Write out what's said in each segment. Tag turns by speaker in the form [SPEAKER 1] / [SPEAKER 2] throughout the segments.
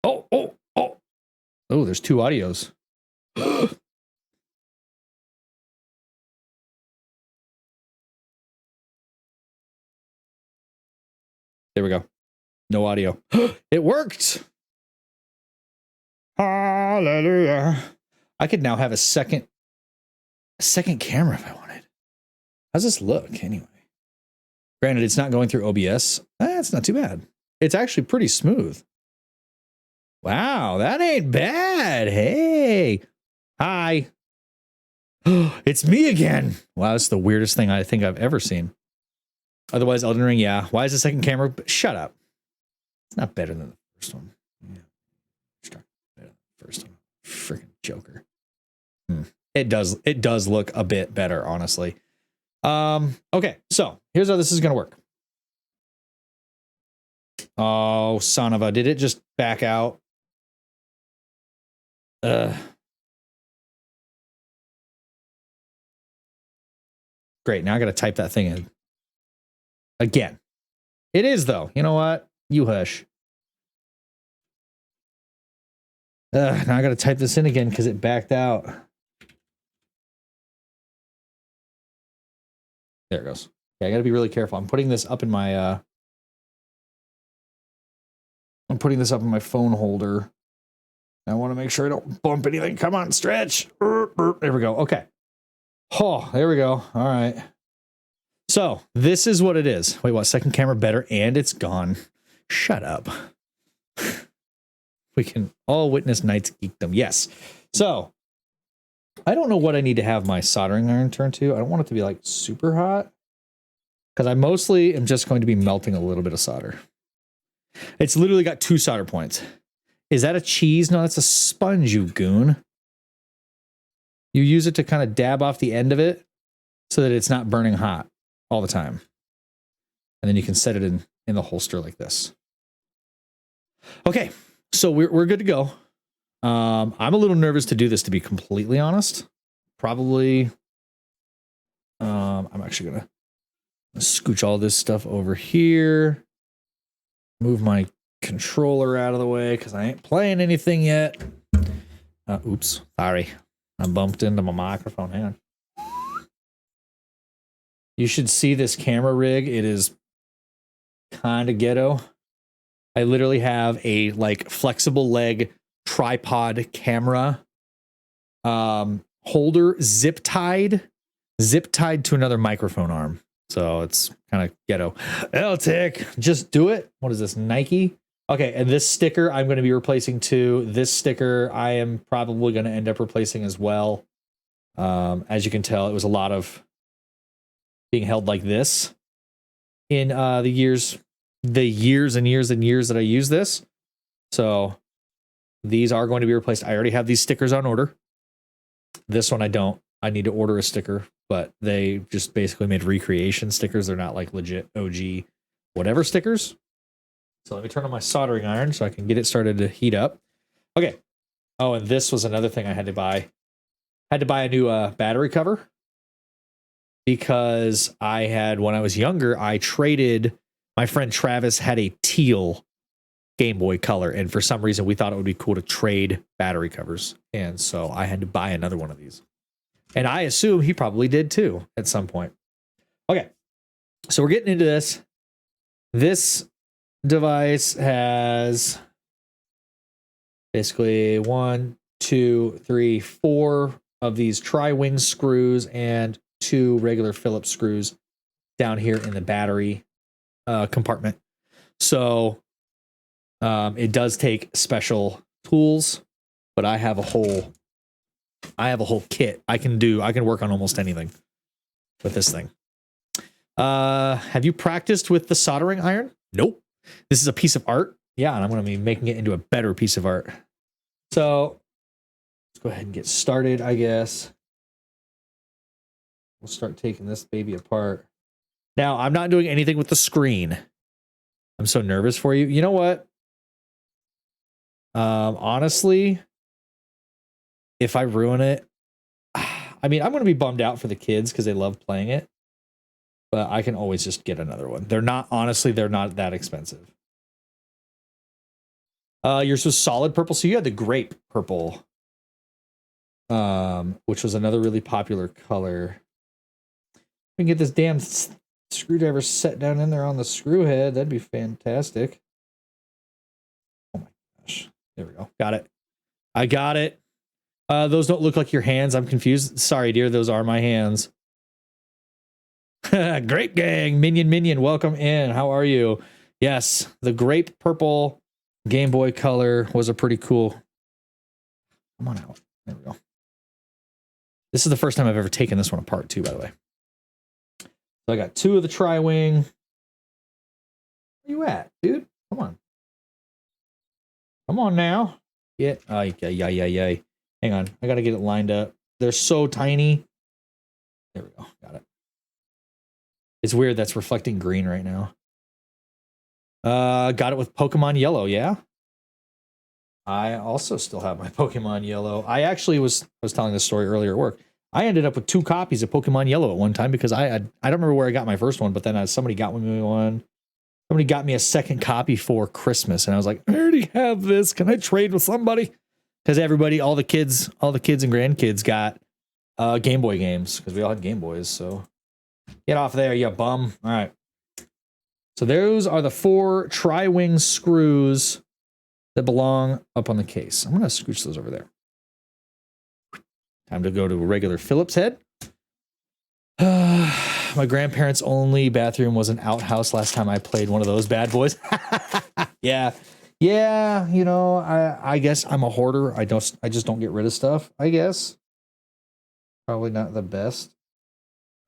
[SPEAKER 1] Oh, oh, oh. Oh, there's two audios. There we go. No audio. It worked. Hallelujah. I could now have a second camera if I wanted. How's this look anyway? Granted, it's not going through OBS. It's not too bad. It's actually pretty smooth. Wow, that ain't bad. Hey. Hi. It's me again. Wow, that's the weirdest thing I think I've ever seen. Otherwise, Elden Ring, yeah. Why is the second camera? Shut up. It's not better than the first one. Yeah. First one. Freaking Joker. It does look a bit better, honestly. Okay, so here's how this is gonna work. Oh, son of a, did it just back out? Great, now I gotta type that thing in. Again. It is though. You know what? You hush. Now I gotta type this in again because it backed out. There it goes. Okay, I gotta be really careful. I'm putting this up in my phone holder. I want to make sure I don't bump anything. Come on, stretch. There we go. Okay. Oh, there we go. All right. So this is what it is. Wait, what? Second camera better and it's gone. Shut up. We can all witness Knight's Geekdom. Yes. So I don't know what I need to have my soldering iron turned to. I don't want it to be like super hot because I mostly am just going to be melting a little bit of solder. It's literally got 2 solder points. Is that a cheese? No, that's a sponge, you goon. You use it to kind of dab off the end of it so that it's not burning hot all the time. And then you can set it in the holster like this. Okay, so we're good to go. I'm a little nervous to do this, to be completely honest. Probably, I'm actually gonna scooch all this stuff over here. Move my controller out of the way because I ain't playing anything yet. Oops, sorry. I bumped into my microphone. Hang on. You should see this camera rig. It is kind of ghetto. I literally have a like flexible leg tripod camera holder zip tied to another microphone arm. So it's kind of ghetto. L-Tech, just do it. What is this, Nike? Okay, and this sticker I'm going to be replacing too. This sticker I am probably going to end up replacing as well. As you can tell, it was a lot of being held like this in the years and years that I use this. So these are going to be replaced. I already have these stickers on order. This one I don't. I need to order a sticker, but they just basically made recreation stickers. They're not like legit OG whatever stickers. So let me turn on my soldering iron so I can get it started to heat up. Okay. Oh, and this was another thing I had to buy. I had to buy a new battery cover because I had, when I was younger, I traded, my friend Travis had a teal Gameboy Color, and for some reason we thought it would be cool to trade battery covers. And so I had to buy another one of these. And I assume he probably did too at some point. Okay. So we're getting into this. This device has basically 1, 2, 3, 4 of these tri-wing screws and 2 regular Phillips screws down here in the battery compartment. So it does take special tools, but I have a whole kit. I can work on almost anything with this thing. Have you practiced with the soldering iron? Nope. This is a piece of art. Yeah, and I'm going to be making it into a better piece of art. So let's go ahead and get started, I guess. We'll start taking this baby apart. Now, I'm not doing anything with the screen. I'm so nervous for you. You know what? Honestly, if I ruin it, I mean, I'm going to be bummed out for the kids because they love playing it. But I can always just get another one. They're not, honestly, they're not that expensive. Yours was solid purple, so you had the grape purple, which was another really popular color. We can get this damn screwdriver set down in there on the screw head. That'd be fantastic. Oh my gosh. There we go. Got it. I got it. Those don't look like your hands. I'm confused. Sorry, dear. Those are my hands. Grape gang. Minion. Welcome in. How are you? Yes. The grape purple Game Boy Color was a pretty cool. Come on out. There we go. This is the first time I've ever taken this one apart too, by the way. So I got 2 of the Tri-Wing. Where you at, dude? Come on. Come on now. Yeah. Yeah. Hang on. I got to get it lined up. They're so tiny. There we go. Got it. It's weird that's reflecting green right now. Got it with Pokemon Yellow, yeah? I also still have my Pokemon Yellow. I was telling this story earlier at work. I ended up with 2 copies of Pokemon Yellow at one time because I don't remember where I got my first one, but then somebody got me one. Somebody got me a second copy for Christmas, and I was like, I already have this. Can I trade with somebody? Because all the kids and grandkids got Game Boy games because we all had Game Boys. So get off there, you bum. All right. So those are the 4 Tri-Wing screws that belong up on the case. I'm going to scooch those over there. Time to go to a regular Phillips head. My grandparents' only bathroom was an outhouse last time I played one of those bad boys. Yeah. You know, I guess I'm a hoarder. I just don't get rid of stuff, I guess. Probably not the best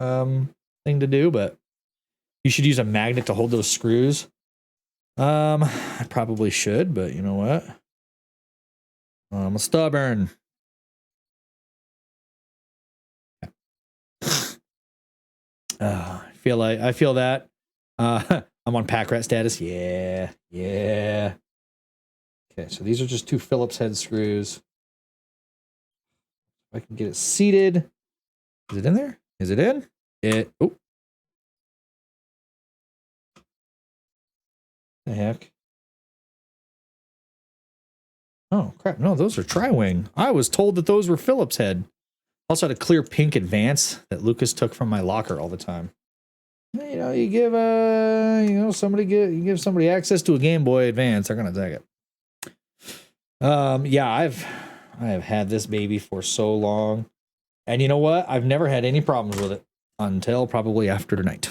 [SPEAKER 1] thing to do, but you should use a magnet to hold those screws. I probably should, but you know what? I'm a stubborn. I feel that. I'm on pack rat status. Yeah. Okay, so these are just 2 Phillips head screws. If I can get it seated. Is it in there? Is it in? Oh. The heck? Oh, crap. No, those are Tri-Wing. I was told that those were Phillips head. Also had a clear pink Advance that Lucas took from my locker all the time. You know, you give somebody access to a Game Boy Advance, they're gonna take it. Yeah, I have had this baby for so long, and you know what? I've never had any problems with it until probably after tonight,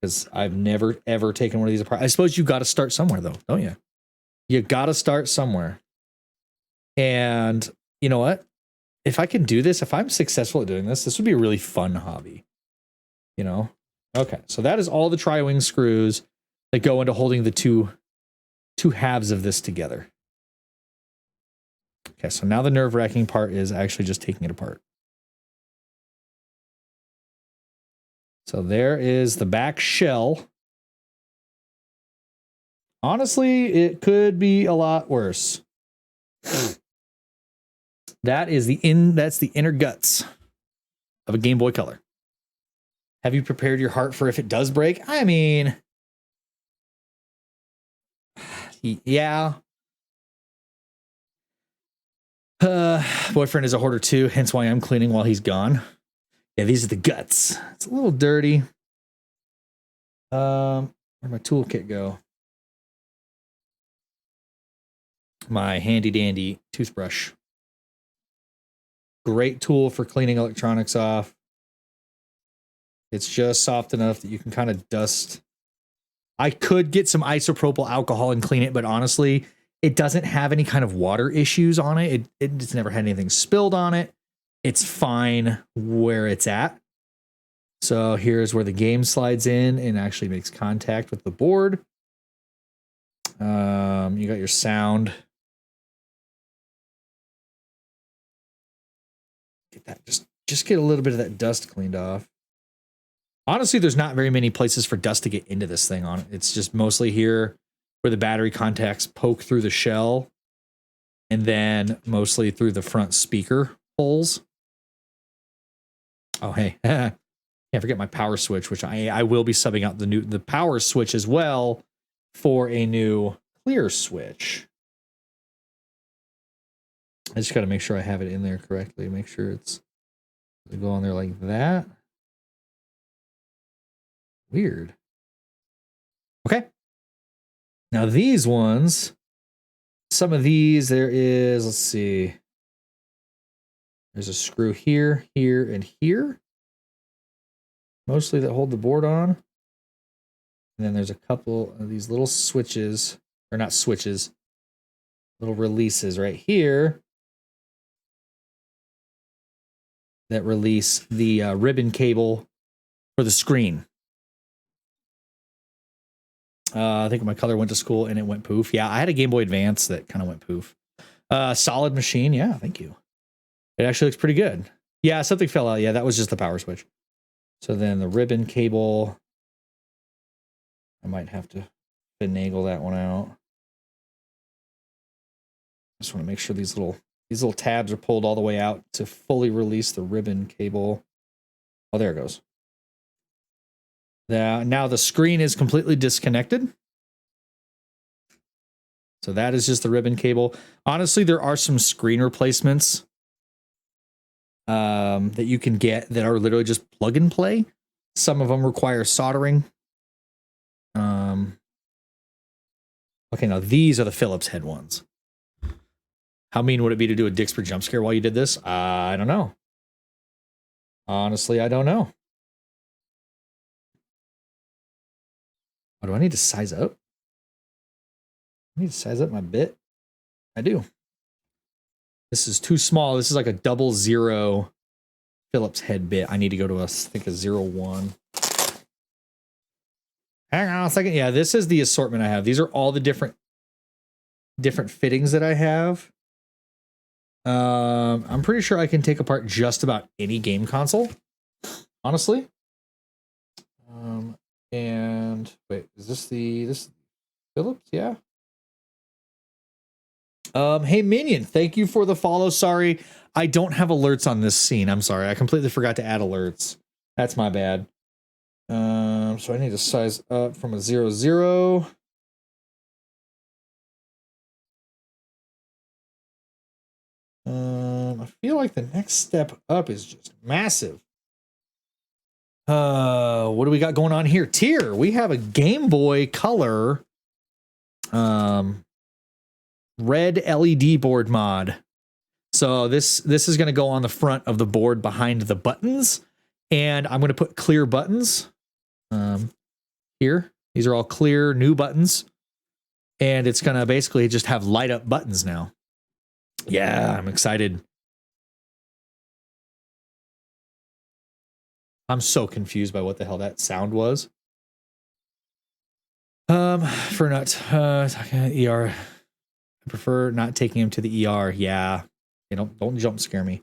[SPEAKER 1] because I've never ever taken one of these apart. I suppose you got to start somewhere, though, don't you? You got to start somewhere, and you know what? If I can do this, if I'm successful at doing this, this would be a really fun hobby. You know? Okay, so that is all the Tri-Wing screws that go into holding the two halves of this together. Okay, so now the nerve-wracking part is actually just taking it apart. So there is the back shell. Honestly, it could be a lot worse. That's the inner guts of a Game Boy Color. Have you prepared your heart for if it does break? I mean, yeah. Boyfriend is a hoarder too, hence why I'm cleaning while he's gone. Yeah, these are the guts. It's a little dirty. Where'd my toolkit go? My handy dandy toothbrush. Great tool for cleaning electronics off. It's just soft enough that you can kind of dust. I could get some isopropyl alcohol and clean it, but honestly, it doesn't have any kind of water issues on it. It's never had anything spilled on it. It's fine where it's at. So here's where the game slides in and actually makes contact with the board. You got your sound. Get that, just get a little bit of that dust cleaned off. Honestly, there's not very many places for dust to get into this thing on it. It's just mostly here where the battery contacts poke through the shell, and then mostly through the front speaker holes. Oh, hey, can't forget my power switch, which I will be subbing out the power switch as well for a new clear switch. I just got to make sure I have it in there correctly. Make sure it's go on there like that. Weird. Okay. Now these ones, some of these there is, let's see. There's a screw here, here, and here. Mostly that hold the board on. And then there's a couple of these little switches, or not switches, little releases right here that release the ribbon cable for the screen. I think my color went to school and it went poof. Yeah, I had a Game Boy Advance that kind of went poof. Solid machine. Yeah, thank you. It actually looks pretty good. Yeah, something fell out. Yeah, that was just the power switch. So then the ribbon cable, I might have to finagle that one out. Just want to make sure these little tabs are pulled all the way out to fully release the ribbon cable. Oh, there it goes. Now the screen is completely disconnected. So that is just the ribbon cable. Honestly, there are some screen replacements that you can get that are literally just plug and play. Some of them require soldering. Okay, now these are the Phillips head ones. How mean would it be to do a Dixper jump scare while you did this? I don't know. Honestly, I don't know. Oh, do I need to size up? I need to size up my bit. I do. This is too small. This is like a 00 Phillips head bit. I need to go to I think a 01. Hang on a second. Yeah, this is the assortment I have. These are all the different fittings that I have. I'm pretty sure I can take apart just about any game console, honestly. And wait, is this Phillips? Yeah. Hey Minion, thank you for the follow. Sorry, I don't have alerts on this scene. I'm sorry, I completely forgot to add alerts. That's my bad. So I need to size up from a 00. I feel like the next step up is just massive. What do we got going on here? Tier, we have a Game Boy Color red LED board mod. So this is going to go on the front of the board behind the buttons, and I'm going to put clear buttons here. These are all clear new buttons, and it's going to basically just have light up buttons now. Yeah, I'm excited. I'm so confused by what the hell that sound was. For not talking ER, I prefer not taking him to the ER. Yeah, you know, don't jump scare me.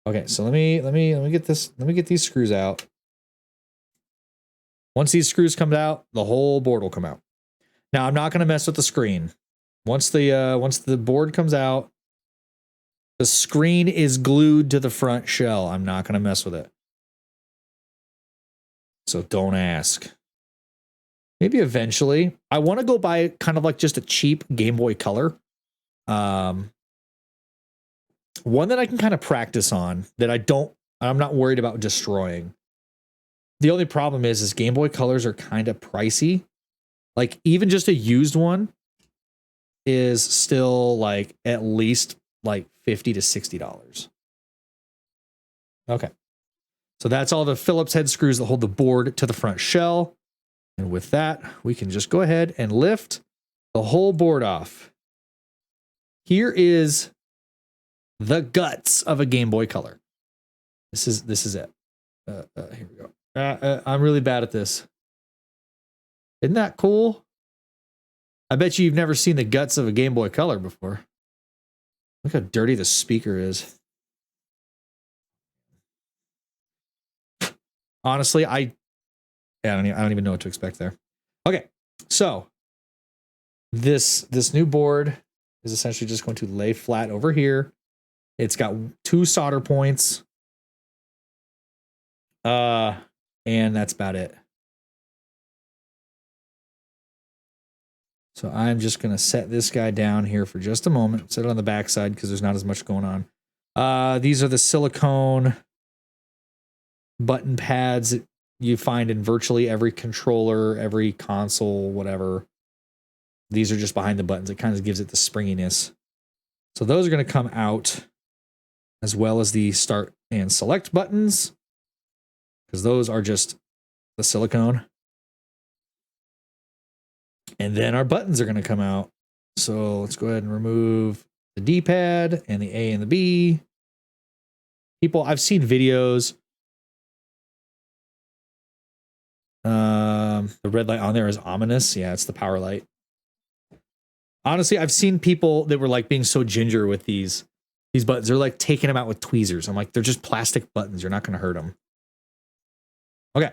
[SPEAKER 1] Okay, so let me get this. Let me get these screws out. Once these screws come out, the whole board will come out. Now I'm not going to mess with the screen. Once the board comes out, the screen is glued to the front shell. I'm not going to mess with it. So don't ask. Maybe eventually. I want to go buy kind of like just a cheap Game Boy Color. One that I can kind of practice on, that I'm not worried about destroying. The only problem is Game Boy Colors are kind of pricey. Like even just a used one is still like at least like $50 to $60. Okay. So that's all the Phillips head screws that hold the board to the front shell. And with that, we can just go ahead and lift the whole board off. Here is the guts of a Game Boy Color. This is it. Here we go. I'm really bad at this. Isn't that cool? I bet you've never seen the guts of a Game Boy Color before. Look how dirty the speaker is. Honestly, I don't even know what to expect there. Okay, so this new board is essentially just going to lay flat over here. It's got 2 solder points. And that's about it. So I'm just going to set this guy down here for just a moment. Set it on the back side because there's not as much going on. These are the silicone button pads that you find in virtually every controller, every console, whatever. These are just behind the buttons. It kind of gives it the springiness. So those are going to come out, as well as the start and select buttons, because those are just the silicone. And then our buttons are going to come out. So let's go ahead and remove the D-pad and the A and the B. People, I've seen videos. The red light on there is ominous. Yeah, it's the power light. Honestly, I've seen people that were like being so ginger with these buttons. They're like taking them out with tweezers. I'm like, they're just plastic buttons. You're not going to hurt them. Okay.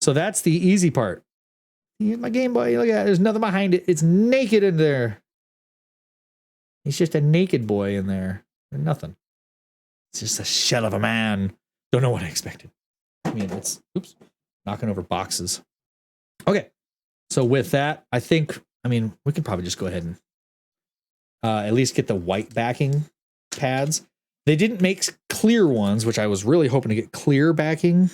[SPEAKER 1] So that's the easy part. My Game Boy, look at that. There's nothing behind it. It's naked in there. He's just a naked boy in there. Nothing. It's just a shell of a man. Don't know what I expected. I mean, it's, oops, knocking over boxes. Okay. So with that, I think, I mean, we could probably just go ahead and at least get the white backing pads. They didn't make clear ones, which I was really hoping to get clear backing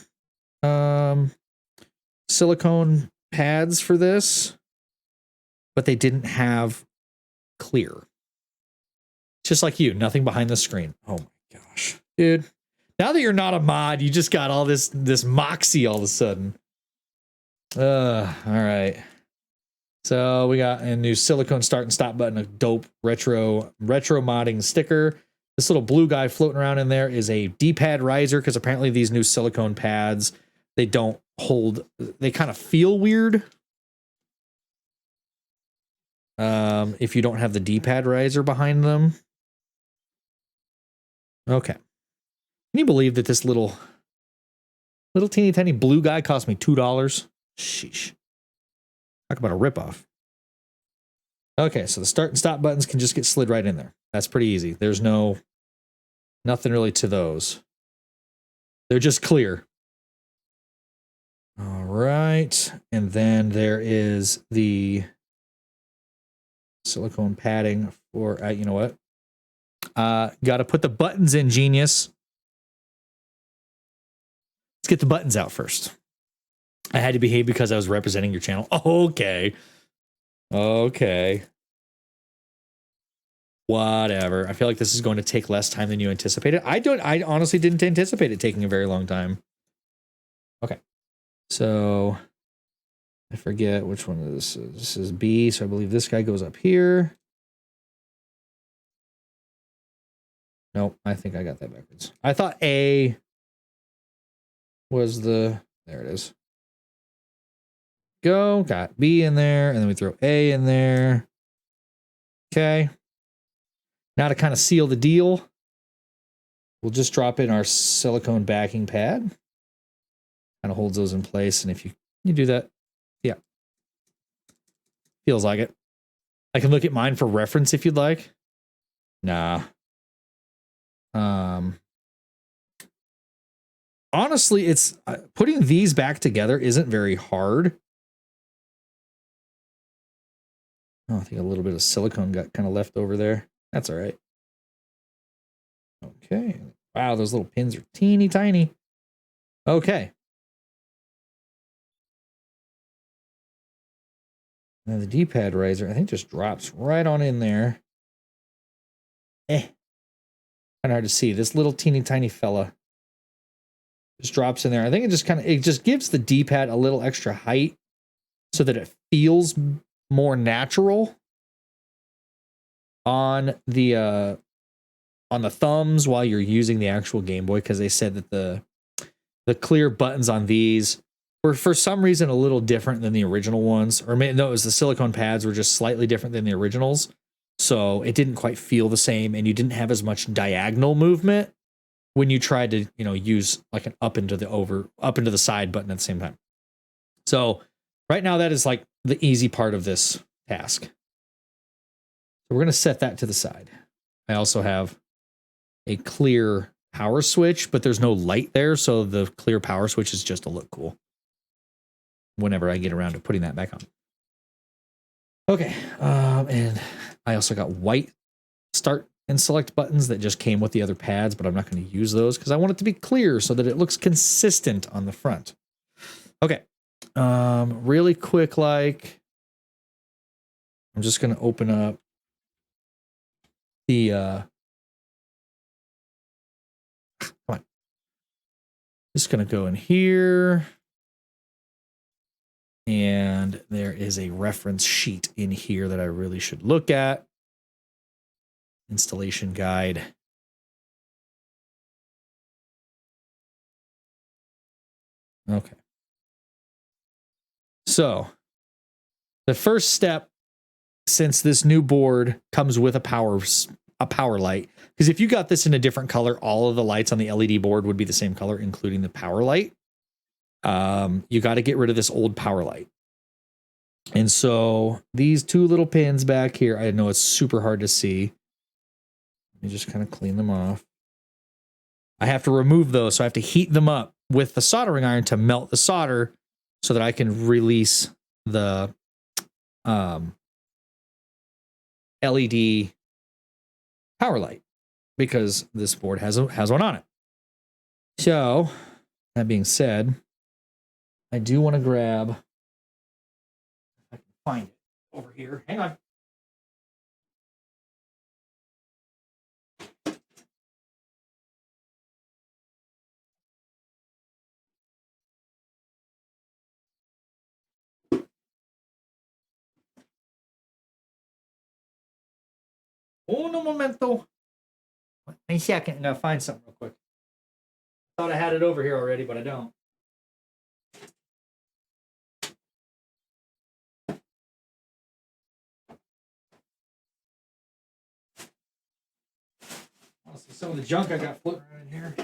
[SPEAKER 1] silicone pads for this, but they didn't have clear. Just like you, nothing behind the screen. Oh my gosh, dude. Now that you're not a mod, you just got all this moxie all of a sudden. All right. So we got a new silicone start and stop button, a dope retro modding sticker. This little blue guy floating around in there is a D-pad riser, because apparently these new silicone pads, they don't hold, they kind of feel weird if you don't have the D-pad riser behind them. Okay. Can you believe that this little teeny tiny blue guy cost me $2? Sheesh. Talk about a ripoff. Okay, so the start and stop buttons can just get slid right in there. That's pretty easy. There's nothing really to those. They're just clear. All right. And then there is the silicone padding for, you know what? Got to put the buttons in, genius. Let's get the buttons out first. I had to behave because I was representing your channel. Okay. Okay. Whatever. I feel like this is going to take less time than you anticipated. I honestly didn't anticipate it taking a very long time. Okay. So I forget which one this is. This is B, so I believe this guy goes up here. Nope, I think I got that backwards. I thought A was the, there it is. Go, got B in there, and then we throw A in there. Okay. Now to kind of seal the deal, we'll just drop in our silicone backing pad. Kind of holds those in place, and if you do that, yeah. Feels like it. I can look at mine for reference if you'd like. Nah. Honestly, it's putting these back together isn't very hard. Oh, I think a little bit of silicone got kind of left over there. That's all right. Okay. Wow, those little pins are teeny tiny. Okay. Now the D-pad riser, I think, just drops right on in there. Kind of hard to see. This little teeny tiny fella just drops in there. I think it just gives the D-pad a little extra height so that it feels more natural on the thumbs while you're using the actual Game Boy, because they said that the clear buttons on these were for some reason a little different than the original ones, or no, it was the silicone pads were just slightly different than the originals, so it didn't quite feel the same, and you didn't have as much diagonal movement when you tried to, use like an up into the side button at the same time. So right now that is like the easy part of this task. So we're going to set that to the side. I also have a clear power switch, but there's no light there, so the clear power switch is just to look cool whenever I get around to putting that back on. Okay. And I also got white start and select buttons that just came with the other pads, but I'm not going to use those because I want it to be clear so that it looks consistent on the front. Okay. Really quick, like, I'm just going to open up the, come on. Just going to go in here. And there is a reference sheet in here that I really should look at. Installation guide. Okay. So the first step, since this new board comes with a power light, because if you got this in a different color, all of the lights on the LED board would be the same color, including the power light. You got to get rid of this old power light. And so these two little pins back here, I know it's super hard to see. Let me just kind of clean them off. I have to remove those, so I have to heat them up with the soldering iron to melt the solder so that I can release the LED power light, because this board has one on it. So that being said, I do want to grab, if I can find it over here. Hang on. Un momento. A second, I gotta find something real quick. Thought I had it over here already, but I don't. I see some of the junk I got floating around in here.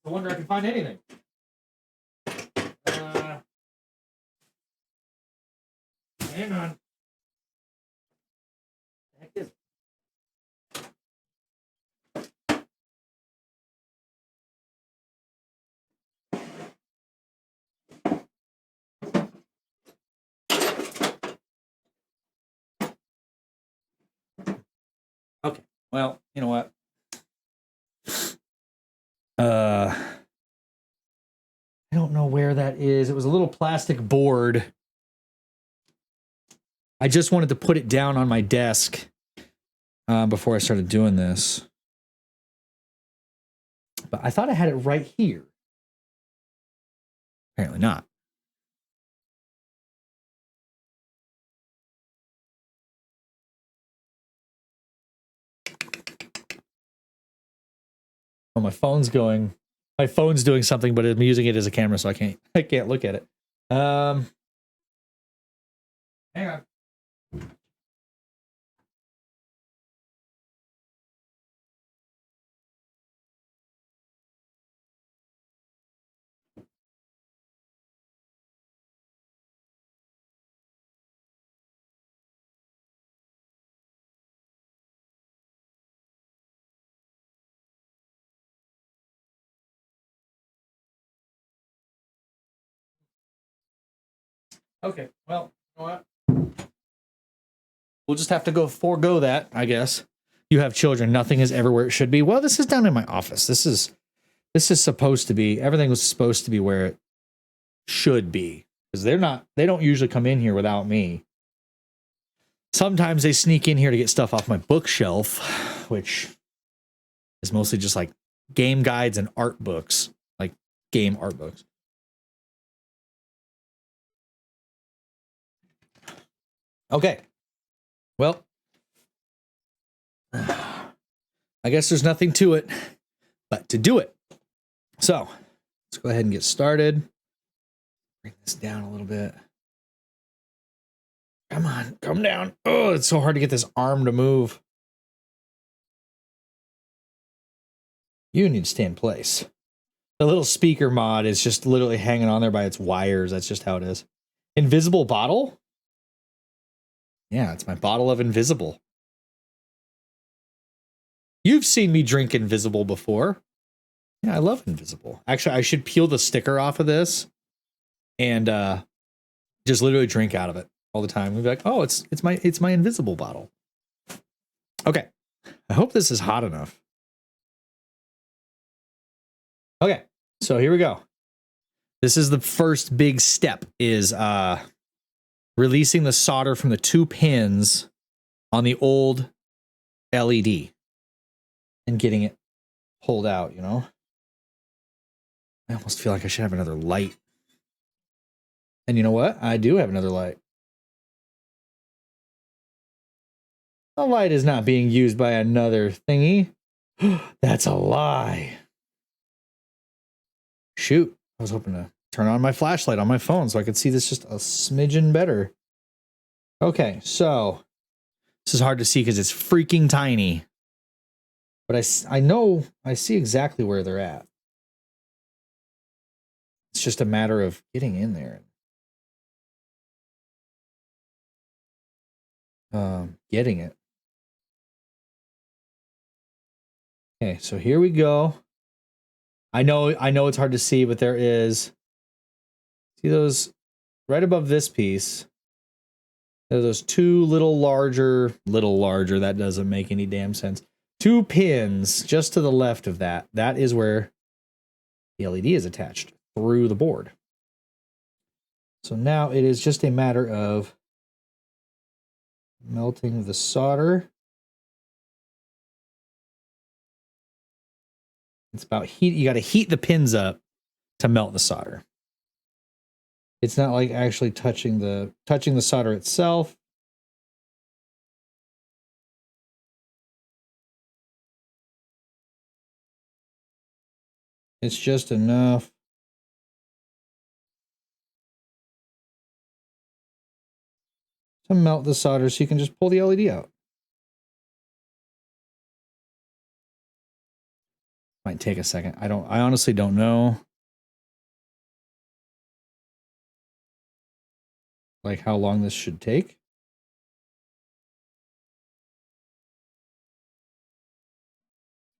[SPEAKER 1] I wonder if I can find anything. Hang on. What the heck is it? Okay. Well, you know what? I don't know where that is. It was a little plastic board. I just wanted to put it down on my desk before I started doing this. But I thought I had it right here. Apparently not. Oh, my phone's going. My phone's doing something, but I'm using it as a camera, so I can't look at it. Hang on. Okay, well, you know what? We'll just have to forego that, I guess. You have children. Nothing is ever where it should be. Well, this is down in my office. This is supposed to be, everything was supposed to be where it should be. Because they don't usually come in here without me. Sometimes they sneak in here to get stuff off my bookshelf, which is mostly just like game guides and art books, like game art books. Okay. Well, I guess there's nothing to it but to do it. So let's go ahead and get started. Bring this down a little bit. Come on, come down. Oh, it's so hard to get this arm to move. You need to stay in place. The little speaker mod is just literally hanging on there by its wires. That's just how it is. Invisible bottle? Yeah, it's my bottle of Invisible. You've seen me drink Invisible before. Yeah, I love Invisible. Actually, I should peel the sticker off of this and just literally drink out of it. all the time. We'd be like, oh, it's my invisible bottle. Okay. I hope this is hot enough. Okay. So here we go. This is the first big step, is releasing the solder from the 2 pins on the old LED and getting it pulled out, you know? I almost feel like I should have another light. And you know what? I do have another light. The light is not being used by another thingy. That's a lie. Shoot. I was hoping to turn on my flashlight on my phone so I could see this just a smidgen better. Okay, so this is hard to see because it's freaking tiny. But I know I see exactly where they're at. It's just a matter of getting in there. Getting it. Okay, so here we go. I know it's hard to see, but there is, see those right above this piece. There are those 2 little larger, that doesn't make any damn sense. 2 pins just to the left of that. That is where the LED is attached through the board. So now it is just a matter of melting the solder. It's about heat. You got to heat the pins up to melt the solder. It's not like actually touching the solder itself. It's just enough to melt the solder so you can just pull the LED out. Might take a second. I honestly don't know. Like how long this should take.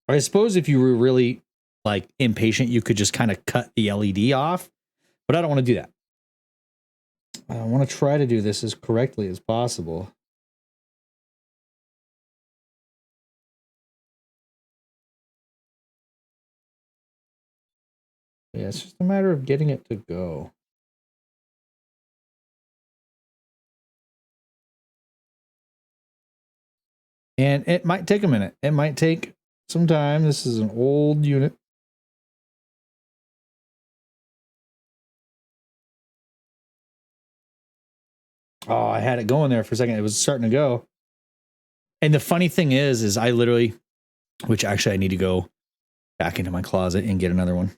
[SPEAKER 1] I suppose if you were really like impatient, you could just kind of cut the LED off, but I don't want to do that. I want to try to do this as correctly as possible. Yeah, it's just a matter of getting it to go. And it might take a minute. It might take some time. This is an old unit. Oh, I had it going there for a second. It was starting to go. And the funny thing is I literally, which actually I need to go back into my closet and get another one.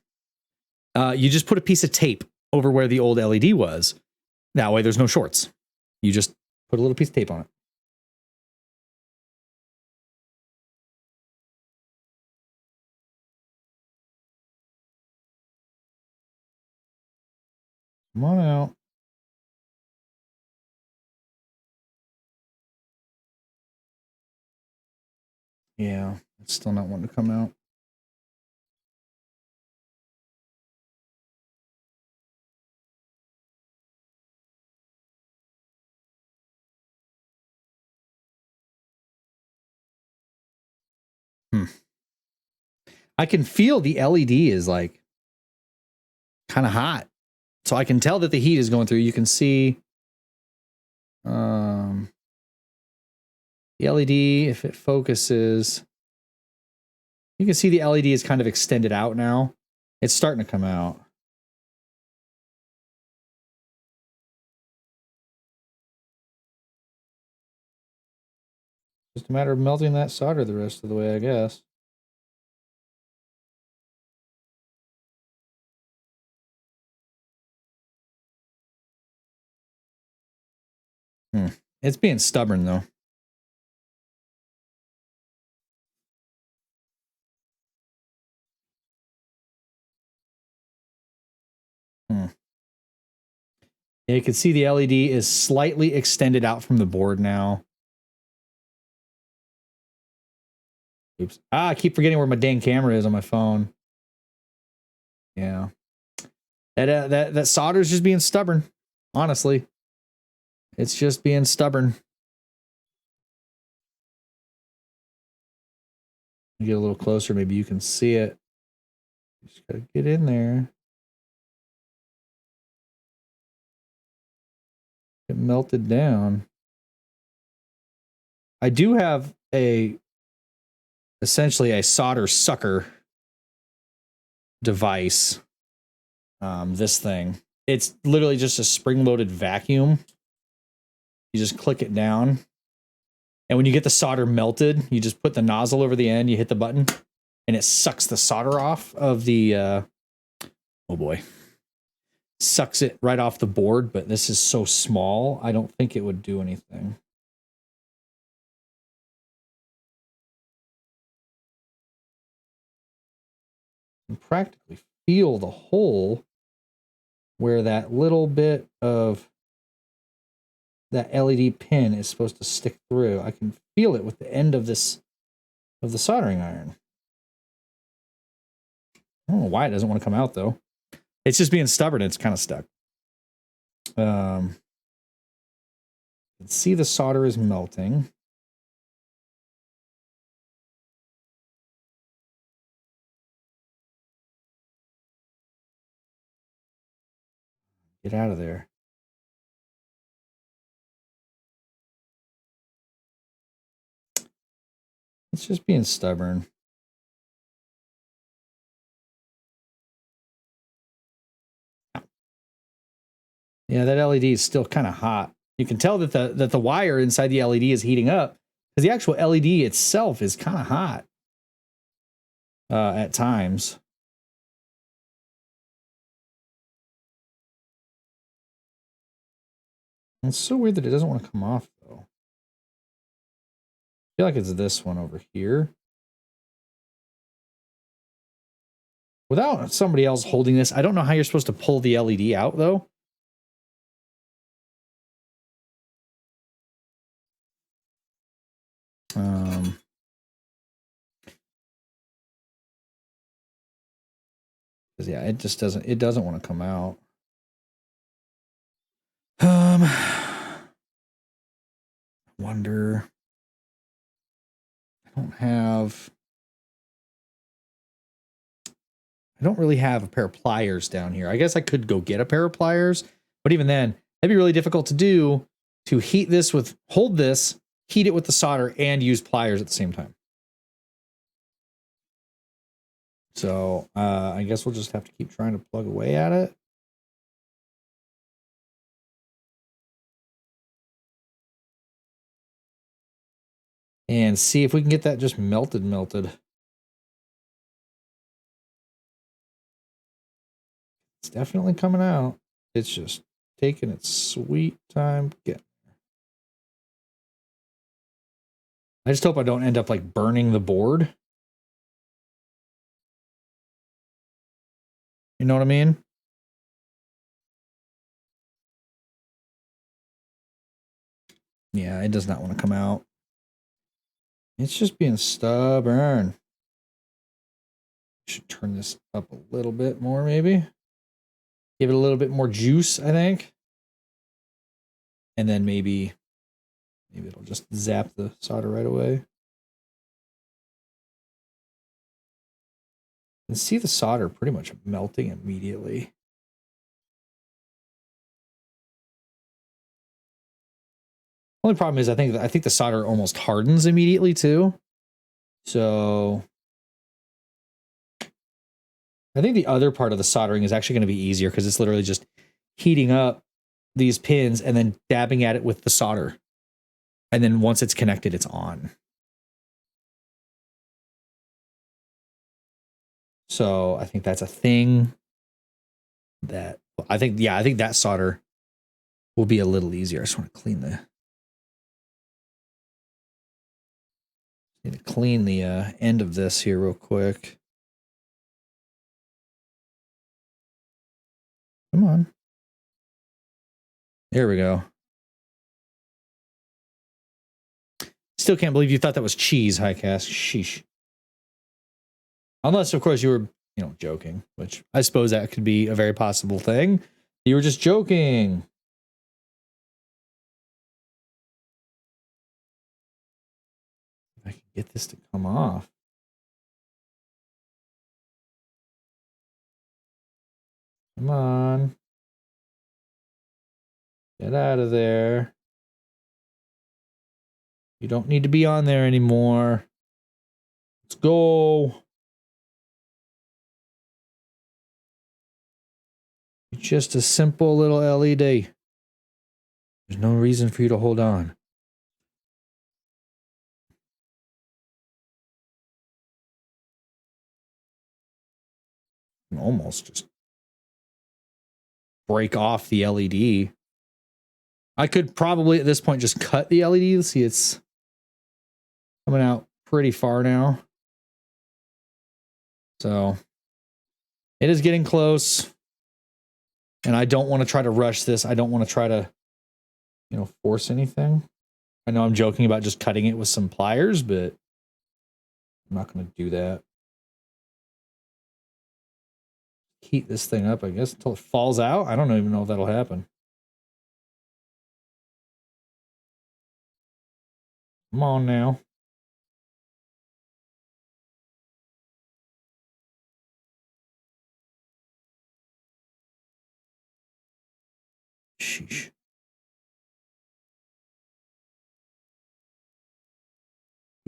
[SPEAKER 1] You just put a piece of tape over where the old LED was. That way there's no shorts. You just put a little piece of tape on it. Come on out. Yeah, it's still not wanting to come out. I can feel the LED is like kind of hot. So I can tell that the heat is going through. You can see the LED, if it focuses, you can see the LED is kind of extended out now. It's starting to come out. Just a matter of melting that solder the rest of the way, I guess. It's being stubborn, though. Yeah, you can see the LED is slightly extended out from the board now. Oops. I keep forgetting where my dang camera is on my phone. Yeah. That solder is just being stubborn, honestly. It's just being stubborn. Get a little closer, maybe you can see it. Just gotta get in there. It melted down. I do have essentially a solder sucker device. This thing. It's literally just a spring-loaded vacuum. You just click it down. And when you get the solder melted, you just put the nozzle over the end, you hit the button, and it sucks the solder off of the, oh boy, sucks it right off the board, but this is so small, I don't think it would do anything. You can practically feel the hole where that little bit of that LED pin is supposed to stick through. I can feel it with the end of this, of the soldering iron. I don't know why it doesn't want to come out though. It's just being stubborn. It's kind of stuck. You can see the solder is melting. Get out of there. It's just being stubborn. Yeah, that LED is still kind of hot. You can tell that the wire inside the LED is heating up because the actual LED itself is kind of hot at times. It's so weird that it doesn't want to come off though. I feel like it's this one over here. Without somebody else holding this, I don't know how you're supposed to pull the LED out though. Yeah, it just doesn't want to come out. I wonder. I don't really have a pair of pliers down here. I guess I could go get a pair of pliers, but even then, that'd be really difficult to do, to heat this with, hold this, heat it with the solder, and use pliers at the same time. So I guess we'll just have to keep trying to plug away at it. And see if we can get that just melted. It's definitely coming out. It's just taking its sweet time getting there. I just hope I don't end up like burning the board. You know what I mean? Yeah, it does not want to come out. It's just being stubborn. Should turn this up a little bit more, maybe. Give it a little bit more juice, I think. And then maybe it'll just zap the solder right away. And see the solder pretty much melting immediately. Only problem is I think the solder almost hardens immediately too. So I think the other part of the soldering is actually going to be easier because it's literally just heating up these pins and then dabbing at it with the solder. And then once it's connected, it's on. So I think that's a thing that I think that solder will be a little easier. I just want to clean the end of this here real quick. Come on. There we go. Still can't believe you thought that was cheese, Highcast. Sheesh. Unless, of course, you were, joking, which I suppose that could be a very possible thing. You were just joking. I can get this to come off. Come on. Get out of there. You don't need to be on there anymore. Let's go. It's just a simple little LED. There's no reason for you to hold on. Almost just break off the LED. I could probably at this point just cut the LED. See, it's coming out pretty far now. So it is getting close. And I don't want to try to rush this. I don't want to try to, you know, force anything. I know I'm joking about just cutting it with some pliers, but I'm not going to do that. Heat this thing up, I guess, until it falls out. I don't even know if that'll happen. Come on now. Sheesh.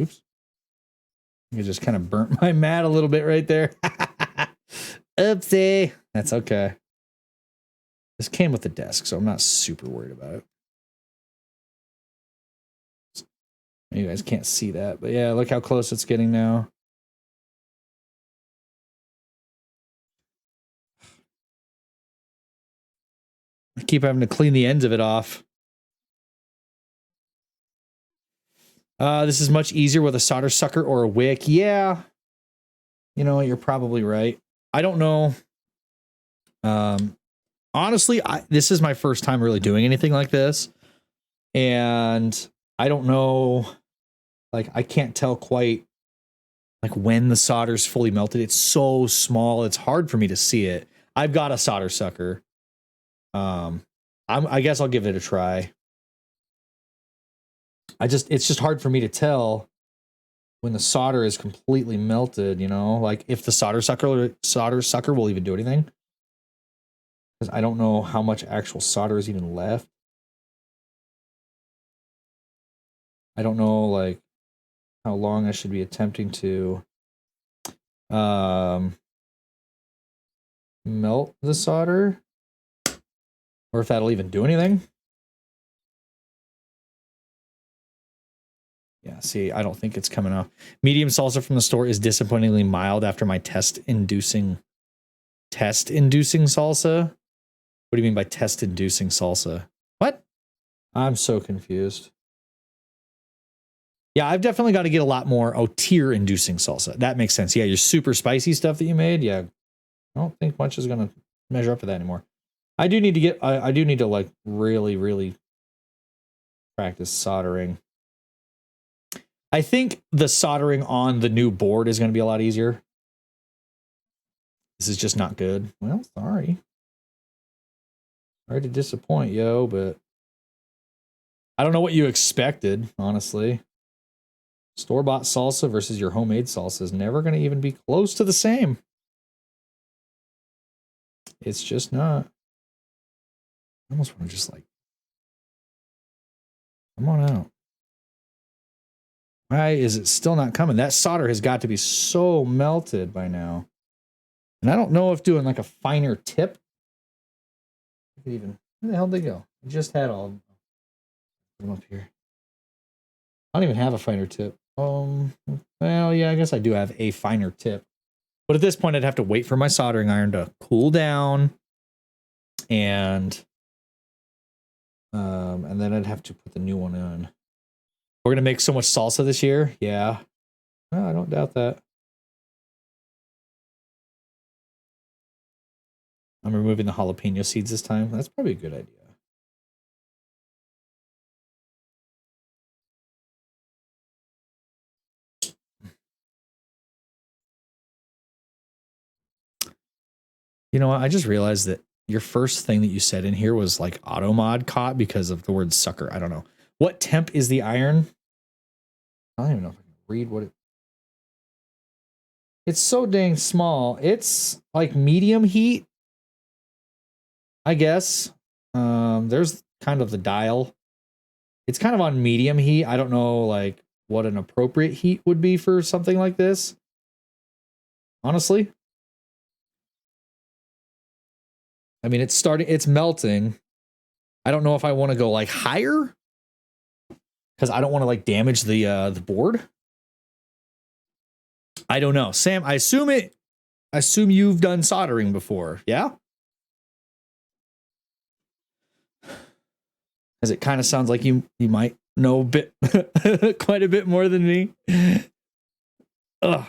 [SPEAKER 1] Oops. I just kind of burnt my mat a little bit right there. Oopsie. That's okay. This came with the desk, so I'm not super worried about it. You guys can't see that, but yeah, look how close it's getting now. I keep having to clean the ends of it off. This is much easier with a solder sucker or a wick. Yeah. You know, you're probably right. I don't know. Honestly, this is my first time really doing anything like this. And I don't know, like, I can't tell quite like when the solder's fully melted. It's so small. It's hard for me to see it. I've got a solder sucker. I guess I'll give it a try. It's just hard for me to tell when the solder is completely melted, you know, like if the solder sucker will even do anything. Because I don't know how much actual solder is even left. I don't know, like, how long I should be attempting to melt the solder, or if that'll even do anything. Yeah, see, I don't think it's coming off. Medium salsa from the store is disappointingly mild after my test-inducing salsa. What do you mean by test-inducing salsa? What? I'm so confused. Yeah, I've definitely got to get a lot more. Oh, tear-inducing salsa. That makes sense. Yeah, your super spicy stuff that you made. Yeah, I don't think much is going to measure up to that anymore. I do need to get, I do need to like really, really practice soldering. I think the soldering on the new board is going to be a lot easier. This is just not good. Well, sorry. Sorry to disappoint, yo, but I don't know what you expected, honestly. Store-bought salsa versus your homemade salsa is never going to even be close to the same. It's just not. I almost want to just like, come on out. Why is it still not coming? That solder has got to be so melted by now. And I don't know if doing like a finer tip. Even, where the hell did they go? I just had all of them up here. I don't even have a finer tip. Well, yeah, I guess I do have a finer tip. But at this point, I'd have to wait for my soldering iron to cool down. And then I'd have to put the new one in. We're going to make so much salsa this year. Yeah. No, I don't doubt that. I'm removing the jalapeno seeds this time. That's probably a good idea. You know what? I just realized that your first thing that you said in here was like auto mod caught because of the word sucker. I don't know. What temp is the iron? I don't even know if I can read what it's so dang small. It's like medium heat, I guess. There's kind of the dial. It's kind of on medium heat. I don't know like what an appropriate heat would be for something like this. Honestly. I mean, it's melting. I don't know if I want to go like higher because I don't want to like damage the board. I don't know. Sam, I assume you've done soldering before, yeah? As it kind of sounds like you might know a bit quite a bit more than me. Ugh.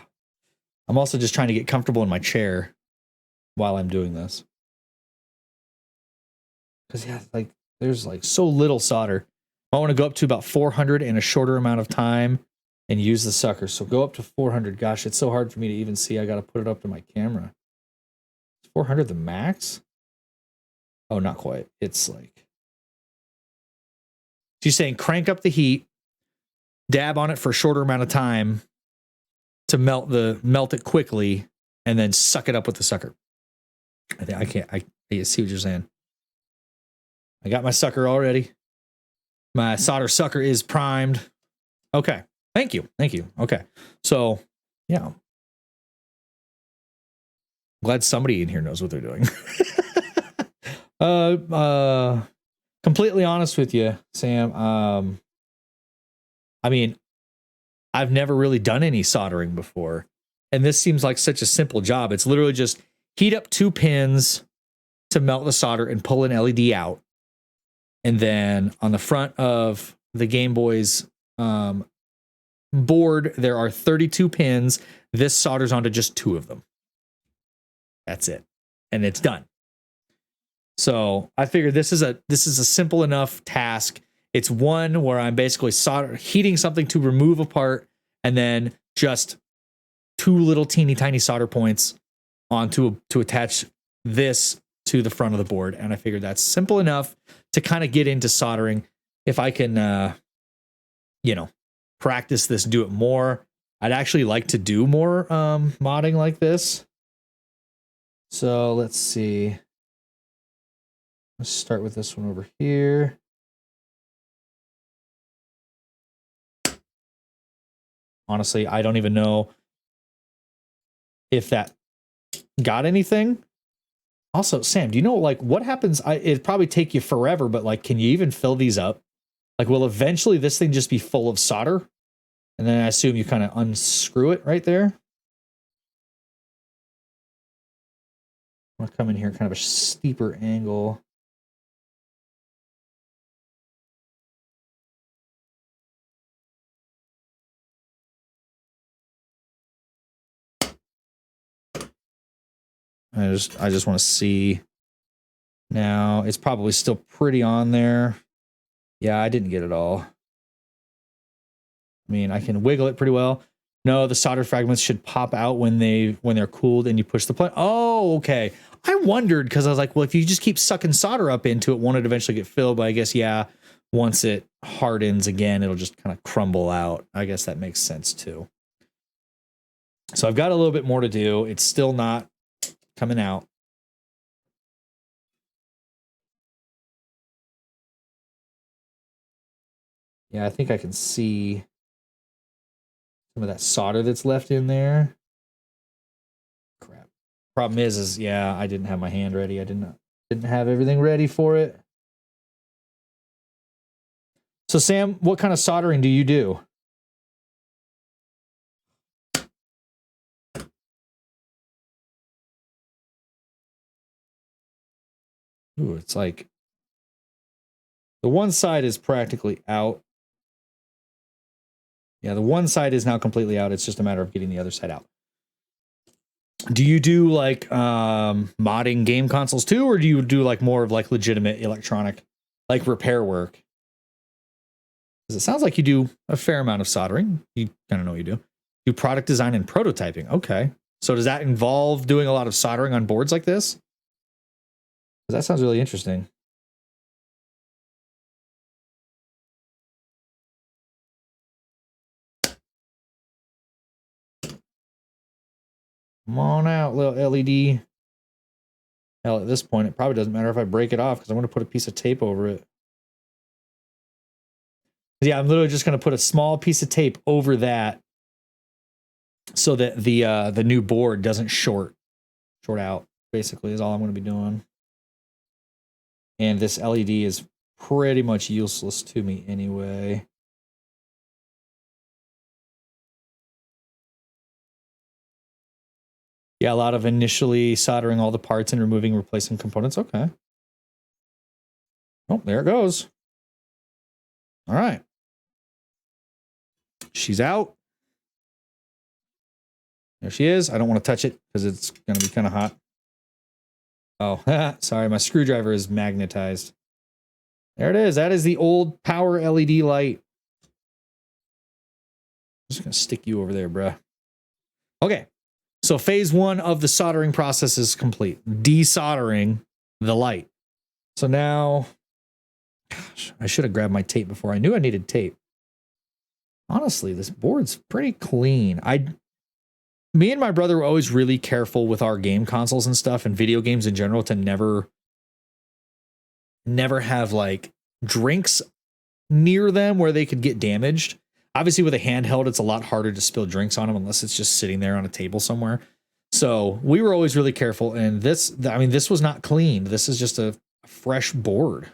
[SPEAKER 1] I'm also just trying to get comfortable in my chair while I'm doing this. Because yeah, like there's like so little solder. I want to go up to about 400 in a shorter amount of time and use the sucker. So go up to 400. Gosh, it's so hard for me to even see. I got to put it up to my camera. Is 400 the max? Oh, not quite. It's like... She's saying crank up the heat, dab on it for a shorter amount of time to melt it quickly, and then suck it up with the sucker. I see what you're saying. I got my sucker already. My solder sucker is primed. Okay. Thank you. Okay. So, yeah. Glad somebody in here knows what they're doing. Completely honest with you, Sam. I mean, I've never really done any soldering before. And this seems like such a simple job. It's literally just heat up 2 pins to melt the solder and pull an LED out. And then on the front of the Game Boy's board, there are 32 pins. This solders onto just 2 of them. That's it. And it's done. So I figured this is a simple enough task. It's one where I'm basically heating something to remove a part and then just 2 little teeny tiny solder points onto to attach this to the front of the board. And I figured that's simple enough to kind of get into soldering. If I can, practice this, do it more. I'd actually like to do more modding like this. So let's see. Let's start with this one over here. Honestly, I don't even know if that got anything. Also, Sam, do you know like what happens? It'd probably take you forever, but like, can you even fill these up? Like, will eventually this thing just be full of solder? And then I assume you kind of unscrew it right there. I'm gonna come in here kind of a steeper angle. I just want to see. Now it's probably still pretty on there. Yeah, I didn't get it all. I mean, I can wiggle it pretty well. No, the solder fragments should pop out when they're cooled and you push the plug. Oh, okay. I wondered because I was like, well, if you just keep sucking solder up into it, won't it eventually get filled? But I guess, yeah, once it hardens again, it'll just kind of crumble out. I guess that makes sense too. So I've got a little bit more to do. It's still not coming out. Yeah, I think I can see some of that solder that's left in there. Crap. Problem is yeah, I didn't have my hand ready. I didn't have everything ready for it. So Sam, what kind of soldering do you do? Ooh, it's like the one side is practically out. Yeah, the one side is now completely out. It's just a matter of getting the other side out. Do you do like modding game consoles too, or do you do like more of like legitimate electronic, like repair work? Because it sounds like you do a fair amount of soldering. You kind of know what you do. Do product design and prototyping. Okay. So does that involve doing a lot of soldering on boards like this? Because that sounds really interesting. Come on out, little LED. Hell, at this point, it probably doesn't matter if I break it off because I'm going to put a piece of tape over it. Yeah, I'm literally just going to put a small piece of tape over that so that the new board doesn't short out, basically, is all I'm going to be doing. And this LED is pretty much useless to me anyway. Yeah, a lot of initially soldering all the parts and removing and replacing components. Okay. Oh, there it goes. All right. She's out. There she is. I don't want to touch it because it's going to be kind of hot. Oh, sorry. My screwdriver is magnetized. There it is. That is the old power LED light. I'm just going to stick you over there, bruh. Okay. So phase 1 of the soldering process is complete. Desoldering the light. So now, gosh, I should have grabbed my tape before. I knew I needed tape. Honestly, this board's pretty clean. Me and my brother were always really careful with our game consoles and stuff and video games in general to never have like drinks near them where they could get damaged. Obviously with a handheld, it's a lot harder to spill drinks on them unless it's just sitting there on a table somewhere. So we were always really careful. And this was not cleaned. This is just a fresh board,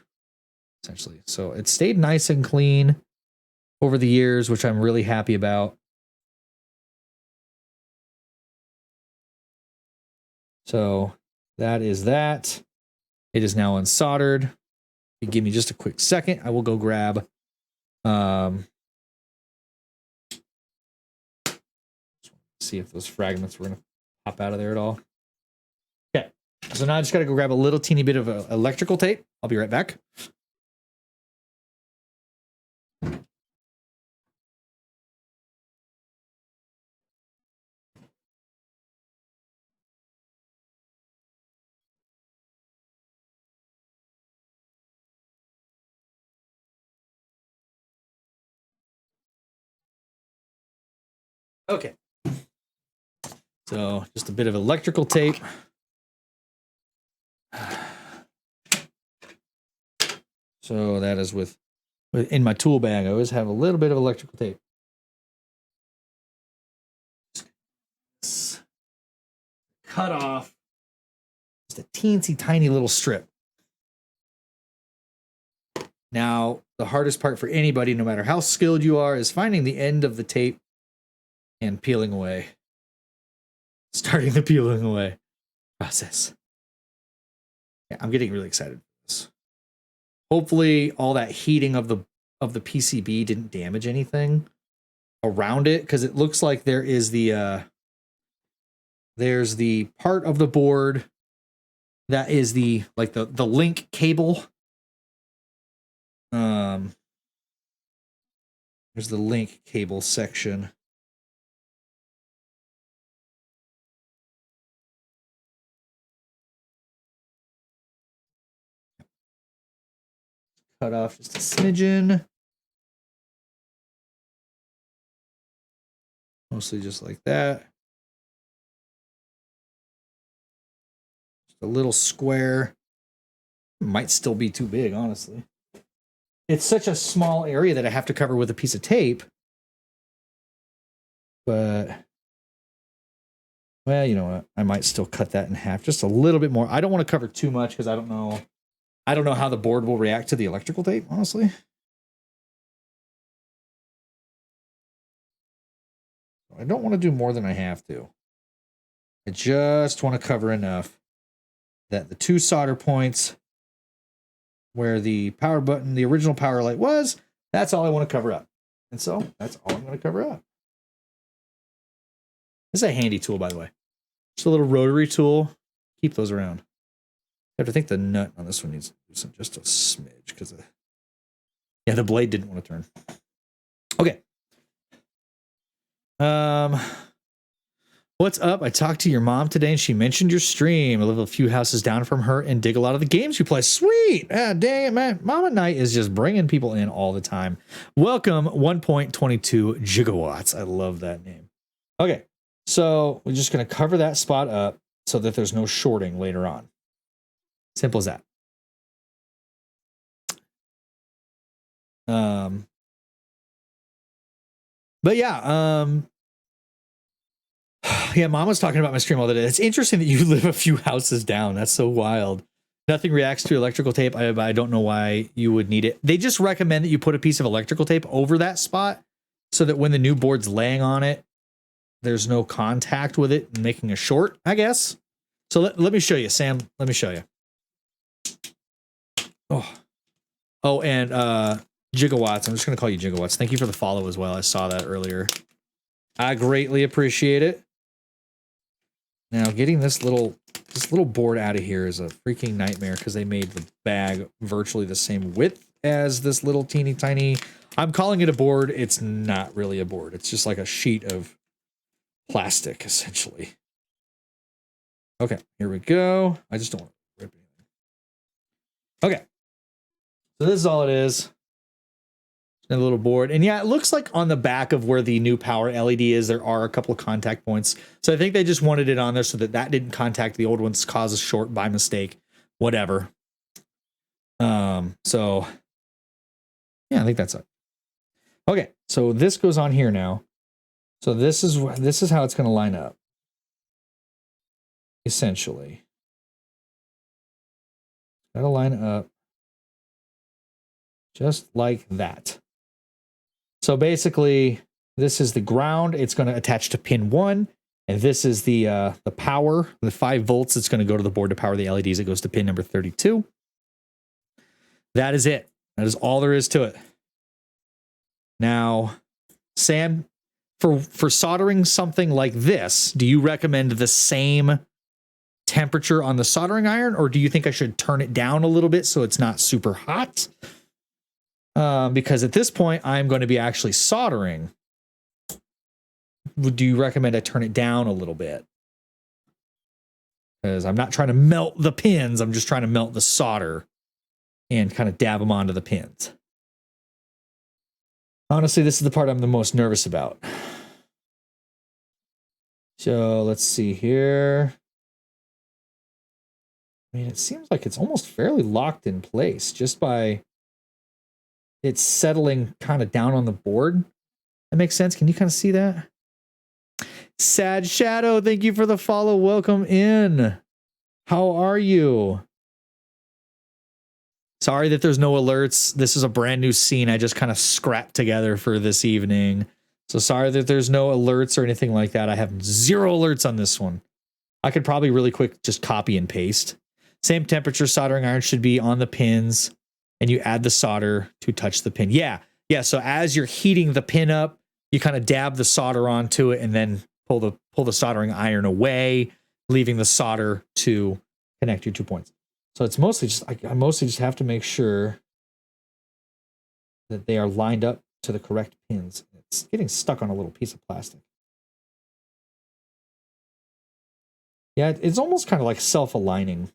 [SPEAKER 1] essentially. So it stayed nice and clean over the years, which I'm really happy about. So that is that. It is now unsoldered. If you give me just a quick second, I will go grab see if those fragments were going to pop out of there at all. Okay. So now I just got to go grab a little teeny bit of electrical tape. I'll be right back. Okay. So just a bit of electrical tape. So that is in my tool bag. I always have a little bit of electrical tape. Cut off just a teensy tiny little strip. Now, the hardest part for anybody, no matter how skilled you are, is finding the end of the tape and peeling away. Starting the peeling away process. Yeah, I'm getting really excited for this. Hopefully all that heating of the PCB didn't damage anything around it, because it looks like there is there's the part of the board that is the link cable. There's the link cable section. Cut off just a smidgen. Mostly just like that. Just a little square. Might still be too big, honestly. It's such a small area that I have to cover with a piece of tape. But, well, you know what? I might still cut that in half just a little bit more. I don't want to cover too much because I don't know how the board will react to the electrical tape, honestly. I don't want to do more than I have to. I just want to cover enough that the 2 solder points where the power button, the original power light was, that's all I want to cover up. And so that's all I'm going to cover up. This is a handy tool, by the way. Just a little rotary tool. Keep those around. I have to think the nut on this one needs to do just a smidge because the blade didn't want to turn. Okay. What's up? I talked to your mom today and she mentioned your stream. I live a few houses down from her and dig a lot of the games you play. Sweet. Ah, dang it, man. Mama Night is just bringing people in all the time. Welcome 1.22 gigawatts. I love that name. Okay. So we're just going to cover that spot up so that there's no shorting later on. Simple as that. But yeah, yeah, Mom was talking about my stream all the day. It's interesting that you live a few houses down. That's so wild. Nothing reacts to electrical tape. I don't know why you would need it. They just recommend that you put a piece of electrical tape over that spot so that when the new board's laying on it, there's no contact with it and making a short, I guess. So let me show you, Sam. Let me show you. Oh, and Gigawatts. I'm just going to call you Gigawatts. Thank you for the follow as well. I saw that earlier. I greatly appreciate it. Now, getting this little board out of here is a freaking nightmare because they made the bag virtually the same width as this little teeny tiny. I'm calling it a board. It's not really a board. It's just like a sheet of plastic, essentially. Okay, here we go. I just don't want to rip anything. Okay, so this is all it is. A little board. And yeah, it looks like on the back of where the new power LED is, there are a couple of contact points. So I think they just wanted it on there so that that didn't contact the old ones, cause a short by mistake, whatever. So yeah, I think that's it. Okay, so this goes on here now. So this is how it's going to line up. Essentially. That'll line up just like that. So basically, this is the ground. It's going to attach to pin 1, and this is the power, the 5 volts. It's going to go to the board to power the LEDs. It goes to pin number 32. That is it. That is all there is to it. Now, Sam, for soldering something like this, do you recommend the same temperature on the soldering iron, or do you think I should turn it down a little bit so it's not super hot? Because at this point, I'm going to be actually soldering. Do you recommend I turn it down a little bit? Because I'm not trying to melt the pins. I'm just trying to melt the solder and kind of dab them onto the pins. Honestly, this is the part I'm the most nervous about. So let's see here. I mean, it seems like it's almost fairly locked in place just by it's settling kind of down on the board. That makes sense. Can you kind of see that? Sad Shadow, thank you for the follow. Welcome in. How are you? Sorry that there's no alerts. This is a brand new scene I just kind of scrapped together for this evening. So sorry that there's no alerts or anything like that. I have 0 alerts on this one. I could probably really quick just copy and paste. Same temperature soldering iron should be on the pins. And you add the solder to touch the pin. Yeah. So as you're heating the pin up, you kind of dab the solder onto it and then pull the soldering iron away, leaving the solder to connect your 2 points. So it's mostly just I mostly just have to make sure that they are lined up to the correct pins. It's getting stuck on a little piece of plastic. Yeah, it's almost kind of like self-aligning.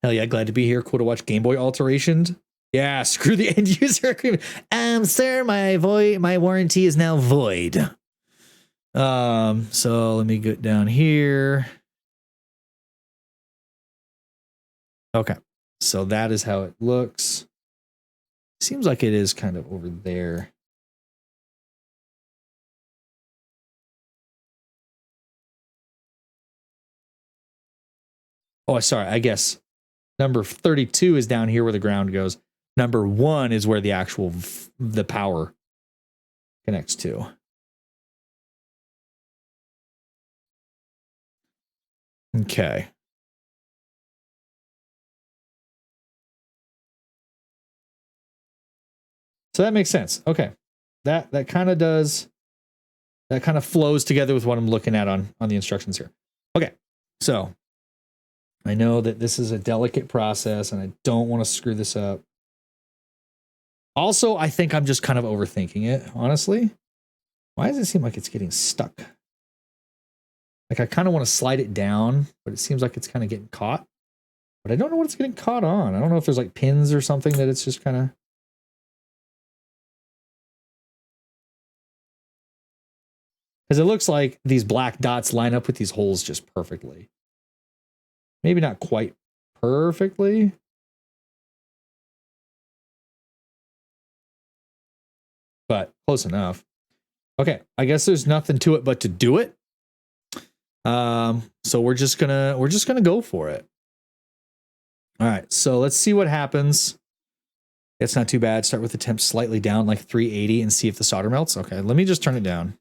[SPEAKER 1] Hell yeah, glad to be here. Cool to watch Game Boy alterations. Yeah, screw the end user agreement. Sir, my warranty is now void. So let me get down here. Okay, so that is how it looks. Seems like it is kind of over there. Oh, sorry, I guess number 32 is down here where the ground goes. Number 1 is where the actual the power connects to. Okay. So that makes sense. Okay. That kind of does, that kind of flows together with what I'm looking at on the instructions here. Okay. So I know that this is a delicate process and I don't want to screw this up. Also, I think I'm just kind of overthinking it, honestly. Why does it seem like it's getting stuck? Like I kind of want to slide it down, but it seems like it's kind of getting caught. But I don't know what it's getting caught on. I don't know if there's like pins or something that it's just kind of... Because it looks like these black dots line up with these holes just perfectly. Maybe not quite perfectly. But close enough. Okay, I guess there's nothing to it but to do it. So we're just gonna go for it. All right, so let's see what happens. It's not too bad. Start with the temp slightly down, like 380, and see if the solder melts. Okay, let me just turn it down.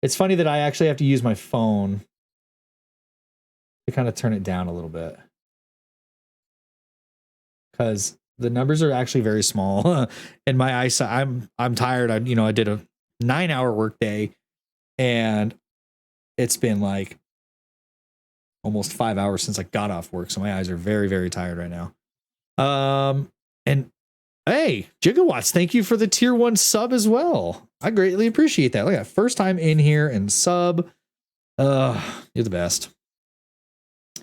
[SPEAKER 1] It's funny that I actually have to use my phone to kind of turn it down a little bit, because the numbers are actually very small. And my eyesight, I'm tired. I did a 9-hour workday, and it's been like almost 5 hours since I got off work, so my eyes are very, very tired right now. And hey, Gigawatts, thank you for the tier 1 sub as well. I greatly appreciate that. Look at that, first time in here and sub. You're the best.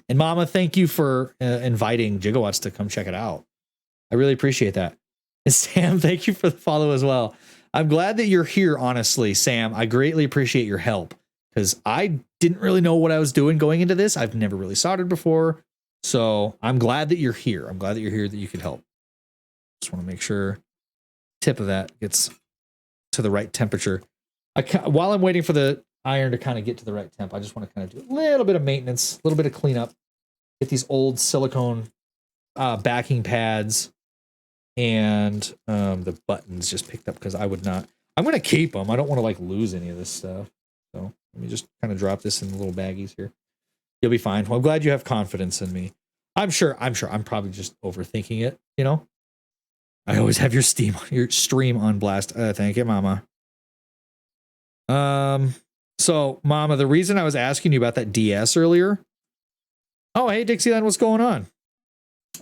[SPEAKER 1] And Mama, thank you for inviting Gigawatts to come check it out. I really appreciate that. And Sam, thank you for the follow as well. I'm glad that you're here, honestly, Sam. I greatly appreciate your help, because I didn't really know what I was doing going into this. I've never really soldered before. So I'm glad that you're here. I'm glad that you're here, that you could help. Just want to make sure tip of that gets to the right temperature. While I'm waiting for the iron to kind of get to the right temp, I just want to kind of do a little bit of maintenance, a little bit of cleanup. Get these old silicone backing pads and the buttons just picked up, because I'm going to keep them. I don't want to like lose any of this stuff. So let me just kind of drop this in the little baggies here. You'll be fine. Well, I'm glad you have confidence in me. I'm sure I'm probably just overthinking it, I always have your stream on blast. Thank you, Mama. So Mama, the reason I was asking you about that DS earlier. Oh, hey Dixieland, what's going on?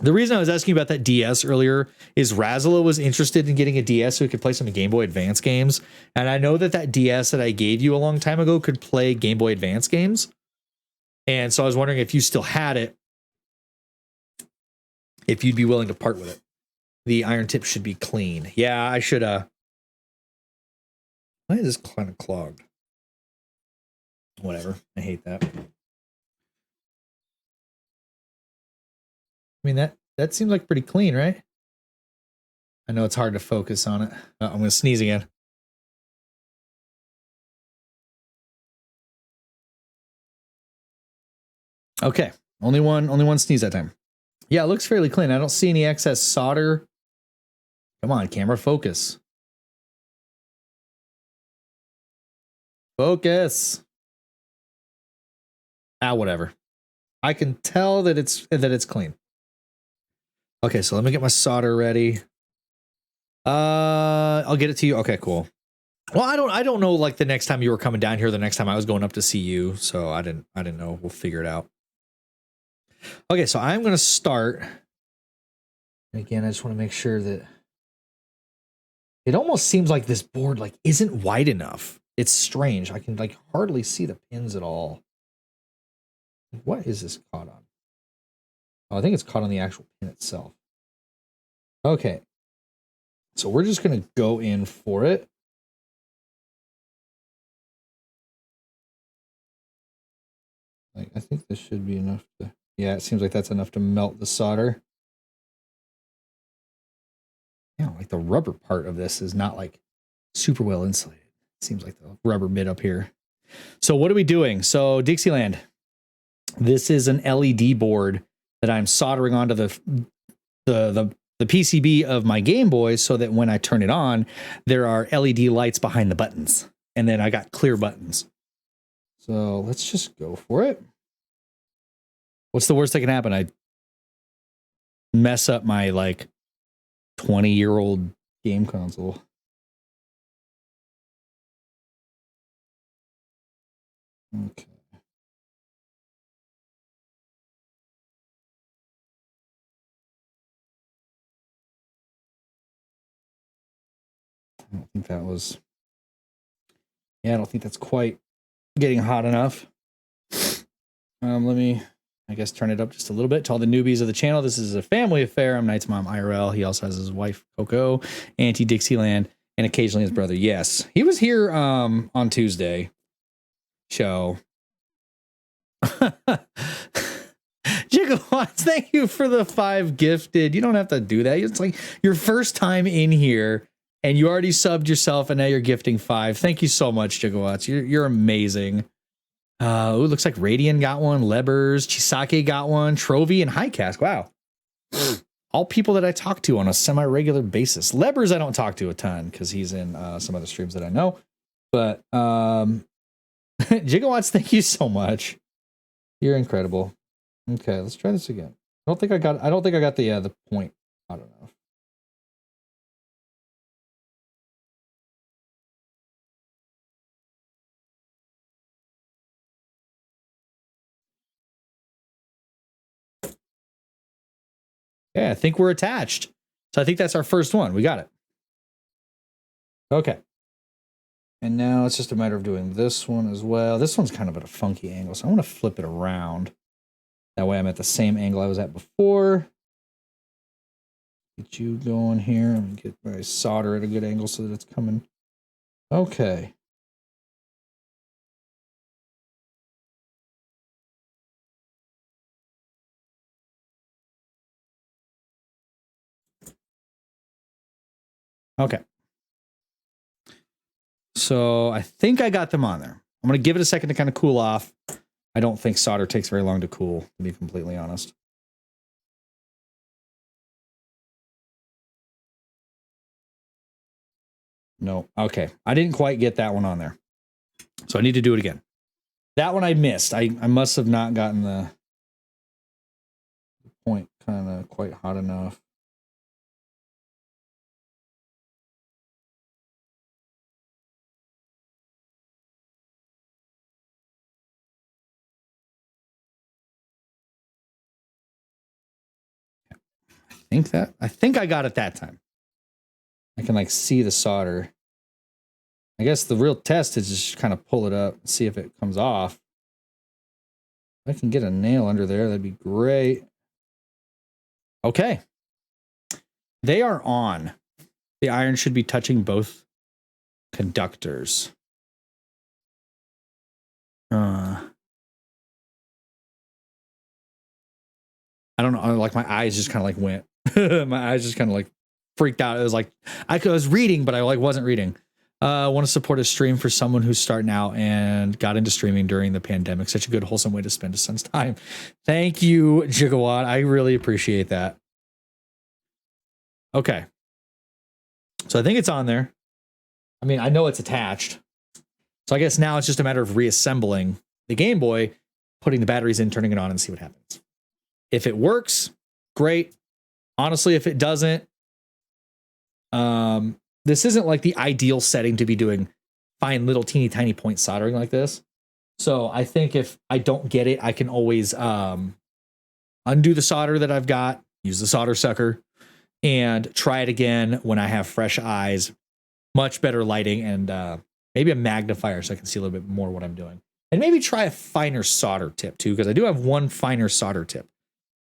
[SPEAKER 1] The reason I was asking you about that DS earlier is Razula was interested in getting a DS so he could play some Game Boy Advance games. And I know that DS that I gave you a long time ago could play Game Boy Advance games. And so I was wondering if you still had it, if you'd be willing to part with it. The iron tip should be clean. Yeah, I should. Why is this kind of clogged? Whatever. I hate that. I mean, that seems like pretty clean, right? I know it's hard to focus on it. I'm going to sneeze again. Okay. Only one sneeze that time. Yeah, it looks fairly clean. I don't see any excess solder. Come on, camera, focus. Focus. Whatever. I can tell that it's clean. Okay, so let me get my solder ready. I'll get it to you. Okay, cool. Well, I don't know, like the next time you were coming down here, the next time I was going up to see you, so I didn't know. We'll figure it out. Okay, so I'm gonna start. And again, I just want to make sure that it almost seems like this board like isn't wide enough. It's strange. I can like hardly see the pins at all. What is this caught on? Oh, I think it's caught on the actual pin itself. Okay. So we're just going to go in for it. Like, I think this should be enough to, yeah, it seems like that's enough to melt the solder. Yeah, like the rubber part of this is not like super well insulated. It seems like the rubber bit up here. So what are we doing? So Dixieland, this is an LED board that I'm soldering onto the PCB of my Game Boy, so that when I turn it on, there are LED lights behind the buttons. And then I got clear buttons. So let's just go for it. What's the worst that can happen? I mess up my like 20-year-old game console. Okay. I don't think that was... Yeah, I don't think that's quite getting hot enough. Let me, I guess, turn it up just a little bit. To all the newbies of the channel, this is a family affair. I'm Knight's mom, IRL. He also has his wife, Coco, Auntie Dixieland, And occasionally his brother. Yes. He was here on Tuesday show. Gigawatts, thank you for the 5 gifted. You don't have to do that. It's like your first time in here and you already subbed yourself and now you're gifting 5. Thank you so much, Gigawatts. You're amazing. Ooh, looks like Radian got one, Lebers, Chisake got one, Trovy, and Highcast. Wow. All people that I talk to on a semi-regular basis. Lebers I don't talk to a ton because he's in some other streams that I know. But Gigawatts, thank you so much. You're incredible. Okay, let's try this again. I don't think I got the point. I don't know. Yeah, I think we're attached. So I think that's our first one. We got it. Okay. And now it's just a matter of doing this one as well. This one's kind of at a funky angle, so I want to flip it around. That way I'm at the same angle I was at before. Get you going here and get my solder at a good angle so that it's coming. Okay. Okay. So I think I got them on there. I'm going to give it a second to kind of cool off. I don't think solder takes very long to cool, to be completely honest. No. Okay. I didn't quite get that one on there. So I need to do it again. That one I missed. I must have not gotten the point kind of quite hot enough. I think I got it that time. I can like see the solder. I guess the real test is just kind of pull it up and see if it comes off. If I can get a nail under there, that'd be great. Okay. They are on. The iron should be touching both conductors. I don't know. Like my eyes just kind of like went. My eyes just kind of like freaked out. It was like I was reading, but I like wasn't reading. I want to support a stream for someone who's starting out and got into streaming during the pandemic. Such a good, wholesome way to spend his son's time. Thank you, Gigawatt. I really appreciate that. Okay. So I think it's on there. I mean, I know it's attached. So I guess now it's just a matter of reassembling the Game Boy, putting the batteries in, turning it on, and see what happens. If it works, great. Honestly, if it doesn't, this isn't like the ideal setting to be doing fine little teeny tiny point soldering like this. So I think if I don't get it, I can always undo the solder that I've got, use the solder sucker, and try it again when I have fresh eyes, much better lighting, and maybe a magnifier so I can see a little bit more what I'm doing. And maybe try a finer solder tip too, because I do have one finer solder tip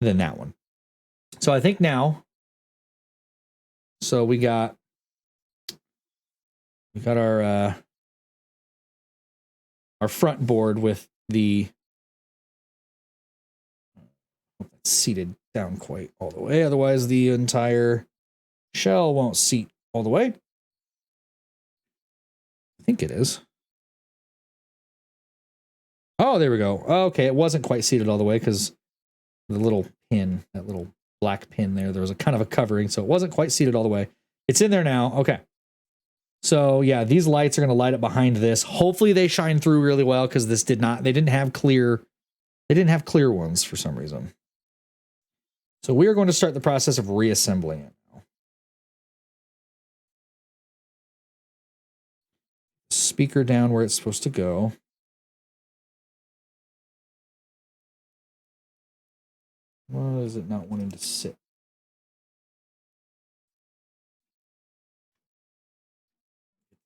[SPEAKER 1] than that one. So I think now, so we got our front board with the seated down quite all the way. Otherwise, the entire shell won't seat all the way. I think it is. Oh, there we go. Okay, it wasn't quite seated all the way because the little pin, that little black pin there was a kind of a covering, so it wasn't quite seated all the way. It's in there now. Okay. So yeah, these lights are going to light up behind this. Hopefully they shine through really well because they didn't have clear ones for some reason. So we are going to start the process of reassembling it now. Speaker down where it's supposed to go. Why is it not wanting to sit?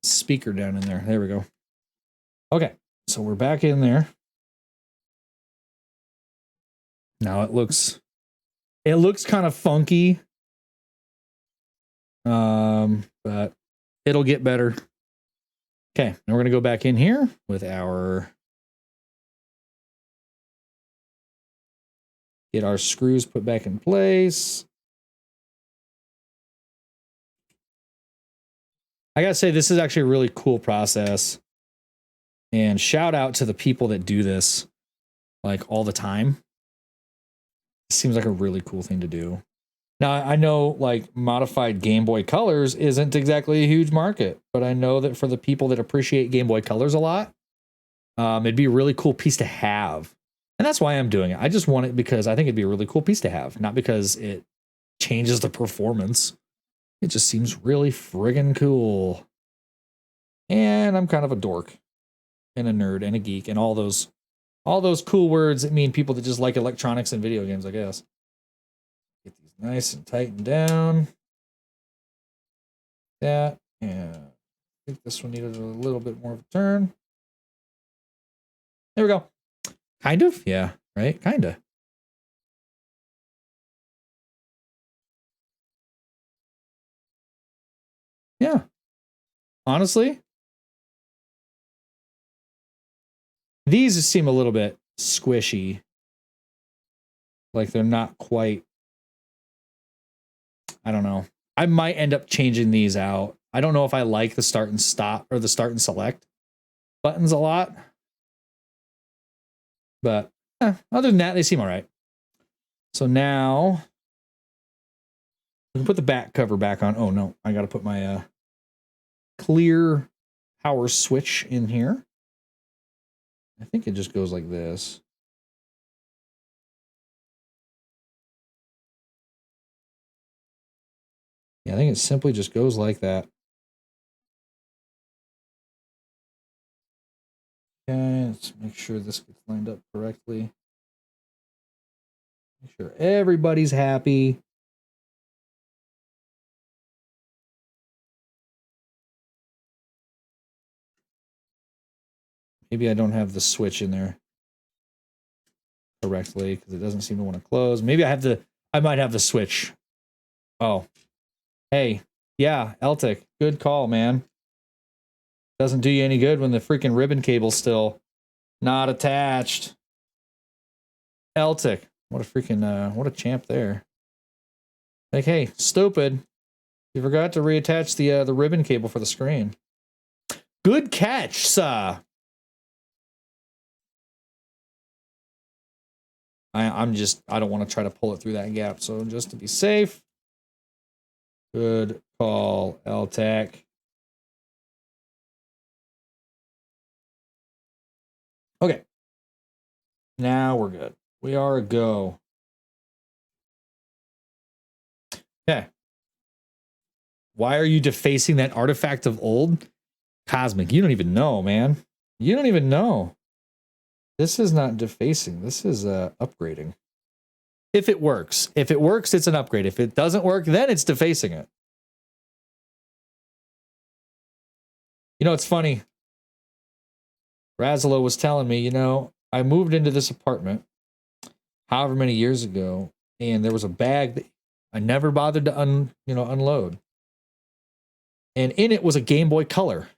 [SPEAKER 1] Speaker down in there. There we go. Okay, so we're back in there. Now it looks kind of funky. But It'll get better. Okay, now we're going to go back in here with our... Get our screws put back in place. I gotta say, this is actually a really cool process. And shout out to the people that do this, like, all the time. It seems like a really cool thing to do. Now, I know, like, modified Game Boy Colors isn't exactly a huge market, but I know that for the people that appreciate Game Boy Colors a lot, it'd be a really cool piece to have. And that's why I'm doing it. I just want it because I think it'd be a really cool piece to have, not because it changes the performance. It just seems really friggin' cool. And I'm kind of a dork and a nerd and a geek and all those cool words that mean people that just like electronics and video games, I guess. Get these nice and tightened down. That, and I think this one needed a little bit more of a turn. There we go. Kind of, yeah, right? Kind of. Yeah. Honestly, these seem a little bit squishy. Like they're not quite, I don't know. I might end up changing these out. I don't know if I like the start and stop or the start and select buttons a lot. But other than that, they seem all right. So now we can put the back cover back on. Oh no, I got to put my clear power switch in here. I think it just goes like this. Yeah, I think it simply just goes like that. Okay, let's make sure this gets lined up correctly. Make sure everybody's happy. Maybe I don't have the switch in there correctly because it doesn't seem to want to close. Maybe I might have the switch. Oh, hey, yeah, Eltic, good call, man. Doesn't do you any good when the freaking ribbon cable's still not attached. Eltic, what a freaking, what a champ there. Like, hey, stupid, you forgot to reattach the ribbon cable for the screen. Good catch, sir. I don't want to try to pull it through that gap. So just to be safe. Good call, Eltec. Okay. Now we're good. We are a go. Okay. Why are you defacing that artifact of old? Cosmic, you don't even know, man. You don't even know. This is not defacing. This is upgrading. If it works. If it works, it's an upgrade. If it doesn't work, then it's defacing it. You know, it's funny. Razalo was telling me, you know, I moved into this apartment however many years ago, and there was a bag that I never bothered to unload. And in it was a Game Boy Color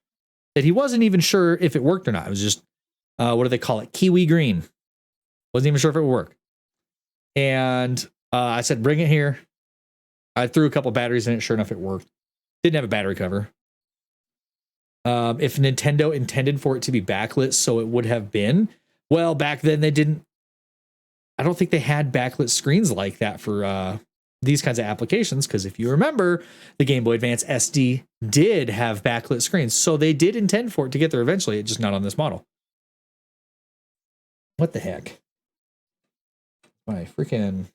[SPEAKER 1] that he wasn't even sure if it worked or not. It was just, what do they call it? Kiwi green. Wasn't even sure if it would work. And I said, bring it here. I threw a couple batteries in it. Sure enough, it worked. Didn't have a battery cover. If Nintendo intended for it to be backlit, so it would have been. Well, back then they didn't. I don't think they had backlit screens like that for these kinds of applications. Because if you remember, the Game Boy Advance SD did have backlit screens. So they did intend for it to get there eventually. It's just not on this model. What the heck? My freaking...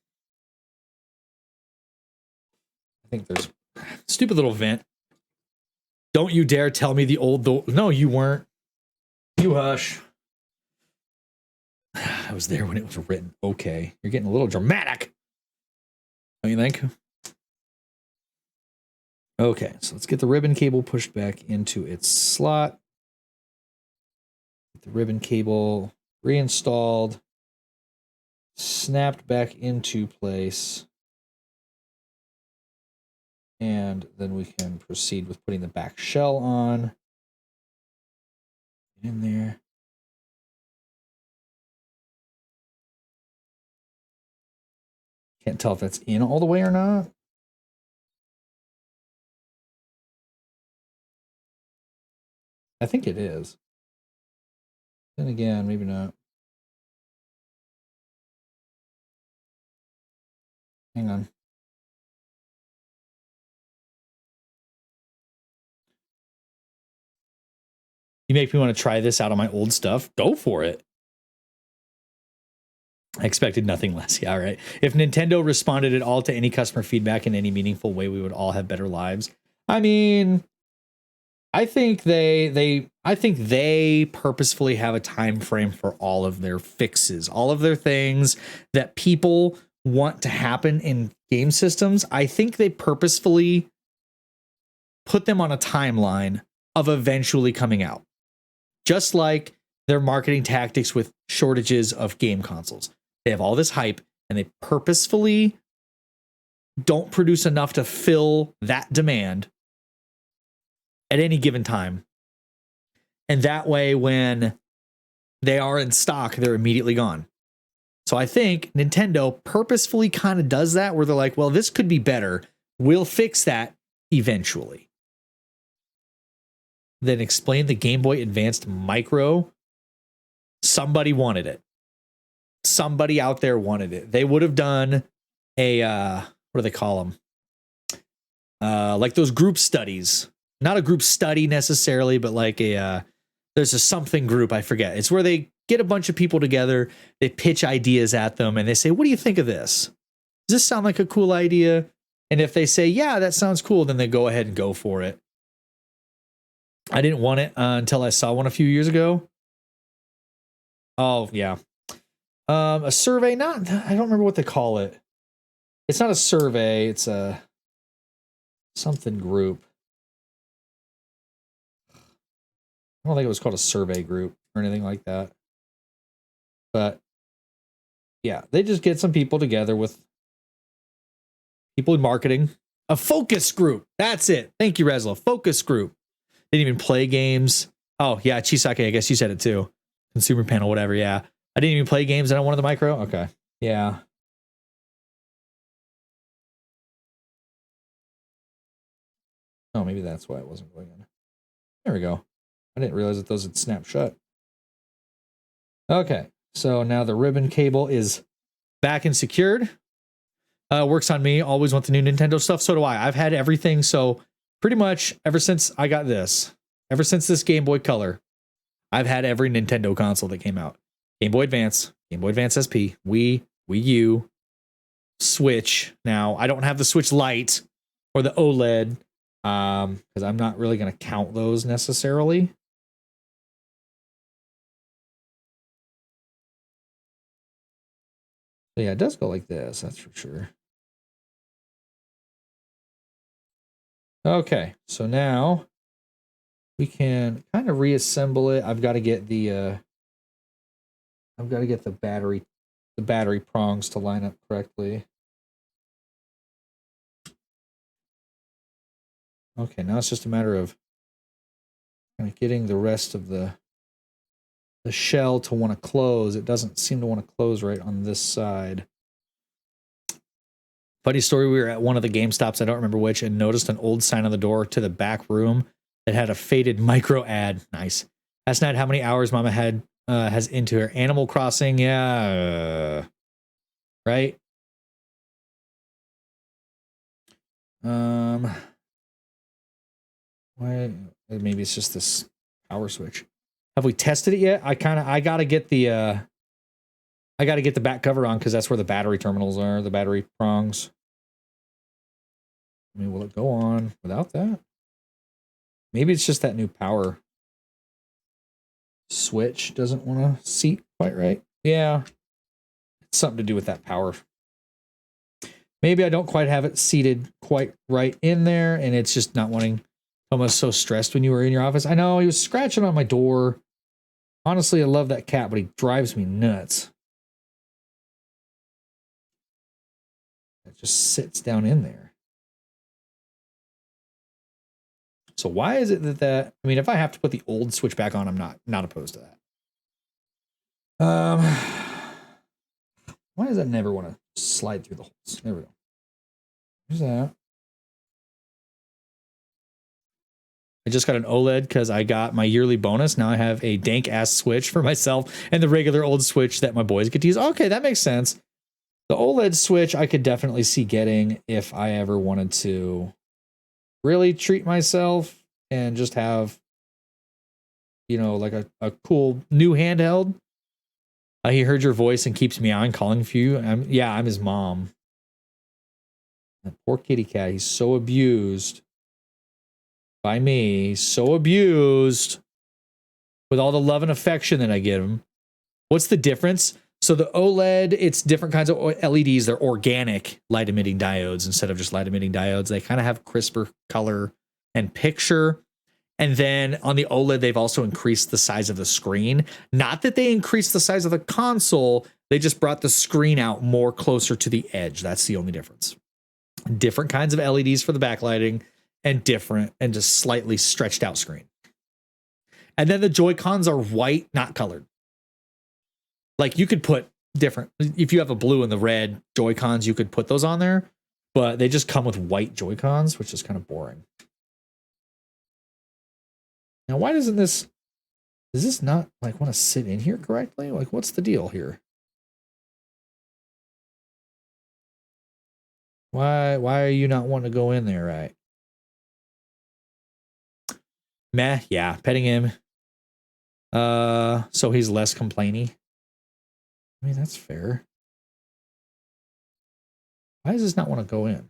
[SPEAKER 1] I think there's... Stupid little vent. Don't you dare tell me the old... No, you weren't. You hush. I was there when it was written. Okay. You're getting a little dramatic. Don't you think? Okay, so let's get the ribbon cable pushed back into its slot. Get the ribbon cable reinstalled. Snapped back into place. And then we can proceed with putting the back shell on. In there. Can't tell if that's in all the way or not. I think it is. Then again, maybe not. Hang on. You make me want to try this out on my old stuff. Go for it. I expected nothing less. Yeah, all right. If Nintendo responded at all to any customer feedback in any meaningful way, we would all have better lives. I mean, I think they purposefully have a time frame for all of their fixes, all of their things that people want to happen in game systems. I think they purposefully put them on a timeline of eventually coming out. Just like their marketing tactics with shortages of game consoles. They have all this hype and they purposefully don't produce enough to fill that demand at any given time. And that way, when they are in stock, they're immediately gone. So I think Nintendo purposefully kind of does that where they're like, well, this could be better. We'll fix that eventually. Then explain the Game Boy Advanced Micro. Somebody wanted it. Somebody out there wanted it. They would have done a, what do they call them? Like those group studies. Not a group study necessarily, but like there's a something group, I forget. It's where they get a bunch of people together, they pitch ideas at them, and they say, what do you think of this? Does this sound like a cool idea? And if they say, yeah, that sounds cool, then they go ahead and go for it. I didn't want it until I saw one a few years ago. Oh, yeah. A survey, I don't remember what they call it. It's not a survey, it's a something group. I don't think it was called a survey group or anything like that. But yeah, they just get some people together with people in marketing. A focus group. That's it. Thank you, Reslo. Focus group. They didn't even play games. Oh, yeah, Chisake, I guess you said it too. Consumer panel, whatever, yeah. I didn't even play games and I wanted the micro? Okay. Yeah. Oh, maybe that's why it wasn't going in. There we go. I didn't realize that those had snapped shut. Okay, so now the ribbon cable is back and secured. Works on me. Always want the new Nintendo stuff. So do I. I've had everything. So pretty much ever since I got this, ever since this Game Boy Color, I've had every Nintendo console that came out. Game Boy Advance, Game Boy Advance SP, Wii, Wii U, Switch. Now, I don't have the Switch Lite or the OLED because I'm not really going to count those necessarily. So yeah, it does go like this, that's for sure. Okay, so now we can kind of reassemble it. I've got to get the battery prongs to line up correctly. Okay, now it's just a matter of kind of getting the rest of the shell to want to close. It doesn't seem to want to close right on this side. Funny story, we were at one of the GameStops, I don't remember which, and noticed an old sign on the door to the back room that had a faded micro ad. Nice. Asked Nat how many hours Mama has into her Animal Crossing. Yeah. Right? Why? Maybe it's just this power switch. Have we tested it yet? I gotta get the back cover on because that's where the battery terminals are, the battery prongs. I mean, will it go on without that? Maybe it's just that new power switch doesn't want to seat quite right. Yeah, it's something to do with that power. Maybe I don't quite have it seated quite right in there, and it's just not wanting. Almost so stressed when you were in your office. I know, he was scratching on my door. Honestly, I love that cat, but he drives me nuts. It just sits down in there. So why is it that I mean, if I have to put the old switch back on, I'm not opposed to that. Why does that never want to slide through the holes? There we go. There's that. I just got an OLED because I got my yearly bonus. Now I have a dank ass switch for myself and the regular old switch that my boys get to use. Okay, that makes sense. The OLED switch I could definitely see getting if I ever wanted to really treat myself and just have, you know, like a cool new handheld. He heard your voice and keeps me on calling for you. I'm his mom. That poor kitty cat. He's so abused by me. So abused with all the love and affection that I give him. What's the difference? So the OLED, it's different kinds of LEDs. They're organic light emitting diodes instead of just light emitting diodes. They kind of have crisper color and picture. And then on the OLED, they've also increased the size of the screen. Not that they increased the size of the console. They just brought the screen out more closer to the edge. That's the only difference. Different kinds of LEDs for the backlighting and different and just slightly stretched out screen. And then the Joy-Cons are white, not colored. Like you could put different, if you have a blue and the red Joy-Cons, you could put those on there, but they just come with white Joy-Cons, which is kind of boring. Now, why does this not like want to sit in here correctly? Like, what's the deal here? Why are you not wanting to go in there, right? Meh, yeah, petting him. So he's less complainy. I mean, that's fair. Why does this not want to go in?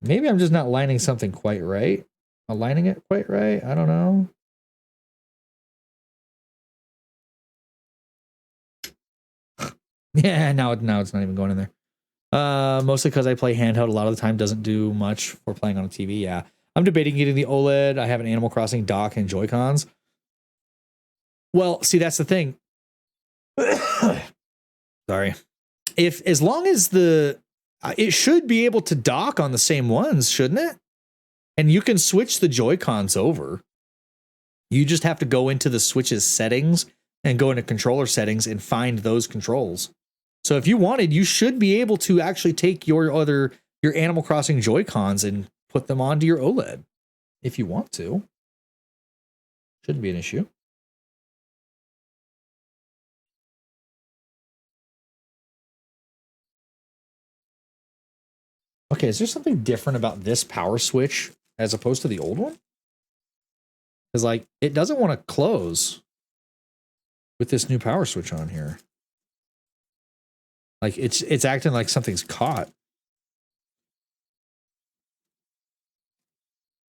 [SPEAKER 1] Maybe I'm just not lining something quite right. Aligning it quite right? I don't know. Yeah, now it's not even going in there. Mostly because I play handheld a lot of the time, doesn't do much for playing on a TV. Yeah, I'm debating getting the OLED. I have an Animal Crossing dock and Joy-Cons. Well, see, that's the thing. Sorry. As long as it should be able to dock on the same ones, shouldn't it? And you can switch the Joy-Cons over. You just have to go into the Switch's settings and go into controller settings and find those controls. So if you wanted, you should be able to actually take your Animal Crossing Joy-Cons and put them onto your OLED if you want to. Shouldn't be an issue. Okay, is there something different about this power switch as opposed to the old one? Because like it doesn't want to close with this new power switch on here. Like it's acting like something's caught.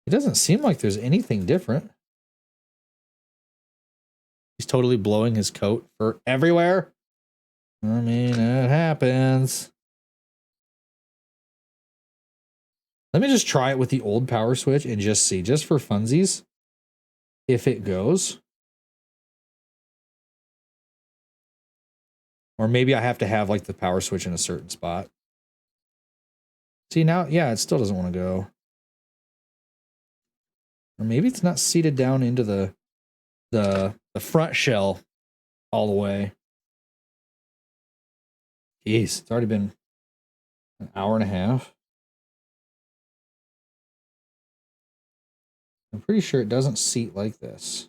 [SPEAKER 1] It doesn't seem like there's anything different. He's totally blowing his coat for everywhere. I mean, it happens. Let me just try it with the old power switch and just see, just for funsies, if it goes. Or maybe I have to have like the power switch in a certain spot. See now, yeah, it still doesn't want to go. Or maybe it's not seated down into the front shell all the way. Jeez, it's already been an hour and a half. I'm pretty sure it doesn't seat like this.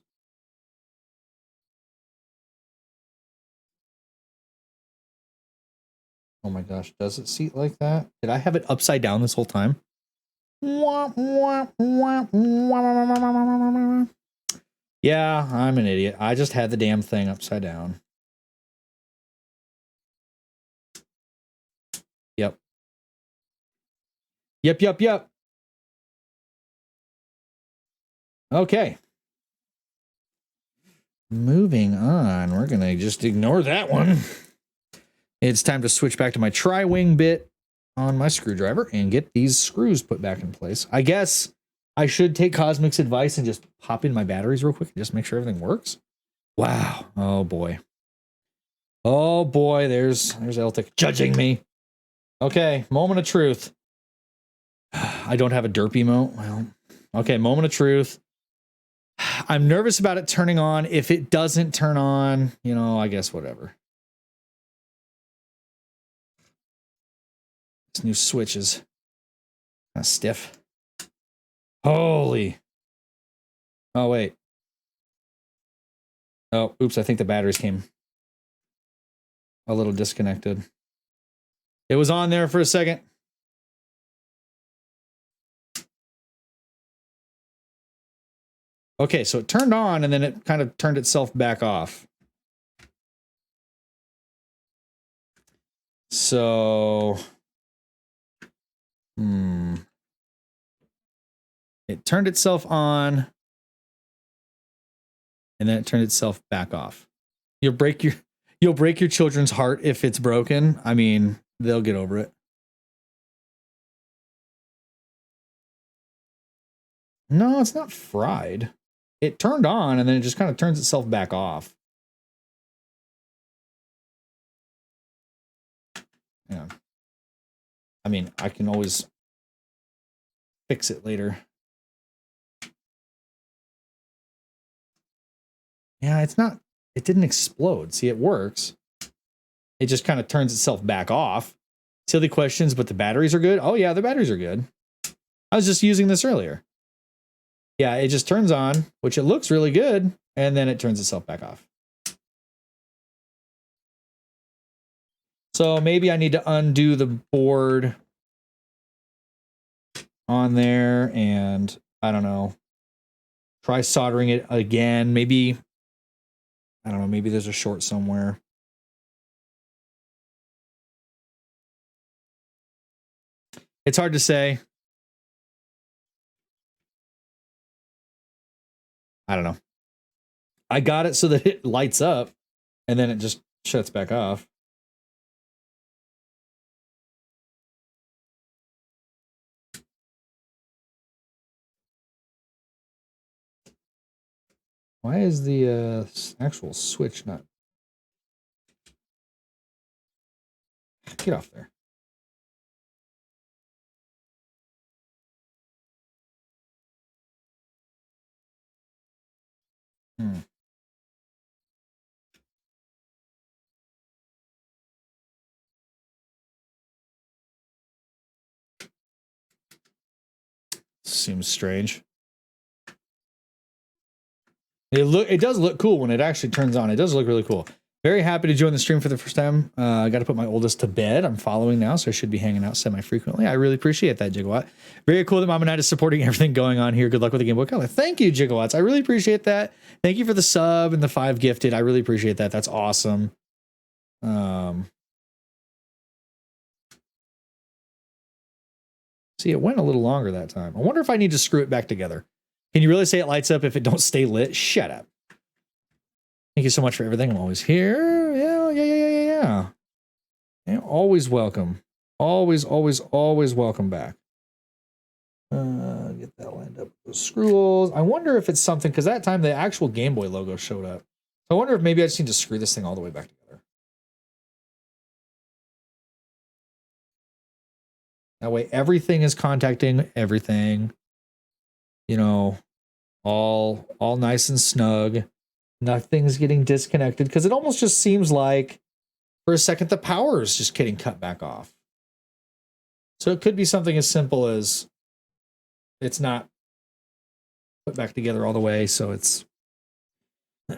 [SPEAKER 1] Oh my gosh, does it seat like that? Did I have it upside down this whole time? Yeah, I'm an idiot. I just had the damn thing upside down. Yep. Yep. Okay. Moving on. We're going to just ignore that one. It's time to switch back to my tri-wing bit on my screwdriver and get these screws put back in place. I guess I should take Cosmic's advice and just pop in my batteries real quick and just make sure everything works. Wow. Oh boy. Oh boy, there's Eltic judging me. Okay, moment of truth. I don't have a derp emote. Well, Okay, moment of truth. I'm nervous about it turning on. If it doesn't turn on, you know, I guess whatever. This new switch is kind of stiff. Holy. Oh, wait. Oh, oops. I think the batteries came a little disconnected. It was on there for a second. Okay, so it turned on and then it kind of turned itself back off. So, it turned itself on and then it turned itself back off. You'll break your children's heart if it's broken. I mean, they'll get over it. No, it's not fried. It turned on and then it just kind of turns itself back off. Yeah. I mean, I can always fix it later. Yeah, it didn't explode. See, it works. It just kind of turns itself back off. Silly questions, but the batteries are good. Oh yeah, the batteries are good. I was just using this earlier. Yeah, it just turns on, which it looks really good, and then it turns itself back off. So maybe I need to undo the board on there and I don't know, try soldering it again. Maybe, I don't know, maybe there's a short somewhere. It's hard to say. I don't know. I got it so that it lights up and then it just shuts back off. Why is the actual switch not? Get off there. Seems strange. It does look cool when it actually turns on. It does look really cool. Very happy to join the stream for the first time. I got to put my oldest to bed. I'm following now, so I should be hanging out semi-frequently. I really appreciate that, Gigawatt. Very cool that Mom and Dad is supporting everything going on here. Good luck with the Gameboy Color. Thank you, Gigawatts. I really appreciate that. Thank you for the sub and the 5 gifted. I really appreciate that. That's awesome. See, it went a little longer that time. I wonder if I need to screw it back together. Can you really say it lights up if it don't stay lit? Shut up. Thank you so much for everything. I'm always here. Yeah. Always welcome. Always welcome back. Get that lined up with those screw holes. I wonder if it's something, because that time the actual Game Boy logo showed up. I wonder if maybe I just need to screw this thing all the way back together. That way everything is contacting everything. You know, all nice and snug. Nothing's getting disconnected, because it almost just seems like for a second the power is just getting cut back off. So it could be something as simple as it's not put back together all the way, so it's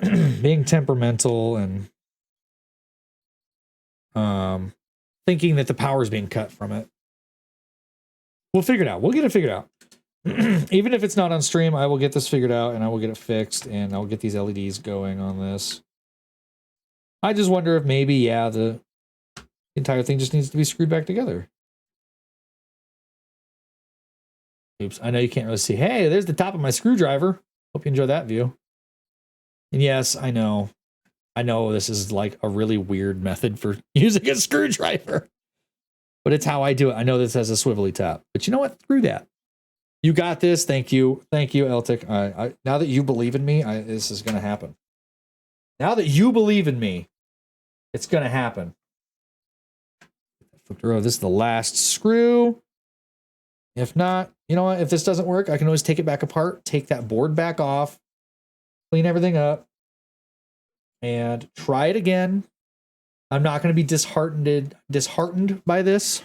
[SPEAKER 1] being temperamental and thinking that the power is being cut from it. We'll figure it out. We'll get it figured out. Even if it's not on stream, I will get this figured out and I will get it fixed and I'll get these LEDs going on this. I just wonder if maybe, yeah, the entire thing just needs to be screwed back together. Oops, I know you can't really see. Hey, there's the top of my screwdriver. Hope you enjoy that view. And yes, I know this is like a really weird method for using a screwdriver, but it's how I do it. I know this has a swivelly top, but you know what? Screw that. You got this. Thank you, Eltic. Now that you believe in me, this is going to happen. Now that you believe in me, it's going to happen. This is the last screw. If not, you know what? If this doesn't work, I can always take it back apart, take that board back off, clean everything up, and try it again. I'm not going to be disheartened by this.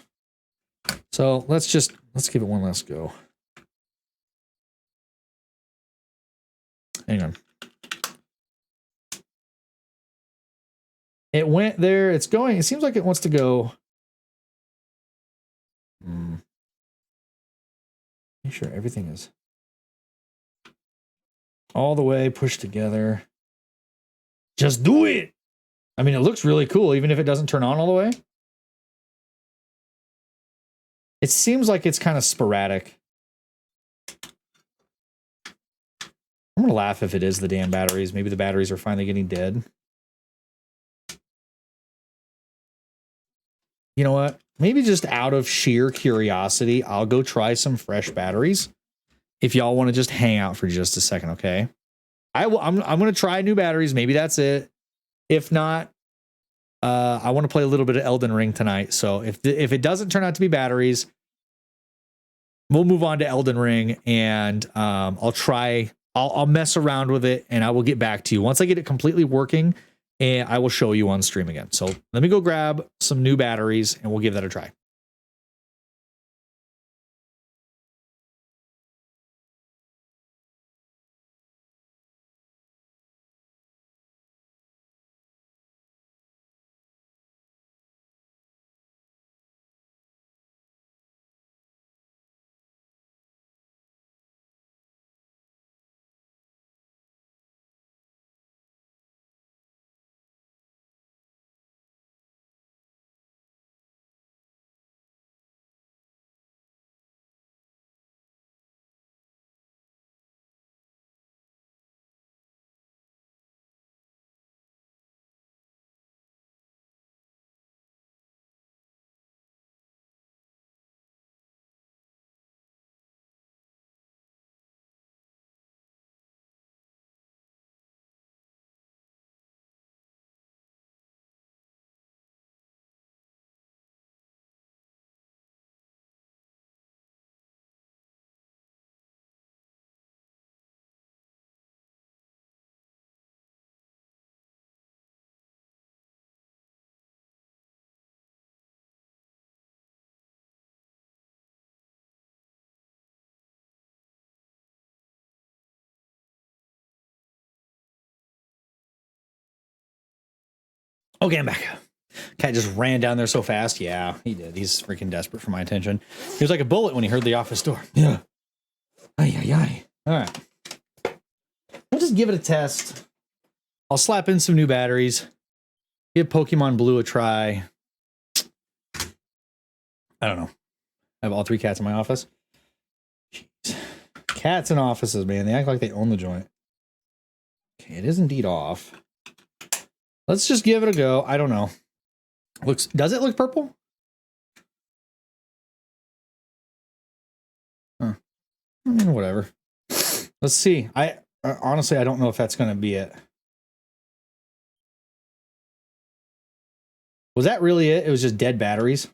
[SPEAKER 1] So let's give it one last go. Hang on. It went there. It's going. It seems like it wants to go. Make sure everything is all the way pushed together. Just do it. I mean, it looks really cool, even if it doesn't turn on all the way. It seems like it's kind of sporadic. I'm gonna laugh if it is the damn batteries. Maybe the batteries are finally getting dead. You know what? Maybe just out of sheer curiosity, I'll go try some fresh batteries. If y'all want to just hang out for just a second, okay? I'm going to try new batteries. Maybe that's it. If not, I want to play a little bit of Elden Ring tonight. So if it doesn't turn out to be batteries, we'll move on to Elden Ring, and I'll mess around with it, and I will get back to you once I get it completely working, and I will show you on stream again. So let me go grab some new batteries, and we'll give that a try. Okay, I'm back. Cat just ran down there so fast. Yeah, he did. He's freaking desperate for my attention. He was like a bullet when he heard the office door. Yeah. Ay, ay, ay. All right. We'll just give it a test. I'll slap in some new batteries. Give Pokemon Blue a try. I don't know. I have all 3 cats in my office. Jeez. Cats in offices, man. They act like they own the joint. Okay, it is indeed off. Let's just give it a go. I don't know. Does it look purple? Huh. I mean, whatever. Let's see. Honestly, I don't know if that's going to be it. Was that really it? It was just dead batteries?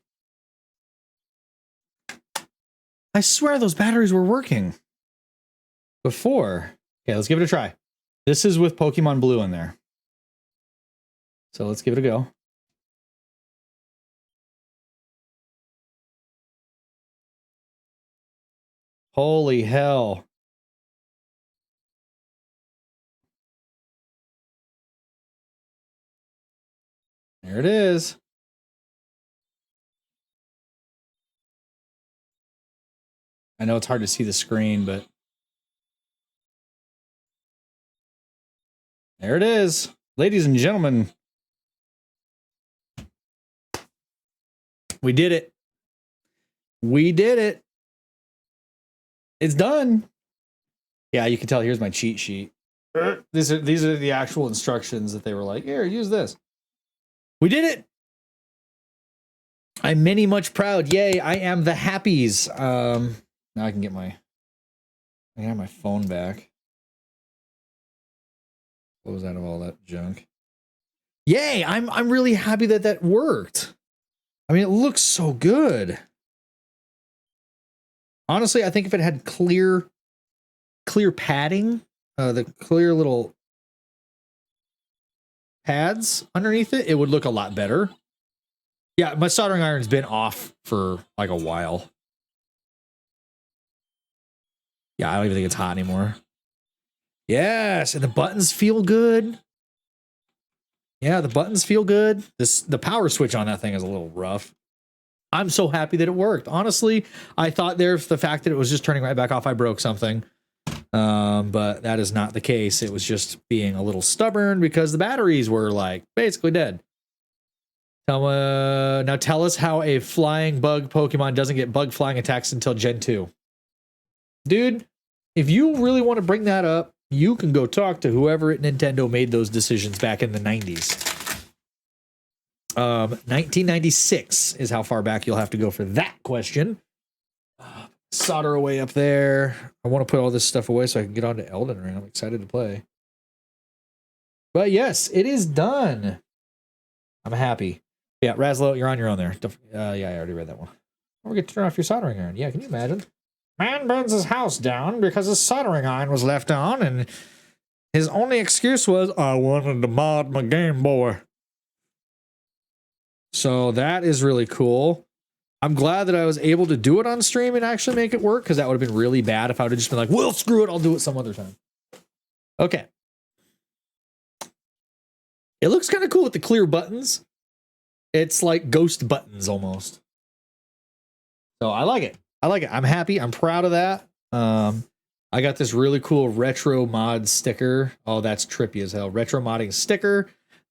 [SPEAKER 1] I swear those batteries were working before. Okay, let's give it a try. This is with Pokemon Blue in there. So let's give it a go. Holy hell. There it is. I know it's hard to see the screen, but there it is. Ladies and gentlemen, we did it. We did it. It's done. Yeah, you can tell. Here's my cheat sheet. These are the actual instructions that they were like, here, use this. We did it. I'm many much proud. Yay, I am the happies. Now I can get my phone back. Close out of all that junk. Yay, I'm really happy that worked. I mean, it looks so good. Honestly, I think if it had clear padding, the clear little pads underneath it, it would look a lot better. Yeah, my soldering iron's been off for like a while. Yeah, I don't even think it's hot anymore. Yes, and the buttons feel good. Yeah, the buttons feel good. The power switch on that thing is a little rough. I'm so happy that it worked. Honestly, I thought there's the fact that it was just turning right back off, I broke something. But that is not the case. It was just being a little stubborn because the batteries were like basically dead. Now tell us how a flying bug Pokemon doesn't get bug flying attacks until Gen 2. Dude, if you really want to bring that up, you can go talk to whoever at Nintendo made those decisions back in the 90s. 1996 is how far back you'll have to go for that question. Solder away up there. I want to put all this stuff away so I can get on to Elden Ring. I'm excited to play. But yes, it is done. I'm happy. Yeah, Razlo, you're on your own there. Yeah, I already read that one. We're going to turn off your soldering iron. Yeah, can you imagine? Man burns his house down because his soldering iron was left on, and his only excuse was, I wanted to mod my Game Boy. So that is really cool. I'm glad that I was able to do it on stream and actually make it work, because that would have been really bad if I would have just been like, well, screw it, I'll do it some other time. Okay. It looks kind of cool with the clear buttons. It's like ghost buttons almost. So I like it. I like it. I'm happy. I'm proud of that. I got this really cool retro mod sticker. Oh, that's trippy as hell. Retro modding sticker.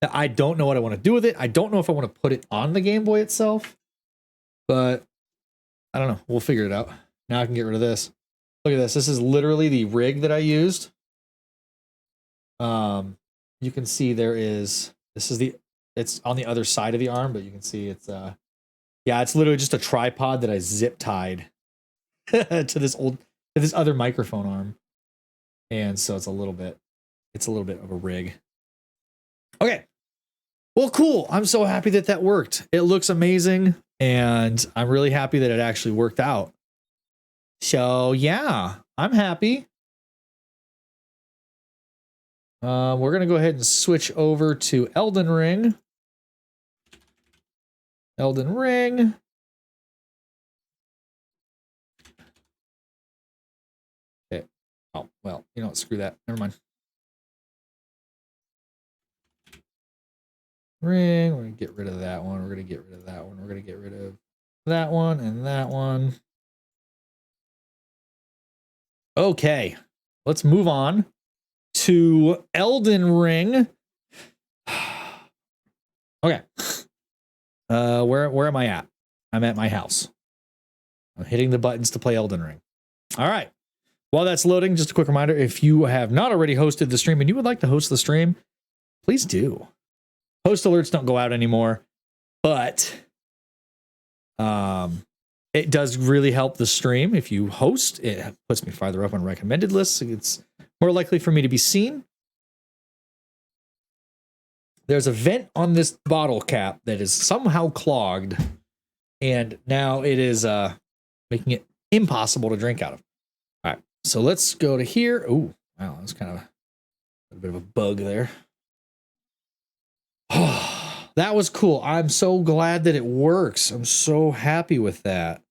[SPEAKER 1] I don't know what I want to do with it. I don't know if I want to put it on the Game Boy itself, but I don't know. We'll figure it out. Now I can get rid of this. Look at this. This is literally the rig that I used. You can see it's on the other side of the arm, but you can see it's it's literally just a tripod that I zip tied to this other microphone arm. And so it's a little bit of a rig. Okay. Well, cool. I'm so happy that that worked. It looks amazing, and I'm really happy that it actually worked out. So yeah, I'm happy. We're going to go ahead and switch over to Elden Ring. Elden Ring. Okay. Oh, well, you know what? Screw that. Never mind. Ring. We're going to get rid of that one. We're going to get rid of that one. We're going to get rid of that one and that one. Okay. Let's move on to Elden Ring. Okay. Where am I at? I'm at my house. I'm hitting the buttons to play Elden Ring. All right. While that's loading, just a quick reminder, if you have not already hosted the stream and you would like to host the stream, please do. Post alerts don't go out anymore, but it does really help the stream. If you host, it puts me farther up on recommended lists. It's more likely for me to be seen. There's a vent on this bottle cap that is somehow clogged, and now it is making it impossible to drink out of. All right, so let's go to here. Oh, wow, that's kind of a bit of a bug there. Oh, that was cool. I'm so glad that it works. I'm so happy with that.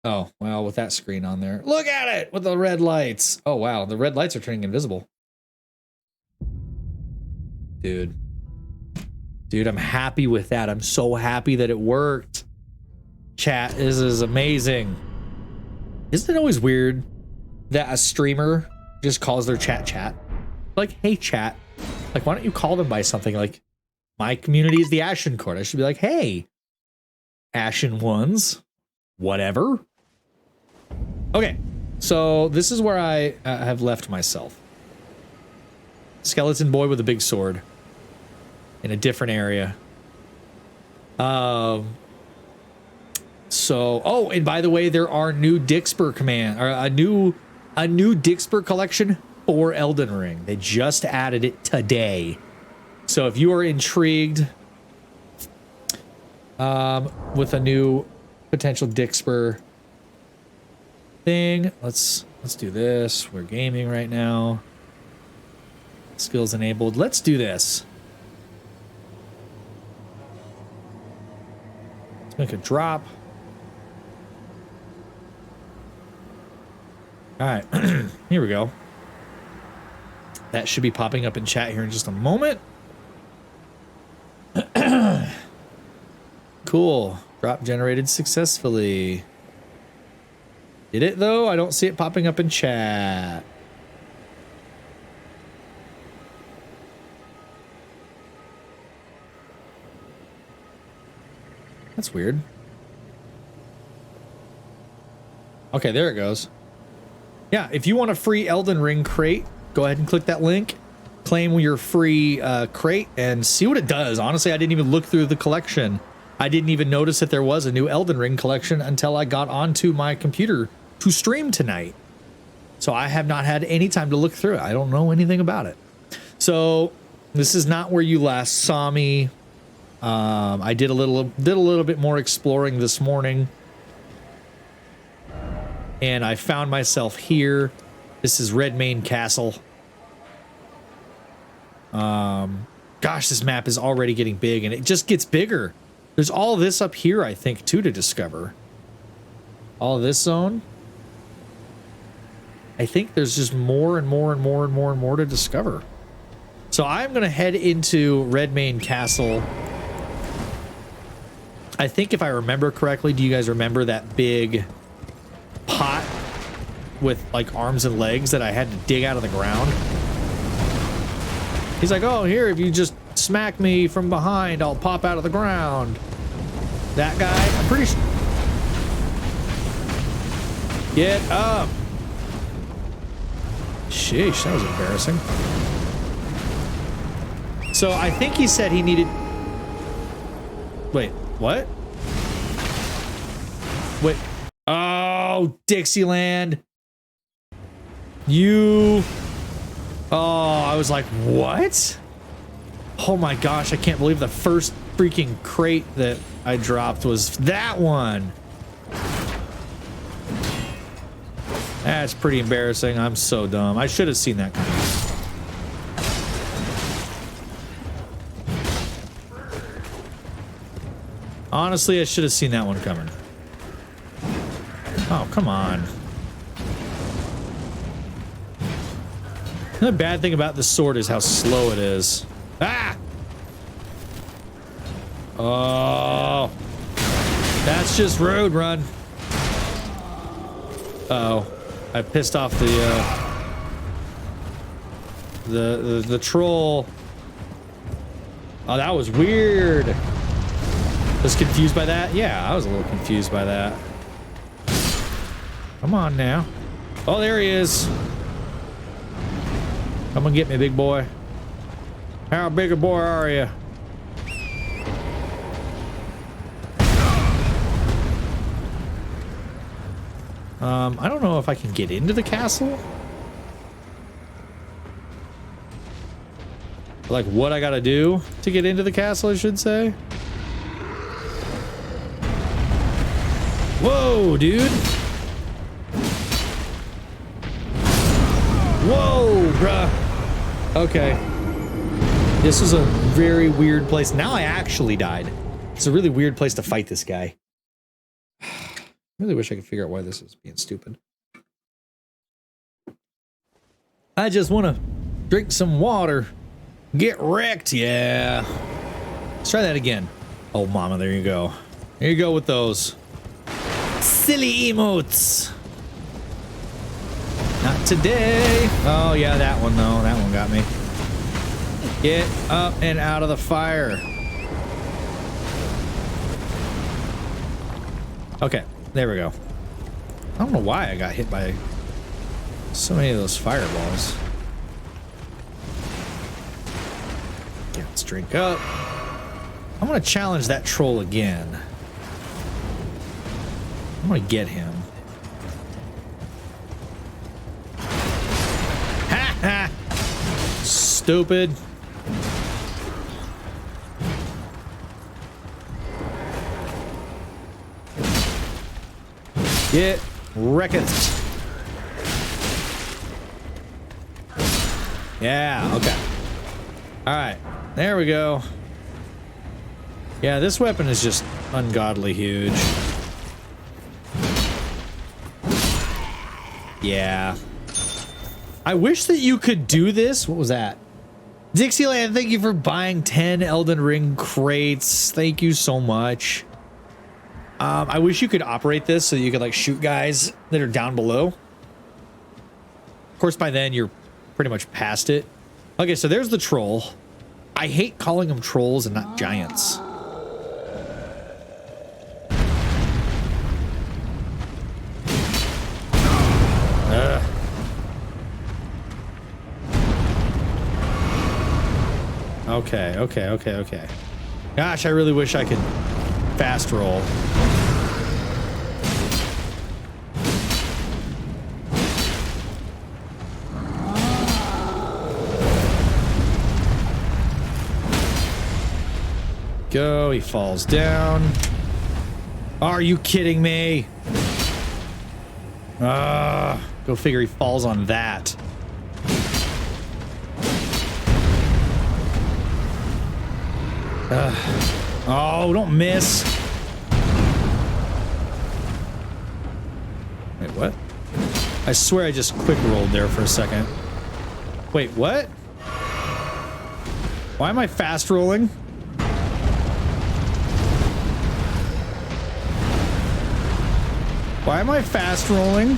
[SPEAKER 1] Oh, well, with that screen on there. Look at it with the red lights. Oh, wow, the red lights are turning invisible. Dude, I'm happy with that. I'm so happy that it worked. Chat, this is amazing. Isn't it always weird that a streamer just calls their chat? Like, hey, chat. Like, why don't you call them by something like, my community is the Ashen Court. I should be like, hey, Ashen Ones, whatever. Okay, so this is where I have left myself. Skeleton boy with a big sword in a different area. Oh, and by the way, there are new Dixper a new Dixper collection for Elden Ring. They just added it today. So if you are intrigued with a new potential Dixper, thing. Let's do this. We're gaming right now. Skills enabled. Let's do this. Let's make a drop. All right, here we go. That should be popping up in chat here in just a moment. Cool. Drop generated successfully. Did it though? I don't see it popping up in chat. That's weird. Okay, there it goes. Yeah, if you want a free Elden Ring crate, go ahead and click that link. Claim your free crate and see what it does. Honestly, I didn't even look through the collection. I didn't even notice that there was a new Elden Ring collection until I got onto my computer to stream tonight. So I have not had any time to look through it. I don't know anything about it. So this is not where you last saw me. I did a little bit more exploring this morning. And I found myself here. This is Redmane Castle. Gosh, this map is already getting big and it just gets bigger. There's all this up here, I think, too, to discover. All of this zone. I think there's just more and more and more and more and more to discover. So I'm going to head into Redmane Castle. I think if I remember correctly, do you guys remember that big pot with like arms and legs that I had to dig out of the ground? He's like, oh, here, if you just smack me from behind, I'll pop out of the ground. That guy, I'm pretty sure. Get up. Sheesh, that was embarrassing. So I think he said he needed... Wait, what? Wait. Oh, Dixieland. You... Oh, I was like, what? Oh my gosh, I can't believe the first freaking crate that I dropped was that one. That's pretty embarrassing. I'm so dumb. I should have seen that coming. Honestly, I should have seen that one coming. Oh, come on. The bad thing about this sword is how slow it is. Ah! Oh. That's just rude, run. Uh-oh. I pissed off the troll. Oh, that was weird. Was confused by that? Yeah, I was a little confused by that. Come on now. Oh, there he is. Come and get me, big boy. How big a boy are you? I don't know if I can get into the castle. Like what I gotta do to get into the castle, I should say. Whoa, dude. Whoa, bruh. Okay. This was a very weird place. Now I actually died. It's a really weird place to fight this guy. I really wish I could figure out why this is being stupid. I just want to drink some water. Get wrecked, yeah. Let's try that again. Oh, mama, there you go. There you go with those silly emotes. Not today. Oh, yeah, that one, though. That one got me. Get up and out of the fire. Okay, there we go. I don't know why I got hit by so many of those fireballs. Okay, let's drink up. I'm gonna challenge that troll again. I'm gonna get him. Ha ha! Stupid. Get Wreck it. Yeah, okay. All right, there we go. Yeah, this weapon is just ungodly huge. Yeah. I wish that you could do this. What was that? Dixieland, thank you for buying 10 Elden Ring crates. Thank you so much. I wish you could operate this so you could like shoot guys that are down below. Of course, by then you're pretty much past it. Okay, so there's the troll. I hate calling them trolls and not giants. Okay. Gosh, I really wish I could fast roll. Go, he falls down. Are you kidding me? Go figure he falls on that. Oh, don't miss. Wait, what? I swear I just quick rolled there for a second. Wait, what? Why am I fast rolling? Why am I fast rolling?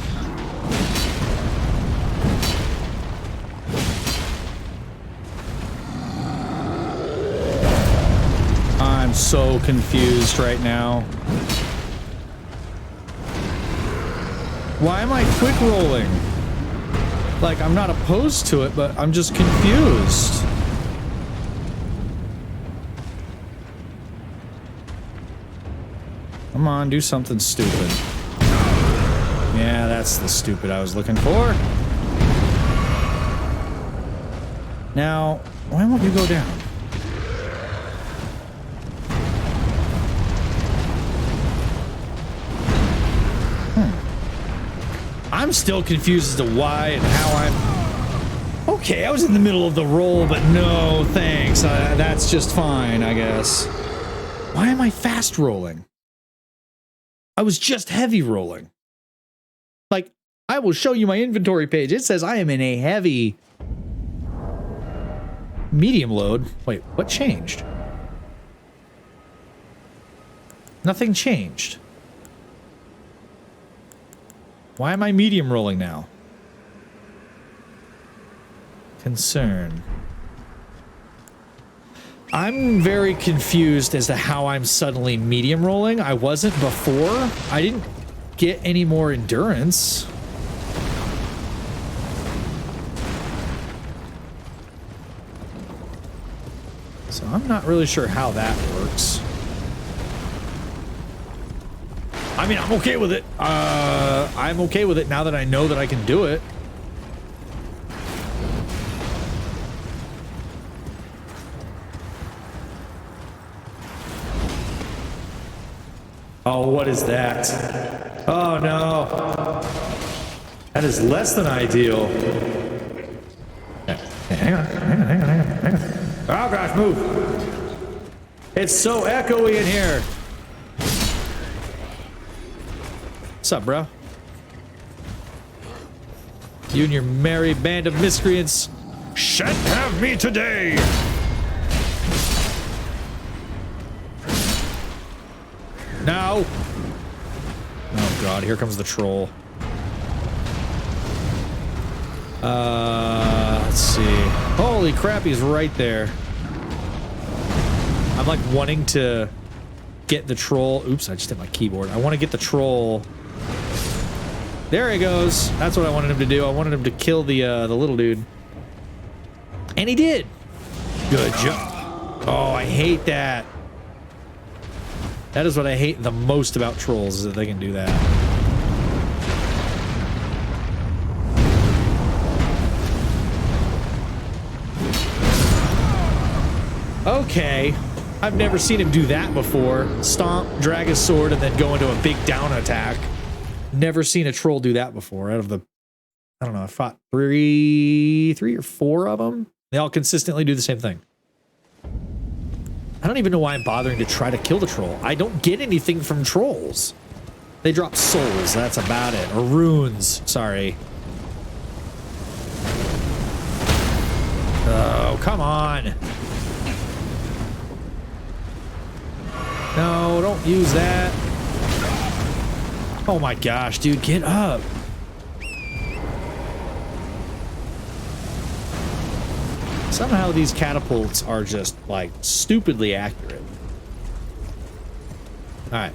[SPEAKER 1] I'm so confused right now. Why am I quick rolling? Like, I'm not opposed to it, but I'm just confused. Come on, do something stupid. Yeah, that's the stupid I was looking for. Now, why won't you go down? I'm still confused as to why and how I'm... Okay, I was in the middle of the roll, but no, thanks. That's just fine, I guess. Why am I fast rolling? I was just heavy rolling. Like, I will show you my inventory page. It says I am in a heavy medium load. Wait, what changed? Nothing changed. Why am I medium rolling now? Concern. I'm very confused as to how I'm suddenly medium rolling. I wasn't before. I didn't get any more endurance. So I'm not really sure how that works. I mean, I'm okay with it. I'm okay with it now that I know that I can do it. Oh, what is that? Oh, no. That is less than ideal. Hang on. Oh, gosh, move. It's so echoey in here. What's up, bro? You and your merry band of miscreants shan't have me today! No! Oh god, here comes the troll. Let's see. Holy crap, he's right there. I'm like wanting to get the troll. Oops, I just hit my keyboard. I want to get the troll. There he goes. That's what I wanted him to do. I wanted him to kill the little dude. And he did. Good job. Oh, I hate that. That is what I hate the most about trolls, is that they can do that. Okay. I've never seen him do that before. Stomp, drag his sword, and then go into a big down attack. Never seen a troll do that before. Out of the, I don't know, I fought three or four of them. They all consistently do the same thing. I don't even know why I'm bothering to try to kill the troll. I don't get anything from trolls. They drop souls, that's about it. Or runes, sorry. Oh, come on. No, don't use that. Oh my gosh, dude, get up. Somehow these catapults are just, like, stupidly accurate. Alright.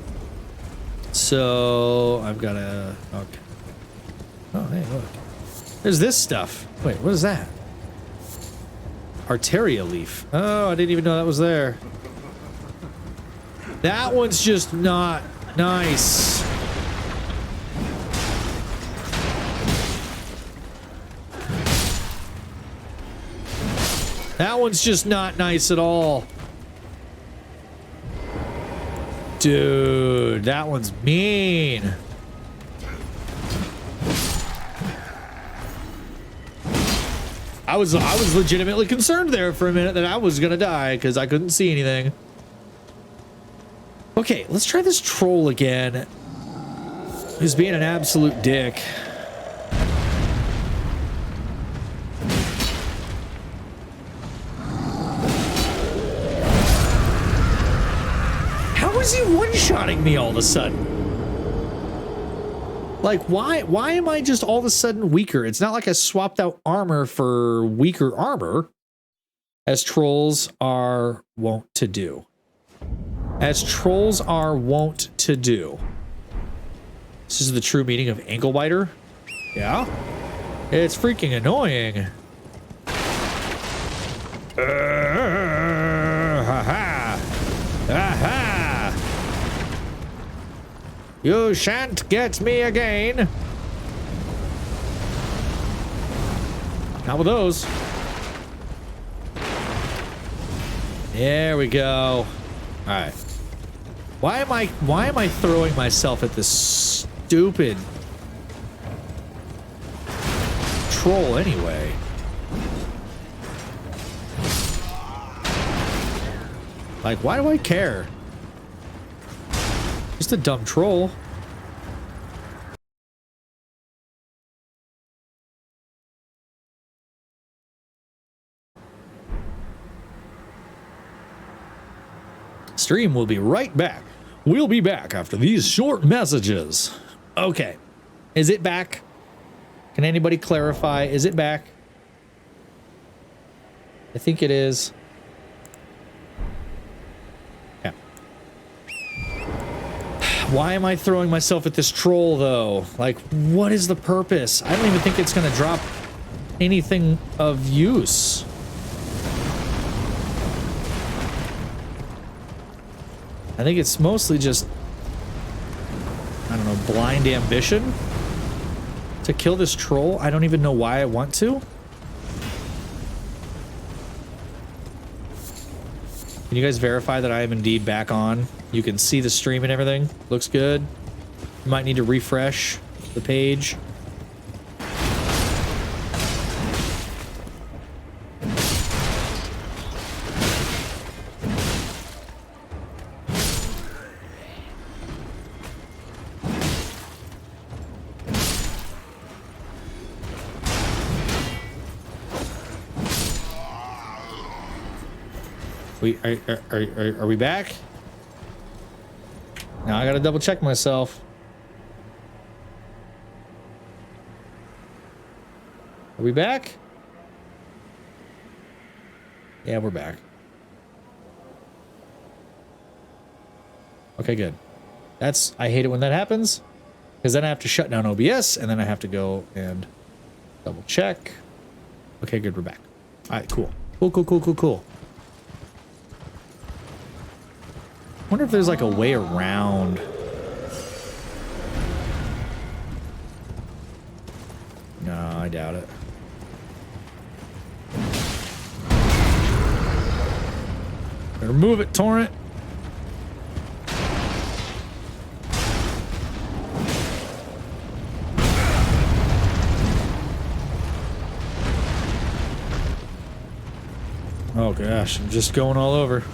[SPEAKER 1] So, I've got to... Okay. Oh, hey, look. There's this stuff. Wait, what is that? Arteria leaf. Oh, I didn't even know that was there. That one's just not nice. That one's just not nice at all. Dude, that one's mean. I was legitimately concerned there for a minute that I was gonna die because I couldn't see anything. Okay, let's try this troll again. He's being an absolute dick. How is he one-shotting me all of a sudden? Like, why am I just all of a sudden weaker? It's not like I swapped out armor for weaker armor, as trolls are wont to do. As trolls are wont to do. This is the true meaning of ankle biter. Yeah? It's freaking annoying. Ha-ha. Ha-ha. You shan't get me again. How about those? There we go. All right. Why am I throwing myself at this stupid troll anyway? Like, why do I care? Just a dumb troll. Stream will be right back. We'll be back after these short messages. Okay. Is it back? Can anybody clarify? Is it back? I think it is. Yeah. Why am I throwing myself at this troll, though? Like, what is the purpose? I don't even think it's going to drop anything of use. I think it's mostly just, I don't know, blind ambition to kill this troll. I don't even know why I want to. Can you guys verify that I am indeed back on? You can see the stream and everything. Looks good. You might need to refresh the page. Are we back? Now I gotta double check myself. Are we back? Yeah, we're back. Okay, good. That's, I hate it when that happens, because then I have to shut down OBS and then I have to go and double check. Okay, good, we're back. All right, cool. Cool. I wonder if there's like a way around. No, I doubt it. Better move it, Torrent. Oh gosh, I'm just going all over.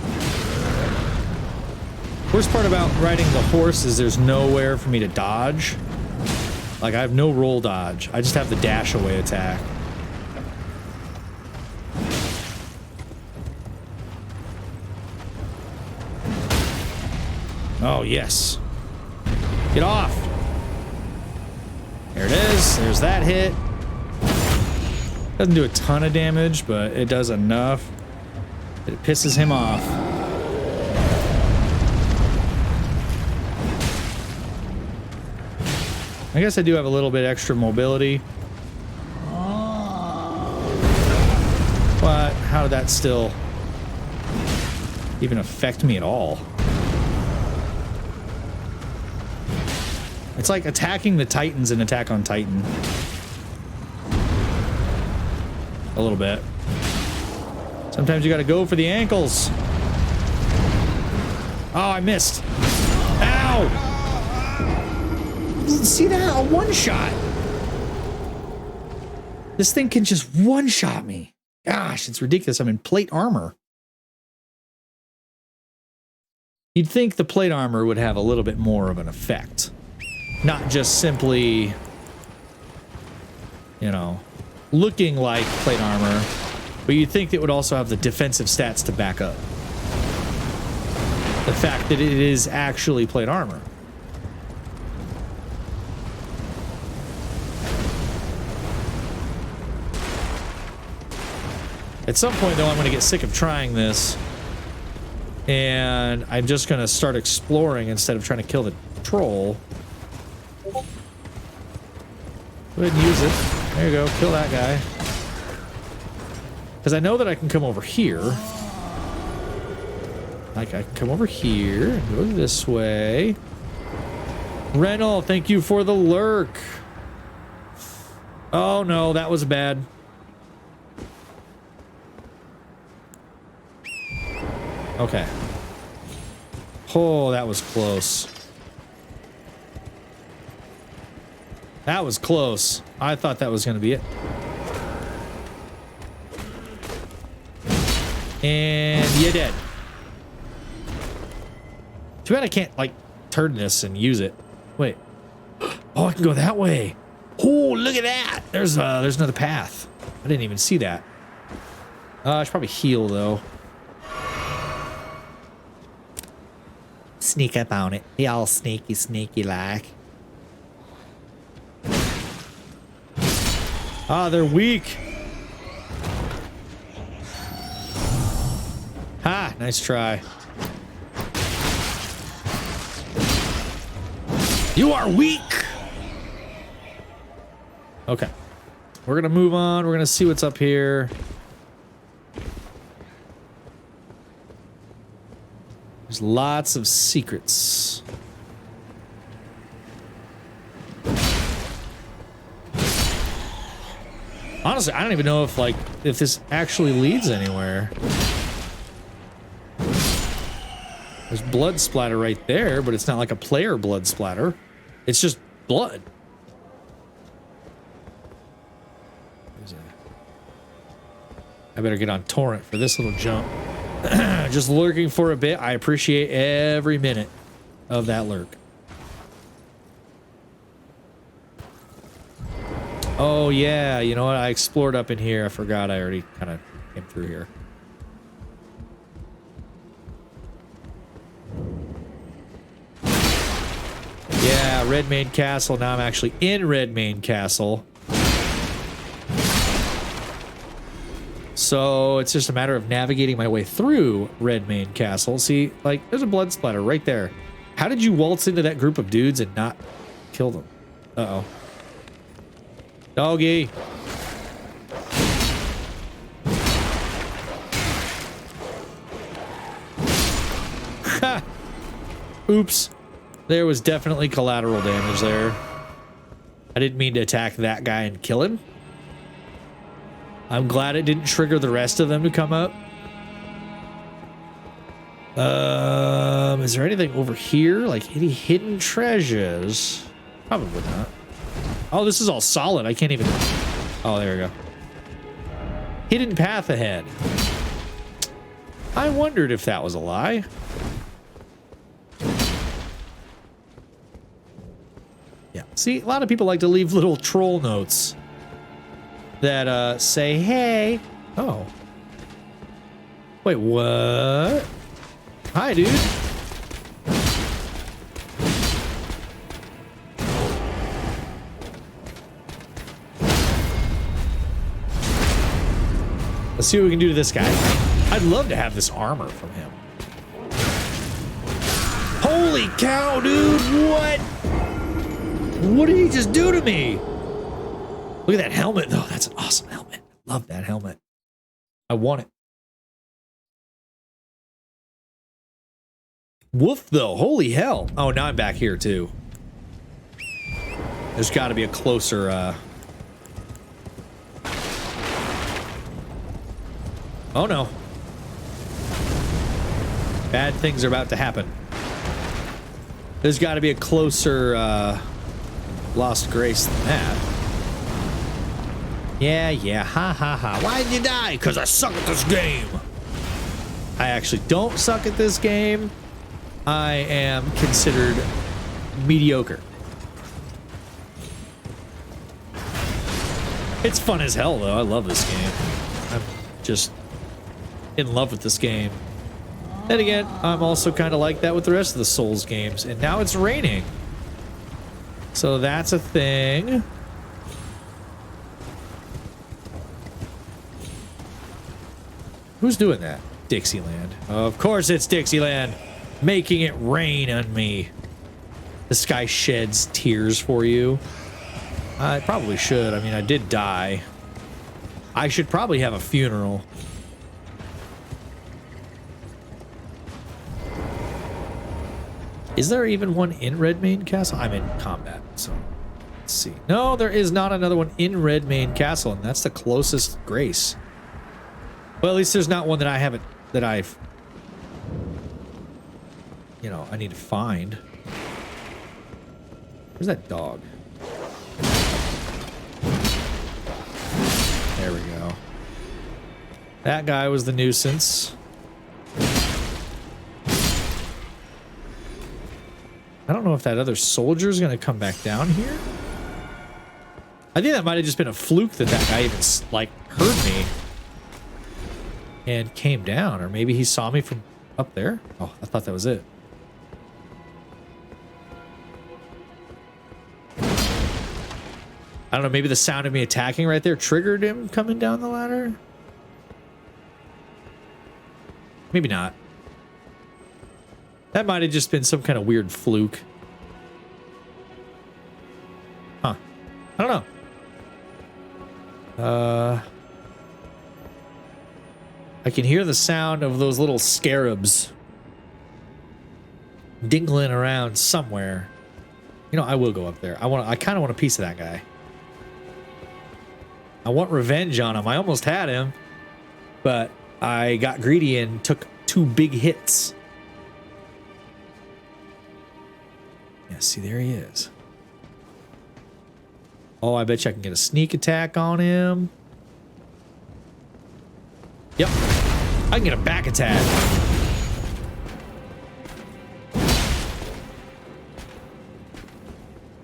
[SPEAKER 1] Worst part about riding the horse is there's nowhere for me to dodge. Like, I have no roll dodge. I just have the dash away attack. Oh, yes. Get off. There it is. There's that hit. Doesn't do a ton of damage, but it does enough that it pisses him off. I guess I do have a little bit extra mobility. But how did that still even affect me at all? It's like attacking the Titans in Attack on Titan. A little bit. Sometimes you gotta go for the ankles. Oh, I missed. Ow! See that? A one-shot. This thing can just one-shot me. Gosh, it's ridiculous. I'm in plate armor. You'd think the plate armor would have a little bit more of an effect. Not just simply, you know, looking like plate armor, but you'd think it would also have the defensive stats to back up the fact that it is actually plate armor. At some point, though, I'm going to get sick of trying this, and I'm just going to start exploring instead of trying to kill the troll. Go ahead and use it. There you go. Kill that guy. Because I know that I can come over here. Like, I can come over here and go this way. Renal, thank you for the lurk. Oh, no, that was bad. Okay. Oh, that was close. That was close. I thought that was going to be it. And you're dead. Too bad I can't, like, turn this and use it. Wait. Oh, I can go that way. Oh, look at that. There's another path. I didn't even see that. I should probably heal, though. Sneak up on it. Be all sneaky like. Ah, they're weak. Ha, nice try. You are weak. Okay. We're gonna move on. We're gonna see what's up here. There's lots of secrets. Honestly, I don't even know if, like, if this actually leads anywhere. There's blood splatter right there, but it's not like a player blood splatter. It's just blood. I better get on torrent for this little jump. Just lurking for a bit. I appreciate every minute of that lurk. Oh yeah, you know what? I explored up in here. I forgot I already kind of came through here. Yeah, Redmane Castle. Now I'm actually in Redmane Castle. So it's just a matter of navigating my way through Redmane Castle. See, like, there's a blood splatter right there. How did you waltz into that group of dudes and not kill them? Uh-oh. Doggy. Ha! Oops. There was definitely collateral damage there. I didn't mean to attack that guy and kill him. I'm glad it didn't trigger the rest of them to come up. Is there anything over here? Like any hidden treasures? Probably not. Oh, this is all solid. I can't even... Oh, there we go. Hidden path ahead. I wondered if that was a lie. Yeah. See, a lot of people like to leave little troll notes that say, hey. Oh. Wait, what? Hi, dude. Let's see what we can do to this guy. I'd love to have this armor from him. Holy cow, dude! What? What did he just do to me? Look at that helmet, though. That's an awesome helmet. Love that helmet. I want it. Woof, though. Holy hell. Oh, now I'm back here, too. There's got to be a closer, Oh, no. Bad things are about to happen. There's got to be a closer, Lost Grace than that. Yeah, ha ha ha. Why did you die? Because I suck at this game. I actually don't suck at this game. I am considered mediocre. It's fun as hell, though. I love this game. I'm just in love with this game. Then again, I'm also kind of like that with the rest of the Souls games. And now it's raining. So that's a thing. Who's doing that? Dixieland. Of course it's Dixieland. Making it rain on me. The sky sheds tears for you. I probably should. I mean, I did die. I should probably have a funeral. Is there even one in Redmane Castle? I'm in combat, so let's see. No, there is not another one in Redmane Castle, and that's the closest Grace. Well, at least there's not one that I haven't, that I've, you know, I need to find. Where's that dog? There we go. That guy was the nuisance. I don't know if that other soldier is going to come back down here. I think that might have just been a fluke that that guy even, like, heard me and came down. Or maybe he saw me from up there. Oh, I thought that was it. I don't know, maybe the sound of me attacking right there triggered him coming down the ladder? Maybe not. That might have just been some kind of weird fluke. Huh. I don't know. I can hear the sound of those little scarabs dingling around somewhere. You know, I will go up there. I kind of want a piece of that guy. I want revenge on him. I almost had him, but I got greedy and took 2 big hits. Yeah, see, there he is. Oh, I bet you I can get a sneak attack on him. Yep. I can get a back attack.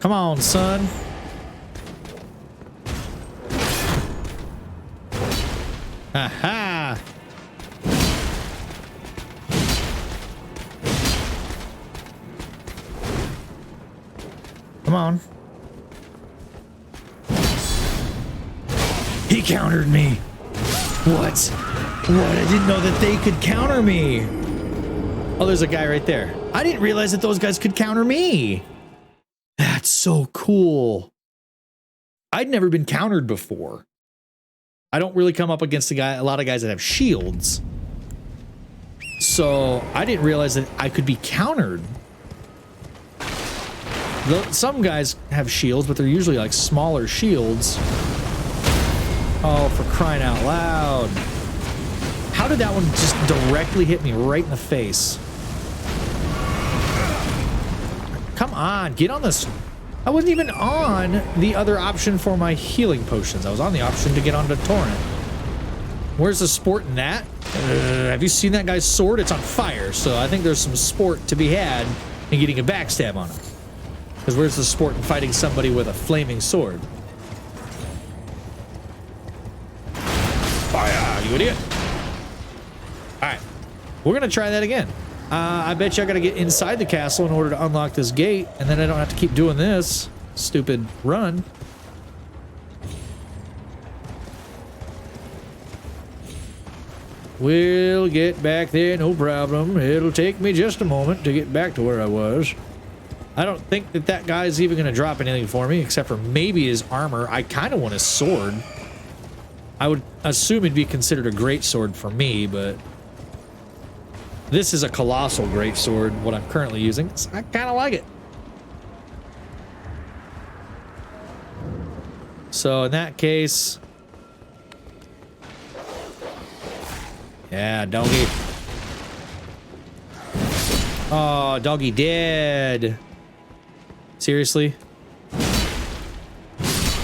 [SPEAKER 1] Come on, son. Aha! Come on. He countered me. What? What? I didn't know that they could counter me. Oh, there's a guy right there. I didn't realize that those guys could counter me. That's so cool. I'd never been countered before. I don't really come up against a lot of guys that have shields. So I didn't realize that I could be countered. Some guys have shields, but they're usually like smaller shields. Oh, for crying out loud. How did that one just directly hit me right in the face? Come on, get on this. I wasn't even on the other option for my healing potions. I was on the option to get onto Torrent. Where's the sport in that? Have you seen that guy's sword? It's on fire, so I think there's some sport to be had in getting a backstab on him. Because where's the sport in fighting somebody with a flaming sword? Fire, you idiot! Alright, we're gonna try that again. I bet you I gotta get inside the castle in order to unlock this gate, and then I don't have to keep doing this stupid run. We'll get back there, no problem. It'll take me just a moment to get back to where I was. I don't think that that guy's even gonna drop anything for me, except for maybe his armor. I kind of want his sword. I would assume it'd be considered a great sword for me, but this is a colossal great sword, what I'm currently using. So I kind of like it. So in that case, yeah, doggy. Oh, doggy dead. Seriously?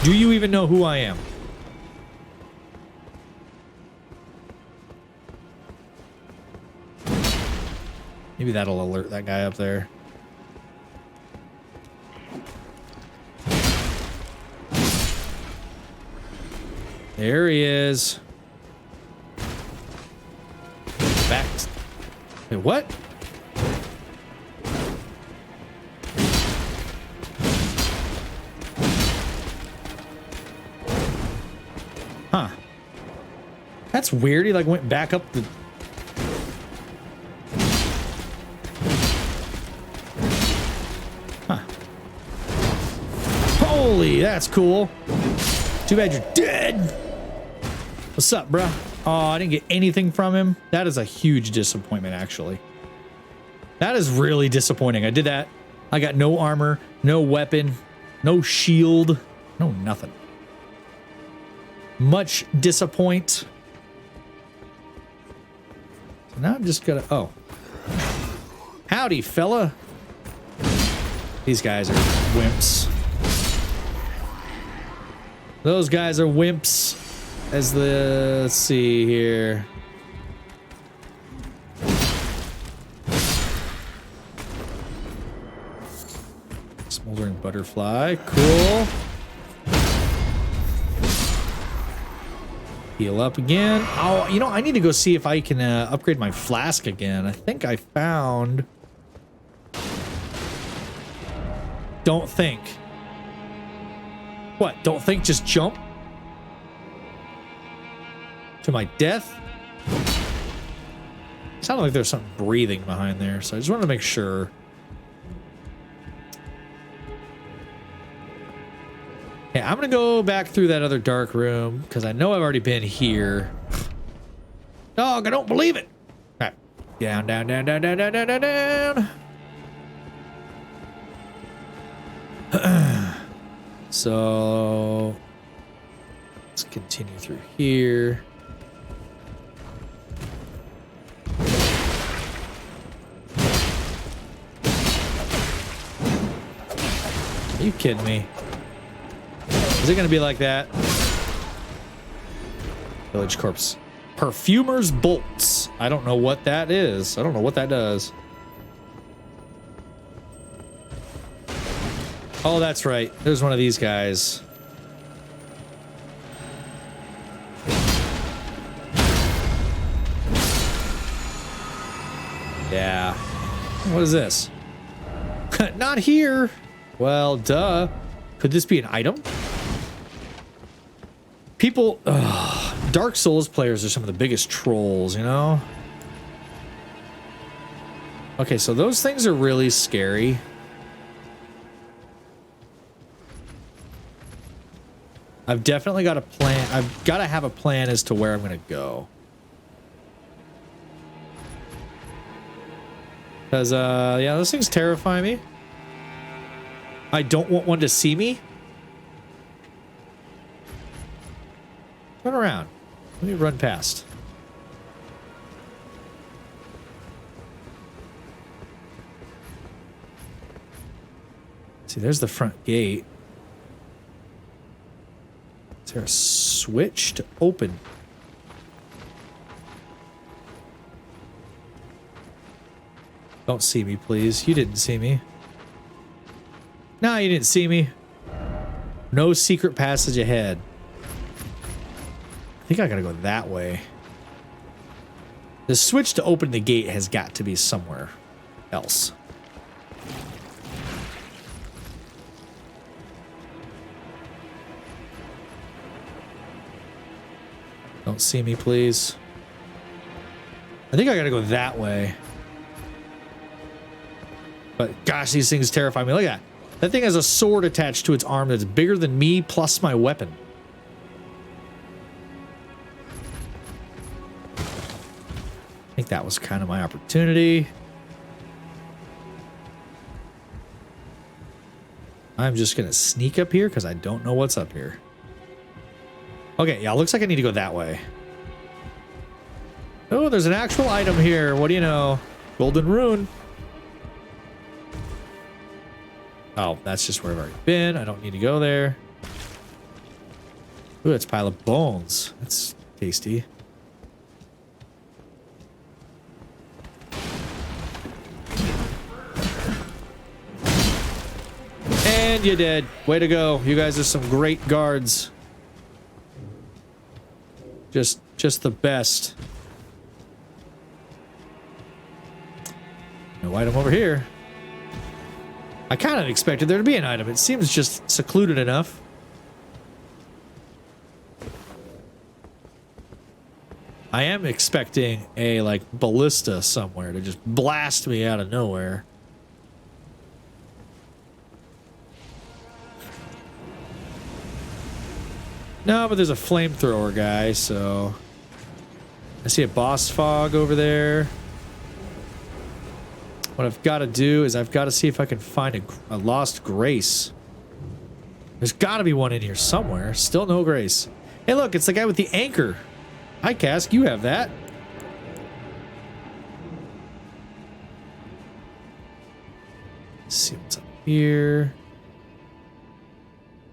[SPEAKER 1] Do you even know who I am? Maybe that'll alert that guy up there. There he is. Back. Wait, what? Huh. That's weird. He like went back up the... Huh. Holy, that's cool. Too bad you're dead. What's up, bruh? Oh, I didn't get anything from him. That is a huge disappointment, actually. That is really disappointing. I did that. I got no armor, no weapon, no shield, no nothing. Much disappoint. So now I'm just gonna... Oh. Howdy, fella. These guys are wimps. Those guys are wimps. As the... Let's see here. Smoldering butterfly. Cool. Heal up again. Oh, you know, I need to go see if I can upgrade my flask again. I think I found... Don't think. What? Don't think, just jump? To my death? Sounded like there's something breathing behind there, so I just wanted to make sure. Okay, I'm gonna go back through that other dark room, because I know I've already been here. Dog, I don't believe it! Alright. Down, down, down, down, down, down, down, down, down. So... let's continue through here. Are you kidding me? Is it gonna be like that? Village corpse. Perfumer's bolts. I don't know what that is. I don't know what that does. Oh, that's right. There's one of these guys. Yeah. What is this? Not here. Well, duh. Could this be an item? People, Dark Souls players are some of the biggest trolls, you know? Okay, so those things are really scary. I've definitely got a plan. I've got to have a plan as to where I'm going to go. Because, yeah, those things terrify me. I don't want one to see me. Turn around. Let me run past. See, there's the front gate. Is there a switch to open? Don't see me, please. You didn't see me. No, you didn't see me. No secret passage ahead. I think I gotta go that way. The switch to open the gate has got to be somewhere else. Don't see me, please. I think I gotta go that way. But gosh, these things terrify me. Look at that. That thing has a sword attached to its arm that's bigger than me plus my weapon. I think that was kind of my opportunity. I'm just gonna sneak up here because I don't know what's up here. Okay, yeah, looks like I need to go that way. Oh, there's an actual item here. What do you know? Golden rune. Oh, that's just where I've already been. I don't need to go there. Ooh, it's a pile of bones. That's tasty. And you're dead. Way to go. You guys are some great guards. Just the best. No item over here. I kind of expected there to be an item. It seems just secluded enough. I am expecting a, like, ballista somewhere to just blast me out of nowhere. No, but there's a flamethrower guy, so... I see a boss fog over there. What I've got to do is I've got to see if I can find a lost grace. There's got to be one in here somewhere. Still no grace. Hey, look, it's the guy with the anchor. Hi, Cask. You have that. Let's see what's up here.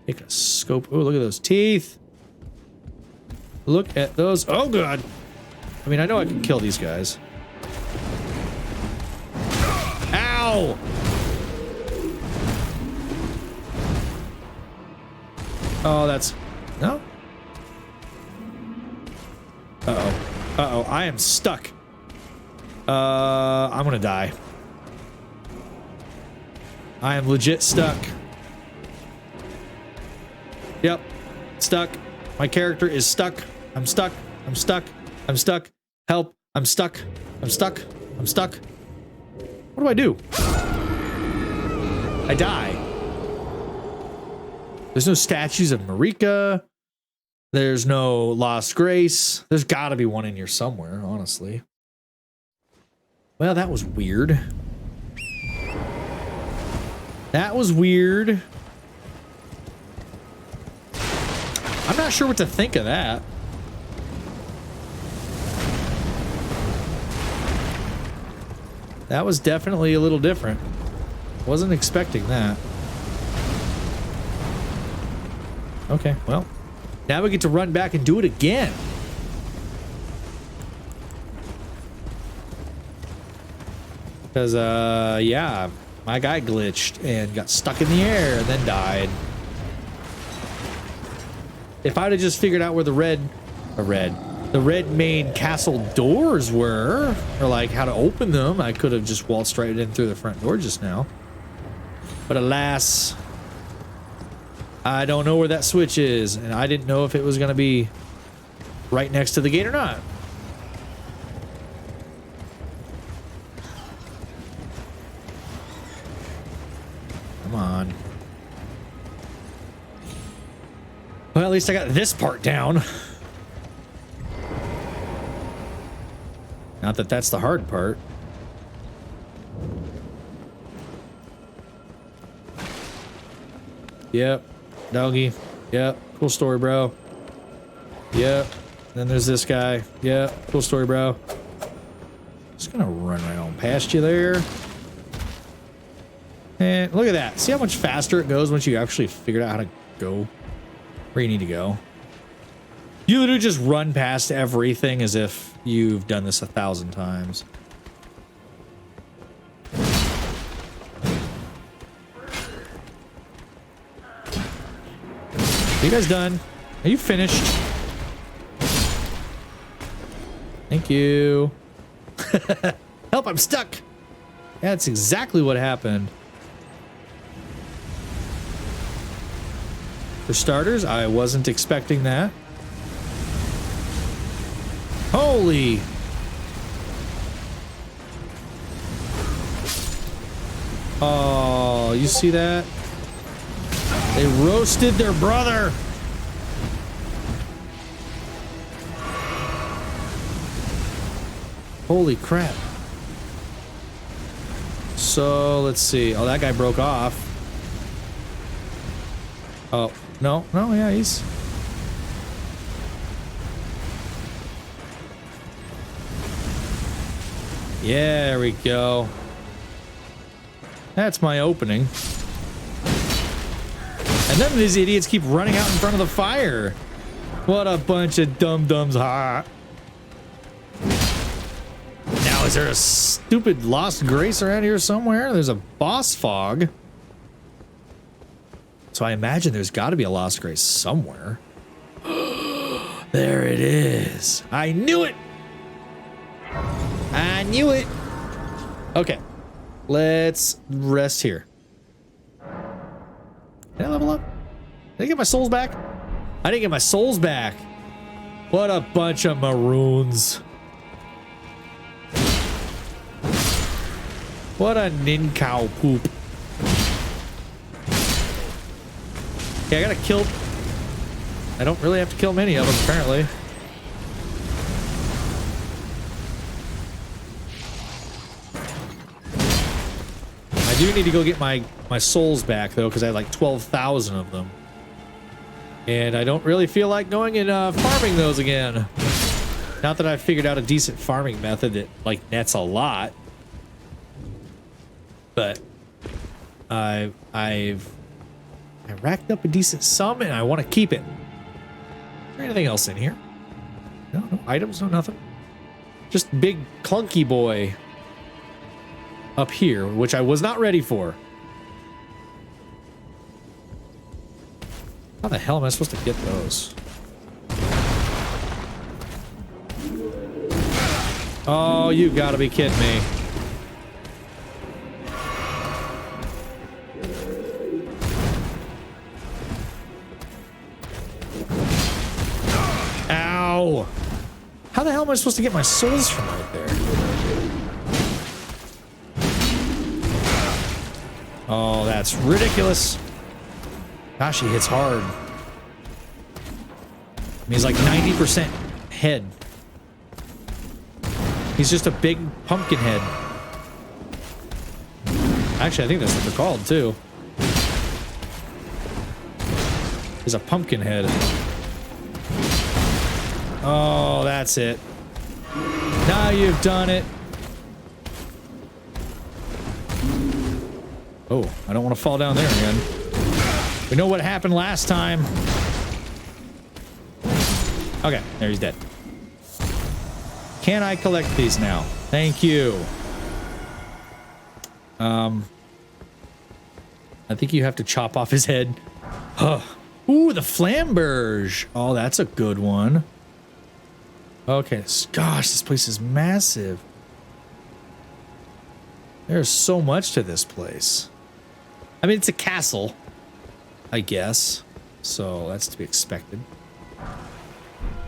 [SPEAKER 1] Take a scope. Oh, look at those teeth. Look at those. Oh, God. I mean, I know I can kill these guys. Ow! Oh, that's... No? Uh-oh. Uh-oh. I am stuck. I'm gonna die. I am legit stuck. Yep. Stuck. My character is stuck. I'm stuck. I'm stuck. I'm stuck. Help. I'm stuck. I'm stuck. I'm stuck. What do I do? I die. There's no statues of Marika. There's no Lost Grace. There's got to be one in here somewhere, honestly. Well, that was weird. That was weird. I'm not sure what to think of that. That was definitely a little different. Wasn't expecting that. Okay, well, now we get to run back and do it again. Because, yeah, my guy glitched and got stuck in the air and then died. If I'd have just figured out where the red main castle doors were, or like how to open them, I could have just waltzed right in through the front door just now. But alas, I don't know where that switch is, and I didn't know if it was going to be right next to the gate or not. Come on. Well, at least I got this part down. Not that that's the hard part. Yep. Doggy. Yep. Cool story, bro. Yep. Then there's this guy. Yep. Cool story, bro. Just gonna run right on past you there. And look at that. See how much faster it goes once you actually figure out how to go where you need to go? You literally just run past everything as if you've done this 1,000 times. Are you guys done? Are you finished? Thank you. Help, I'm stuck. Yeah, that's exactly what happened. For starters, I wasn't expecting that. Holy. Oh, you see that? They roasted their brother. Holy crap. So, let's see. Oh, that guy broke off. Oh, no, yeah, he's... Yeah, there we go. That's my opening. And then these idiots keep running out in front of the fire. What a bunch of dum-dums. Ha. Now, is there a stupid lost grace around here somewhere? There's a boss fog. So I imagine there's got to be a lost grace somewhere. There it is. I knew it. I knew it. Okay. Let's rest here. Did I level up? Did I get my souls back? I didn't get my souls back. What a bunch of maroons. What a nincow poop. Okay, I gotta kill... I don't really have to kill many of them, apparently. I do need to go get my souls back, though, because I have like 12,000 of them. And I don't really feel like going and farming those again. Not that I've figured out a decent farming method that, like, nets a lot. But I racked up a decent sum, and I want to keep it. Is there anything else in here? No items, no nothing. Just big clunky boy up here, which I was not ready for. How the hell am I supposed to get those? Oh, you gotta be kidding me. Ow! How the hell am I supposed to get my souls from right there? Oh, that's ridiculous. Gosh, he hits hard. I mean, he's like 90% head. He's just a big pumpkin head. Actually, I think that's what they're called, too. He's a pumpkin head. Oh, that's it. Now you've done it. Oh, I don't want to fall down there again. We know what happened last time. Okay, there, he's dead. Can I collect these now? Thank you. I think you have to chop off his head. Ooh, the flamberge. Oh, that's a good one. Okay, gosh, this place is massive. There's so much to this place. I mean, it's a castle, I guess. So that's to be expected.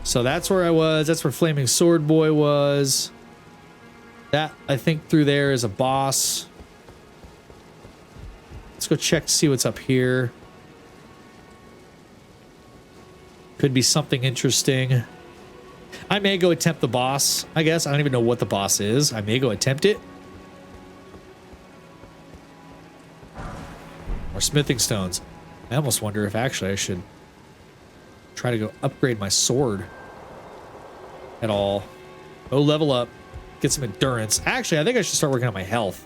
[SPEAKER 1] So that's where I was. That's where Flaming Sword Boy was. That, I think, through there is a boss. Let's go check to see what's up here. Could be something interesting. I may go attempt the boss, I guess. I don't even know what the boss is. I may go attempt it. Or smithing stones. I almost wonder if actually I should try to go upgrade my sword at all. Go level up. Get some endurance. Actually, I think I should start working on my health.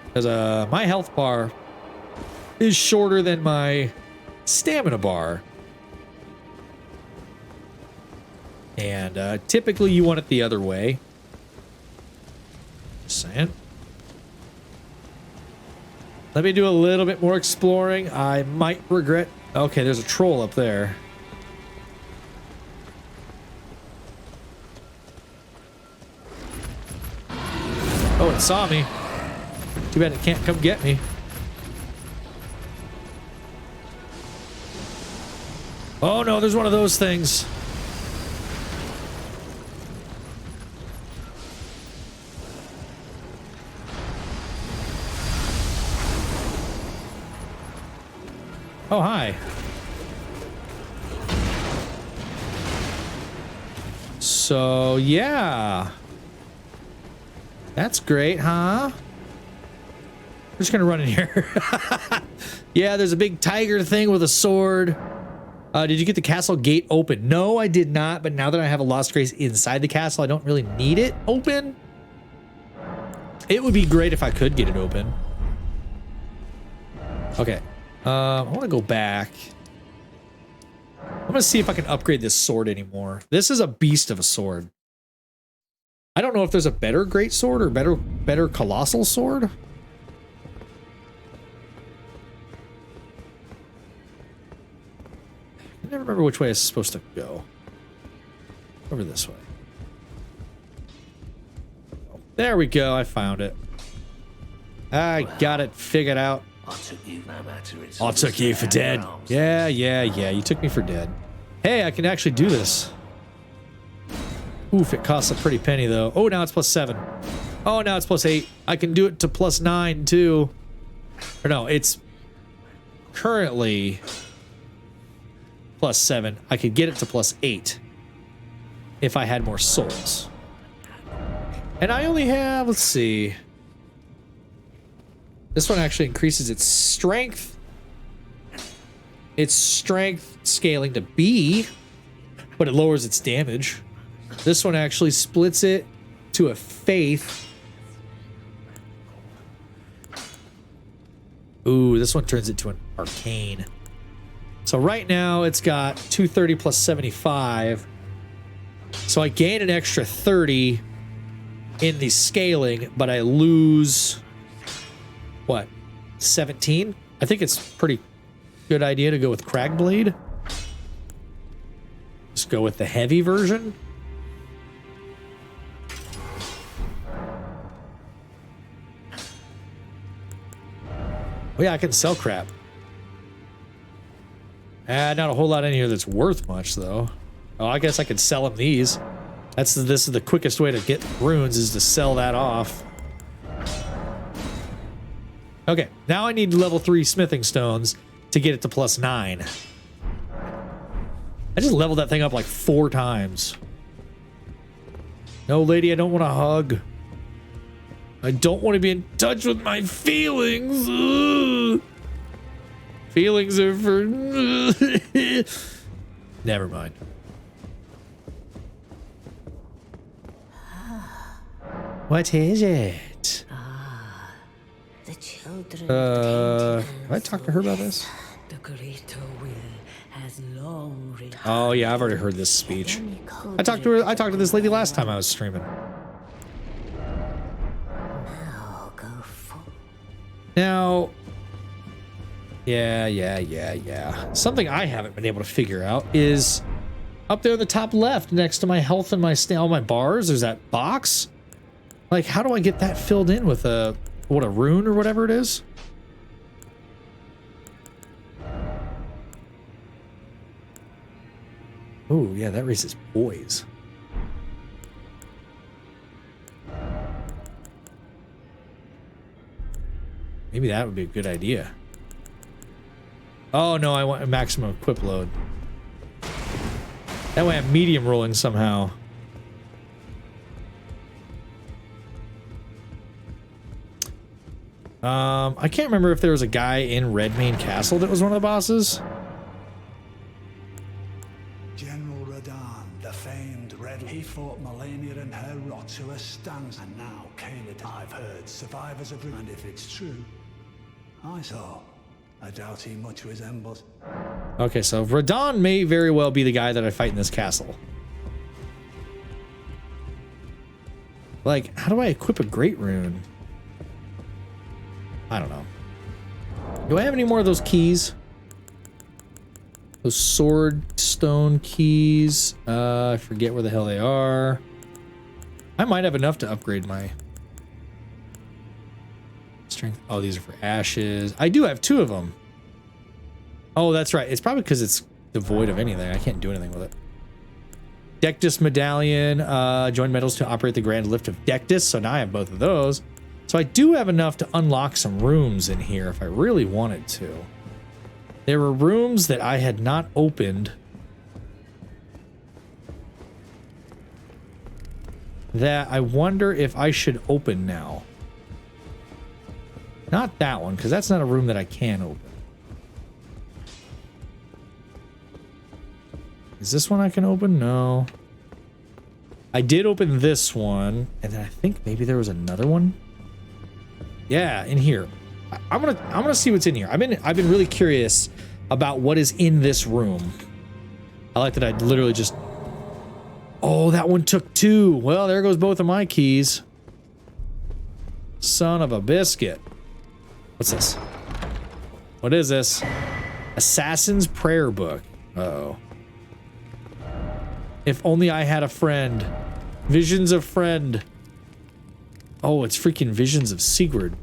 [SPEAKER 1] Because my health bar is shorter than my stamina bar. And typically you want it the other way. Just saying. Let me do a little bit more exploring. I might regret Okay, there's a troll up there. Oh, it saw me. Too bad it can't come get me. Oh no, there's one of those things. Oh, hi. So, yeah. That's great, huh? We're just gonna run in here. Yeah, there's a big tiger thing with a sword. Did you get the castle gate open? No, I did not, but now that I have a Lost Grace inside the castle, I don't really need it open. It would be great if I could get it open. Okay. I want to go back. I'm going to see if I can upgrade this sword anymore. This is a beast of a sword. I don't know if there's a better great sword or better colossal sword. I never remember which way it's supposed to go. Over this way. There we go. I found it. I got it figured out.
[SPEAKER 2] I took you no matter it's
[SPEAKER 1] I took you for dead. Yeah. You took me for dead. Hey, I can actually do this. Oof, it costs a pretty penny though. Oh, now it's +7. Oh, now it's +8. I can do it to +9 too. Or no, it's currently +7. I could get it to +8 if I had more souls. And I only have, let's see. This one actually increases its strength. Its strength scaling to B, but it lowers its damage. This one actually splits it to a faith. Ooh, this one turns it to an arcane. So right now it's got 230 plus 75. So I gain an extra 30 in the scaling, but I lose what? 17? I think it's pretty good idea to go with Cragblade. Just go with the heavy version. Oh yeah, I can sell crap. Not a whole lot in here that's worth much though. Oh, I guess I could sell him these. This is the quickest way to get runes, is to sell that off. Okay, now I need level 3 smithing stones to get it to +9. I just leveled that thing up like 4 times. No, lady, I don't want to hug. I don't want to be in touch with my feelings. Ugh. Feelings are for... Never mind. What is it?
[SPEAKER 2] The children
[SPEAKER 1] Have I talked to her about this?
[SPEAKER 2] The greater will has long retired.
[SPEAKER 1] Oh yeah, I've already heard this speech. I talked to this lady last time I was streaming.
[SPEAKER 2] Now go for
[SPEAKER 1] Now, yeah. Something I haven't been able to figure out is up there in the top left next to my health and my all my bars, there's that box. Like, how do I get that filled in with a rune or whatever it is? Oh, yeah, that raises boys. Maybe that would be a good idea. Oh, no, I want a maximum equip load. That way I'm medium rolling somehow. I can't remember if there was a guy in Redmane Castle that was one of the bosses.
[SPEAKER 3] General Radahn, the famed Red, he fought Melania and her rot to a stand, and now Caled. I've heard survivors of, and if it's true, I doubt he much resembles.
[SPEAKER 1] Okay, so Radahn may very well be the guy that I fight in this castle. Like, how do I equip a great rune? I don't know. Do I have any more of those keys? Those sword stone keys. I forget where the hell they are. I might have enough to upgrade my strength. Oh, these are for ashes. I do have 2 of them. Oh, that's right. It's probably because it's devoid of anything. I can't do anything with it. Dectus medallion. Join metals to operate the grand lift of Dectus. So now I have both of those. So I do have enough to unlock some rooms in here if I really wanted to. There were rooms that I had not opened that I wonder if I should open now. Not that one, because that's not a room that I can open. Is this one I can open? No. I did open this one, and then I think maybe there was another one. Yeah, in here. I'm gonna see what's in here. I've been really curious about what is in this room. I like that I literally just... Oh, that one took 2. Well, there goes both of my keys. Son of a biscuit. What's this? What is this? Assassin's Prayer Book. Uh-oh. If only I had a friend. Visions of Friend. Oh, it's freaking Visions of Sigurd.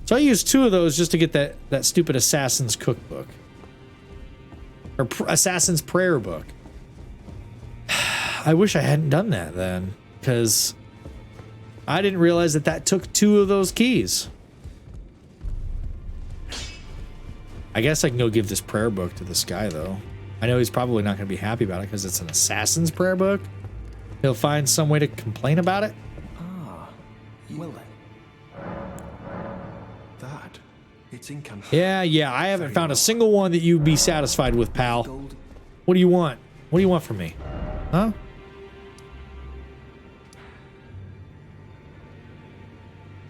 [SPEAKER 1] So I used 2 of those just to get that stupid Assassin's Cookbook. Or Assassin's Prayer Book. I wish I hadn't done that then, because I didn't realize that took 2 of those keys. I guess I can go give this prayer book to this guy, though. I know he's probably not going to be happy about it because it's an assassin's prayer book. He'll find some way to complain about it.
[SPEAKER 4] Ah, well then. That, it's incomplete.
[SPEAKER 1] Yeah, I haven't found a single one that you'd be satisfied with, pal. What do you want? What do you want from me? Huh?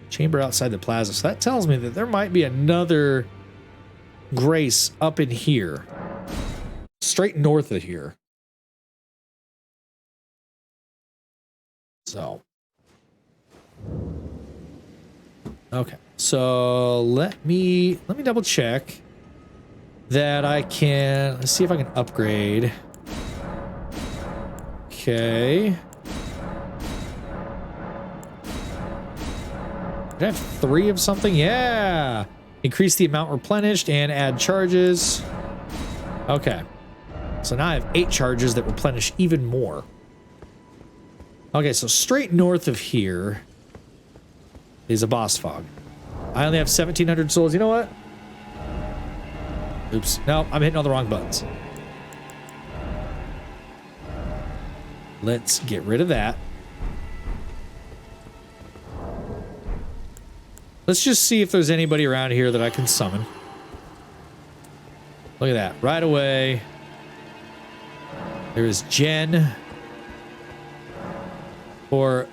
[SPEAKER 1] Chamber outside the plaza. So that tells me that there might be another grace up in here. Straight north of here. So. Okay. So let me double check that I can. Let's see if I can upgrade. Okay. Did I have 3 of something? Yeah. Increase the amount replenished and add charges. Okay. So now I have 8 charges that replenish even more. Okay, so straight north of here is a boss fog. I only have 1,700 souls. You know what? Oops. No, I'm hitting all the wrong buttons. Let's get rid of that. Let's just see if there's anybody around here that I can summon. Look at that. Right away. There is Jen. Or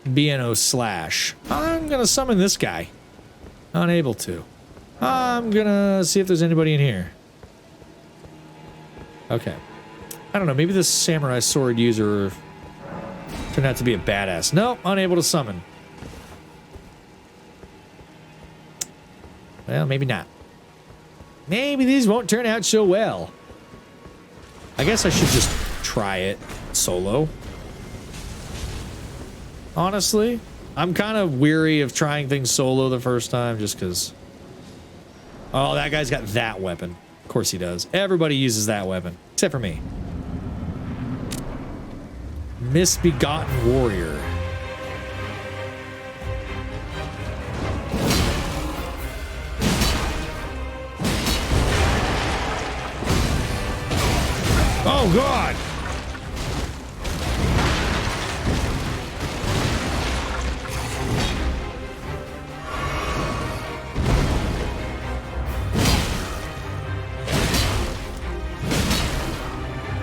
[SPEAKER 1] BNO slash. I'm going to summon this guy. Unable to. I'm going to see if there's anybody in here. Okay. I don't know. Maybe this samurai sword user turned out to be a badass. Nope. Unable to summon. Well, maybe not. Maybe these won't turn out so well. I guess I should just try it solo. Honestly, I'm kind of weary of trying things solo the first time just because... Oh, that guy's got that weapon. Of course he does. Everybody uses that weapon, except for me. Misbegotten Warrior. Oh, God!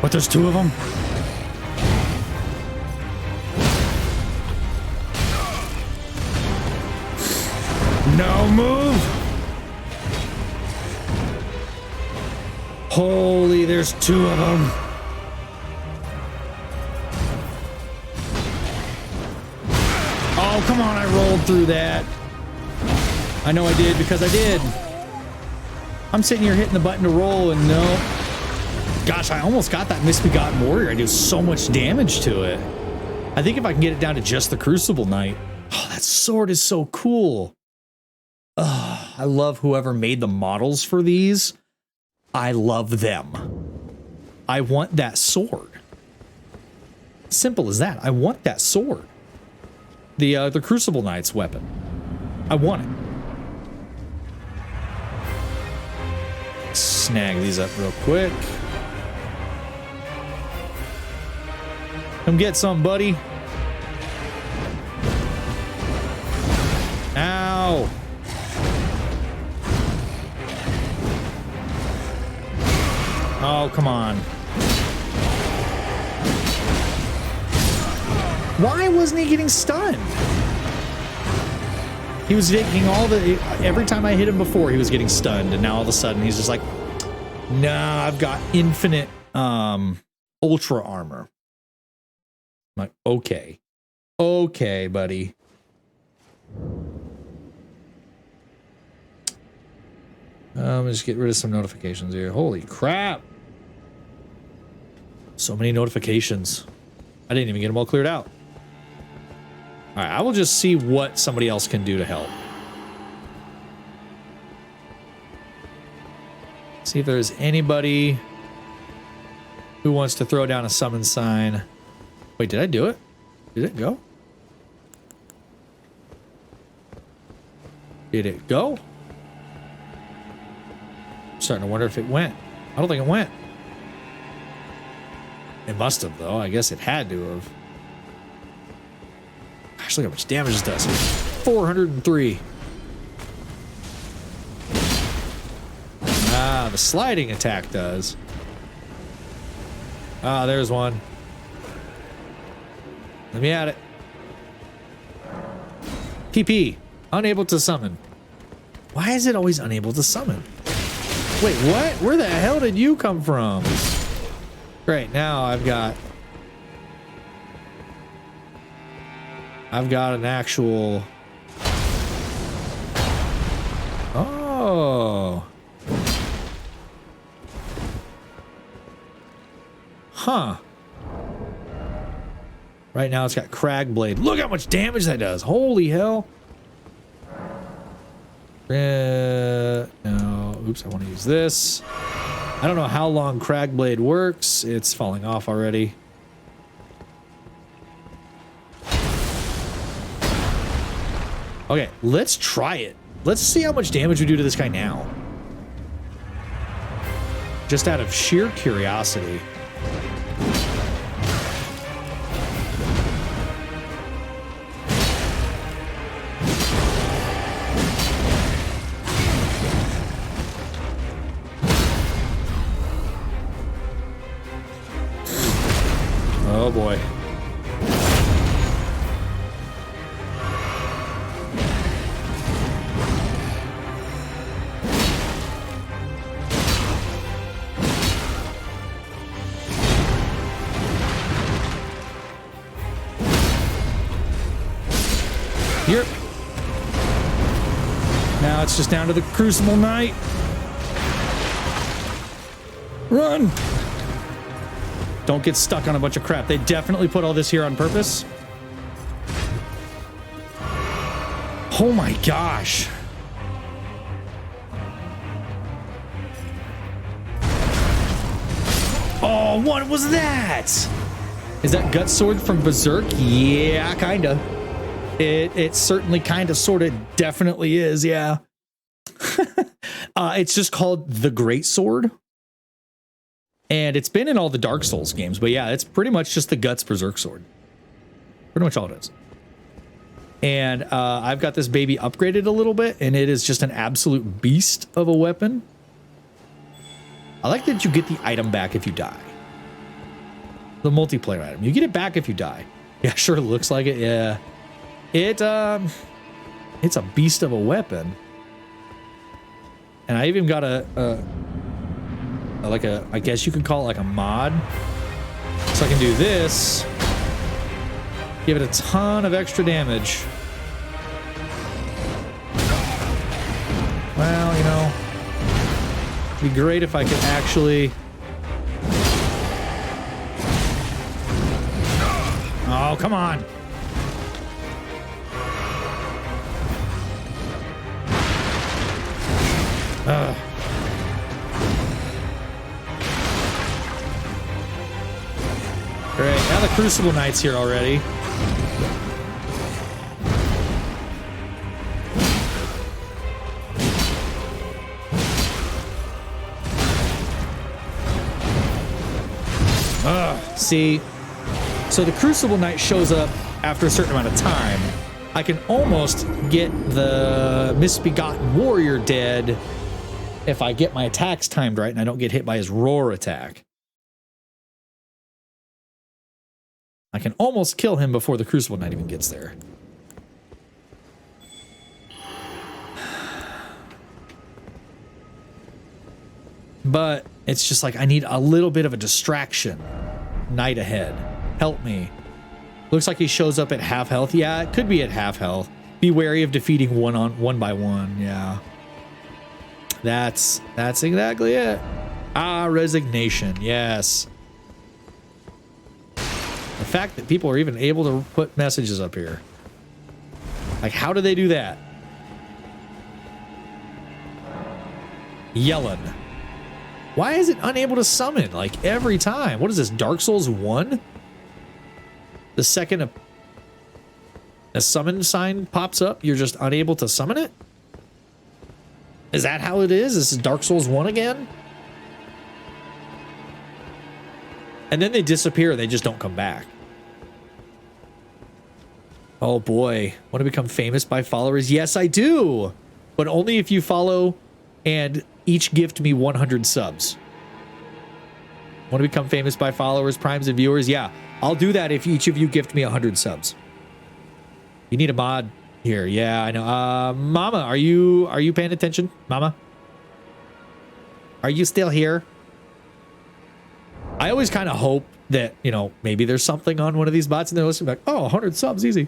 [SPEAKER 1] But there's 2 of them? No move! Holy, there's 2 of them. Oh, come on, I rolled through that. I know I did because I did. I'm sitting here hitting the button to roll and no. Gosh, I almost got that Misbegotten Warrior. I do so much damage to it. I think if I can get it down to just the Crucible Knight. Oh, that sword is so cool. Oh, I love whoever made the models for these. I love them. I want that sword. Simple as that. I want that sword. The Crucible Knight's weapon. I want it. Snag these up real quick. Come get some, buddy. Ow. Oh, come on. Why wasn't he getting stunned? He was taking all the... Every time I hit him before, he was getting stunned. And now all of a sudden, he's just like, nah, I've got infinite ultra armor. I'm like, okay. Okay, buddy. Just get rid of some notifications here. Holy crap. So many notifications. I didn't even get them all cleared out. All right, I will just see what somebody else can do to help. See if there's anybody who wants to throw down a summon sign. Wait, did I do it? Did it go? Did it go? I'm starting to wonder if it went. I don't think it went. It must have, though. I guess it had to have. Gosh, look how much damage it does. 403. Ah, the sliding attack does. Ah, there's one. Let me at it. PP. Unable to summon. Why is it always unable to summon? Wait, what? Where the hell did you come from? Great, now I've got an actual... Oh. Huh. Right now it's got Cragblade. Look how much damage that does. Holy hell. No. Oops, I want to use this. I don't know how long Cragblade works. It's falling off already. Okay, let's try it. Let's see how much damage we do to this guy now. Just out of sheer curiosity. Oh boy. Here. Now it's just down to the Crucible Knight. Run! Don't get stuck on a bunch of crap. They definitely put all this here on purpose. Oh my gosh. Oh, what was that? Is that Gut Sword from Berserk? Yeah, kinda. It certainly kind of sort of definitely is, yeah. It's just called the Great Sword. And it's been in all the Dark Souls games, but yeah, it's pretty much just the Guts Berserk Sword. Pretty much all it is. And I've got this baby upgraded a little bit, and it is just an absolute beast of a weapon. I like that you get the item back if you die. The multiplayer item. You get it back if you die. Yeah, sure looks like it, yeah. It's a beast of a weapon. And I even got I guess you could call it like a mod. So I can do this. Give it a ton of extra damage. Well, you know, it'd be great if I could actually Oh, come on. Ugh. Great. Now the Crucible Knight's here already. See, so the Crucible Knight shows up after a certain amount of time. I can almost get the Misbegotten Warrior dead if I get my attacks timed right and I don't get hit by his roar attack. I can almost kill him before the Crucible Knight even gets there. But it's just like I need a little bit of a distraction. Knight ahead. Help me. Looks like he shows up at half health. Yeah, it could be at half health. Be wary of defeating one by one. Yeah. That's exactly it. Ah, resignation. Yes. The fact that people are even able to put messages up here. Like, how do they do that? Yellen. Why is it unable to summon, like, every time? What is this, Dark Souls 1? The second a summon sign pops up, you're just unable to summon it? Is that how it is? This is Dark Souls 1 again? And then they disappear, they just don't come back. Oh boy. Want to become famous by followers? Yes, I do! But only if you follow and each gift me 100 subs. Want to become famous by followers, primes, and viewers? Yeah, I'll do that if each of you gift me 100 subs. You need a mod here. Yeah, I know. Mama, are you paying attention? Mama? Are you still here? I always kind of hope that, you know, maybe there's something on one of these bots and they're listening like, oh, 100 subs, easy.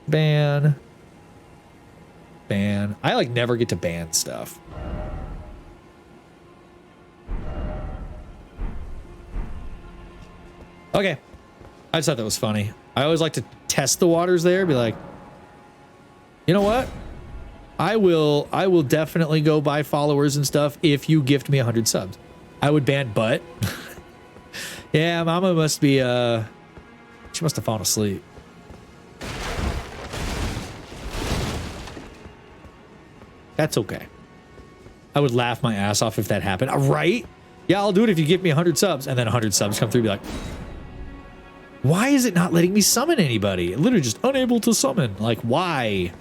[SPEAKER 1] Ban. I like never get to ban stuff. Okay. I just thought that was funny. I always like to test the waters there, be like, you know what? I will definitely go buy followers and stuff if you gift me 100 subs. I would ban butt. Yeah, Mama must be she must have fallen asleep. That's okay. I would laugh my ass off if that happened. Right? Yeah, I'll do it if you give me 100 subs. And then 100 subs come through and be like, why is it not letting me summon anybody? Literally just unable to summon. Like, why?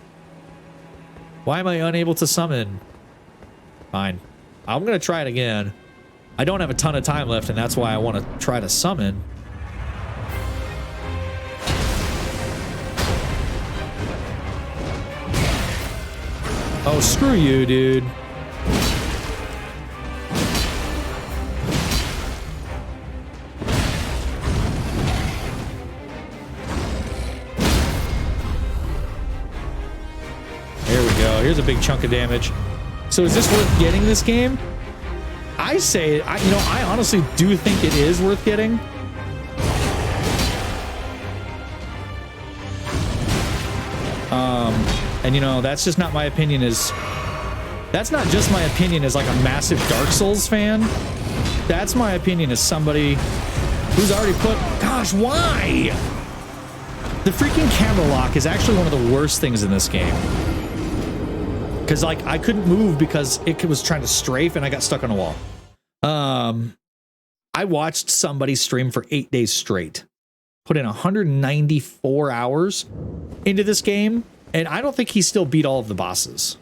[SPEAKER 1] Why am I unable to summon? Fine. I'm going to try it again. I don't have a ton of time left, and that's why I want to try to summon. Oh, screw you, dude. There we go. Here's a big chunk of damage. So is this worth getting this game? I say, I honestly do think it is worth getting. And you know, that's just not my opinion that's not just my opinion as like a massive Dark Souls fan. That's my opinion as somebody who's already put, gosh, why? The freaking camera lock is actually one of the worst things in this game. Because like I couldn't move because it was trying to strafe and I got stuck on a wall. I watched somebody stream for 8 days straight, put in 194 hours into this game, and I don't think he still beat all of the bosses.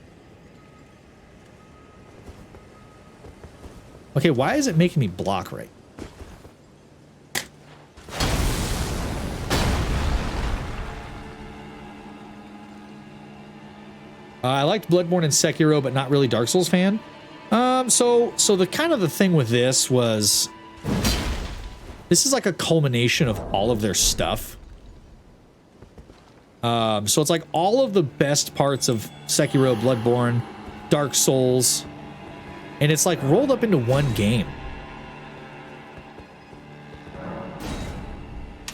[SPEAKER 1] Okay, why is it making me block right? I liked Bloodborne and Sekiro, but not really Dark Souls fan. So the kind of the thing with this was, this is like a culmination of all of their stuff. So it's like all of the best parts of Sekiro, Bloodborne, Dark Souls, And it's like rolled up into one game.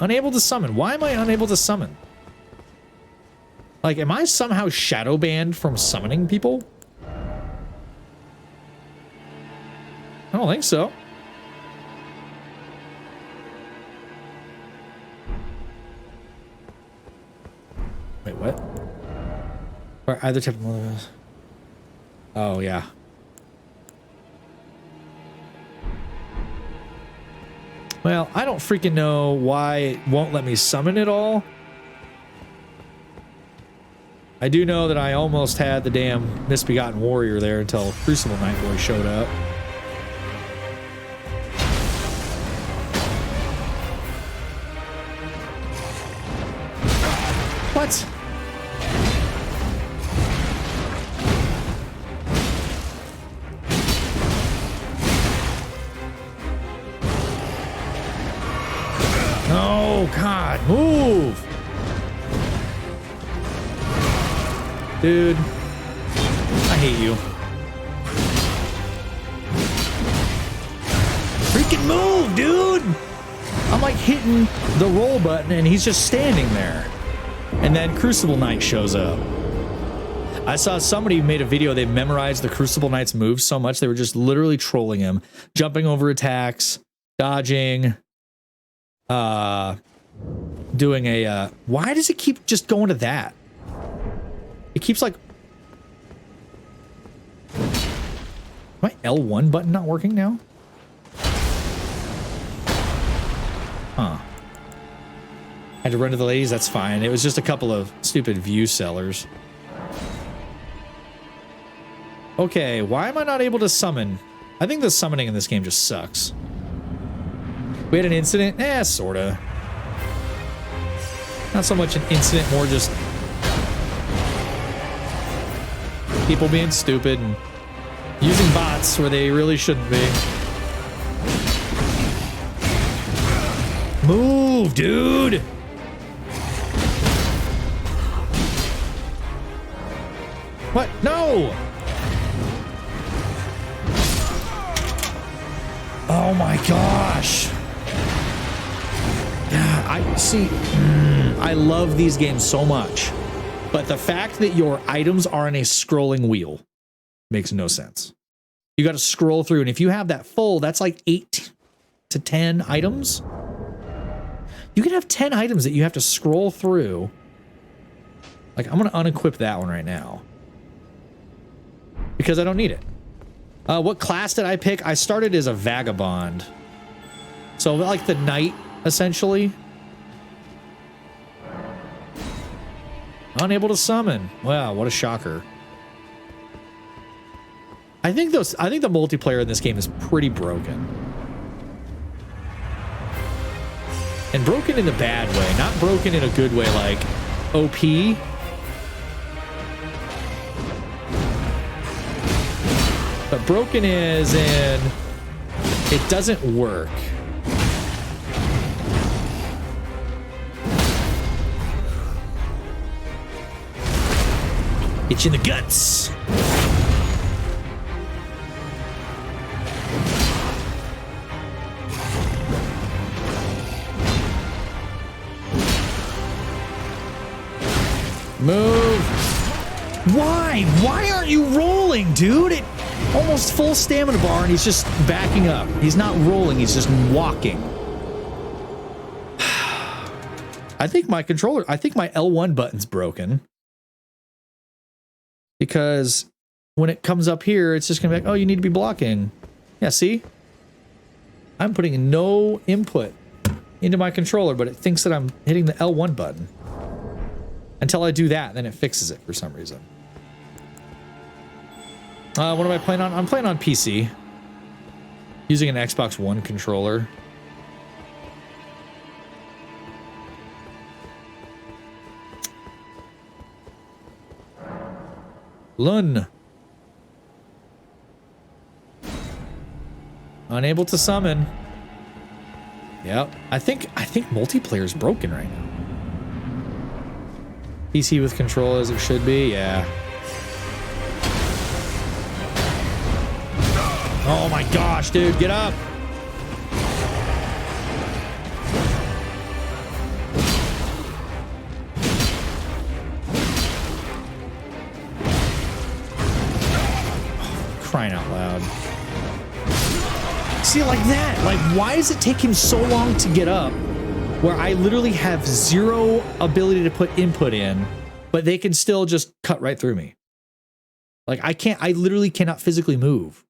[SPEAKER 1] Unable to summon. Why am I unable to summon? Like, am I somehow shadow banned from summoning people? I don't think so. Wait, what? Or either type of mother. Oh, yeah. Well, I don't freaking know why it won't let me summon it all. I do know that I almost had the damn Misbegotten Warrior there until Crucible Night Boy showed up. What? Oh, God, move. Dude, I hate you. Freaking move, dude. I'm like hitting the roll button and he's just standing there. And then Crucible Knight shows up. I saw somebody made a video. They memorized the Crucible Knight's moves so much. They were just literally trolling him, jumping over attacks, dodging, doing a, why does it keep just going to that? It keeps like, my L1 button not working now? Huh. Had to run to the ladies, that's fine. It was just a couple of stupid view sellers. Okay, why am I not able to summon? I think the summoning in this game just sucks. We had an incident? Eh, sorta. Not so much an incident, more just people being stupid and using bots where they really shouldn't be. Move, dude! What? No! Oh my gosh. Yeah, I see. I love these games so much. But the fact that your items are on a scrolling wheel makes no sense. You got to scroll through, and if you have that full, that's like 8 to 10 items. You can have 10 items that you have to scroll through. Like, I'm going to unequip that one right now. Because I don't need it. What class did I pick? I started as a vagabond. So, like the knight, essentially. Unable to summon. Wow, what a shocker. I think the multiplayer in this game is pretty broken. And broken in the bad way, not broken in a good way like OP. But broken is in it doesn't work. Itch in the guts. Move. Why? Why aren't you rolling, dude? It almost full stamina bar and he's just backing up. He's not rolling, he's just walking. I think my controller, I think my L1 button's broken. Because when it comes up here, it's just gonna be like, oh, you need to be blocking. Yeah, see? I'm putting no input into my controller, but it thinks that I'm hitting the L1 button. Until I do that, then it fixes it for some reason. What am I playing on? I'm playing on PC. Using an Xbox One controller. Lun. Unable to summon. Yep. I think multiplayer is broken right now. PC with control as it should be, yeah. Oh my gosh, dude, get up. Crying out loud. See, like that. Like, why does it take him so long to get up where I literally have zero ability to put input in, but they can still just cut right through me? Like, I literally cannot physically move.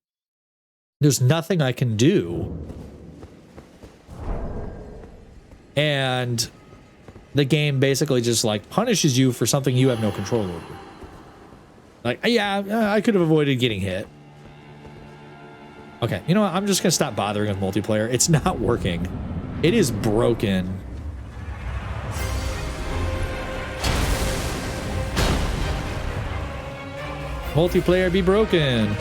[SPEAKER 1] There's nothing I can do. And the game basically just like punishes you for something you have no control over. Like, yeah, I could have avoided getting hit. Okay, you know what? I'm just gonna stop bothering with multiplayer. It's not working. It is broken. Multiplayer be broken.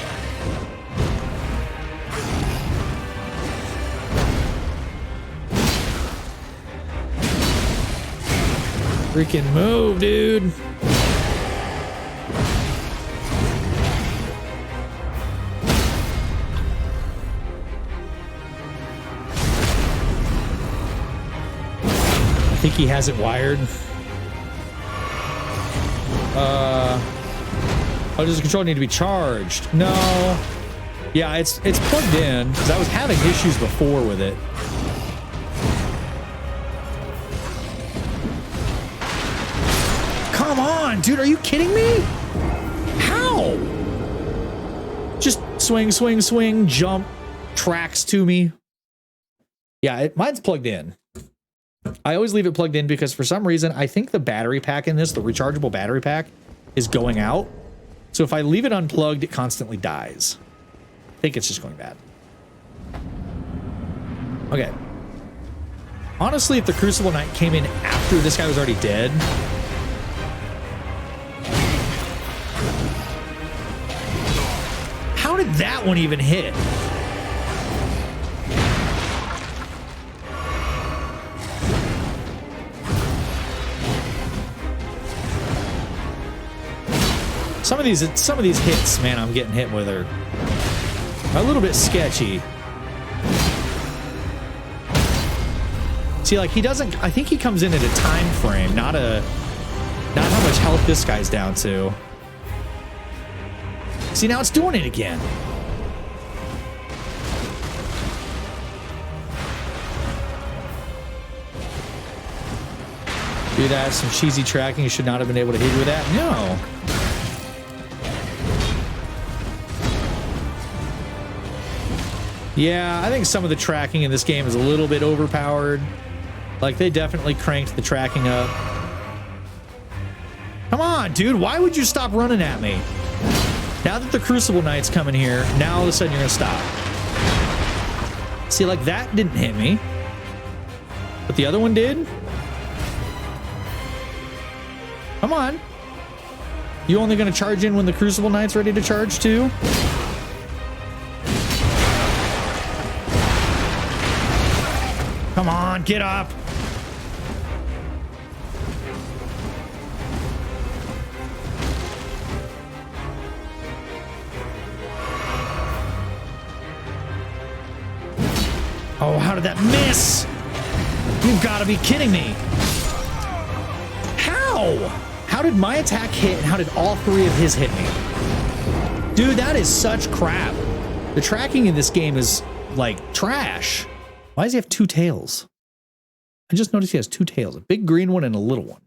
[SPEAKER 1] Freaking move, dude. I think he has it wired. Oh, does the controller need to be charged? No. Yeah, it's plugged in because I was having issues before with it. Come on, dude, are you kidding me? How? Just swing, swing, swing, jump, tracks to me. Yeah, mine's plugged in. I always leave it plugged in because for some reason, I think the battery pack in this, the rechargeable battery pack, is going out. So if I leave it unplugged, it constantly dies. I think it's just going bad. Okay. Honestly, if the Crucible Knight came in after this guy was already dead, how did that one even hit? Some of these hits, man, I'm getting hit with are a little bit sketchy. See, like, he doesn't, I think he comes in at a time frame, not how much health this guy's down to. See, now it's doing it again. Dude, that's some cheesy tracking. You should not have been able to hit you with that. No. Yeah, I think some of the tracking in this game is a little bit overpowered. Like, they definitely cranked the tracking up. Come on, dude. Why would you stop running at me? Now that the Crucible Knight's coming here, now all of a sudden you're going to stop. See, like, that didn't hit me. But the other one did. Come on. You only going to charge in when the Crucible Knight's ready to charge too? Come on, get up. Oh, how did that miss? You've got to be kidding me. How? How did my attack hit and how did all three of his hit me? Dude, that is such crap. The tracking in this game is like trash. Why does he have two tails? I just noticed he has two tails, a big green one and a little one.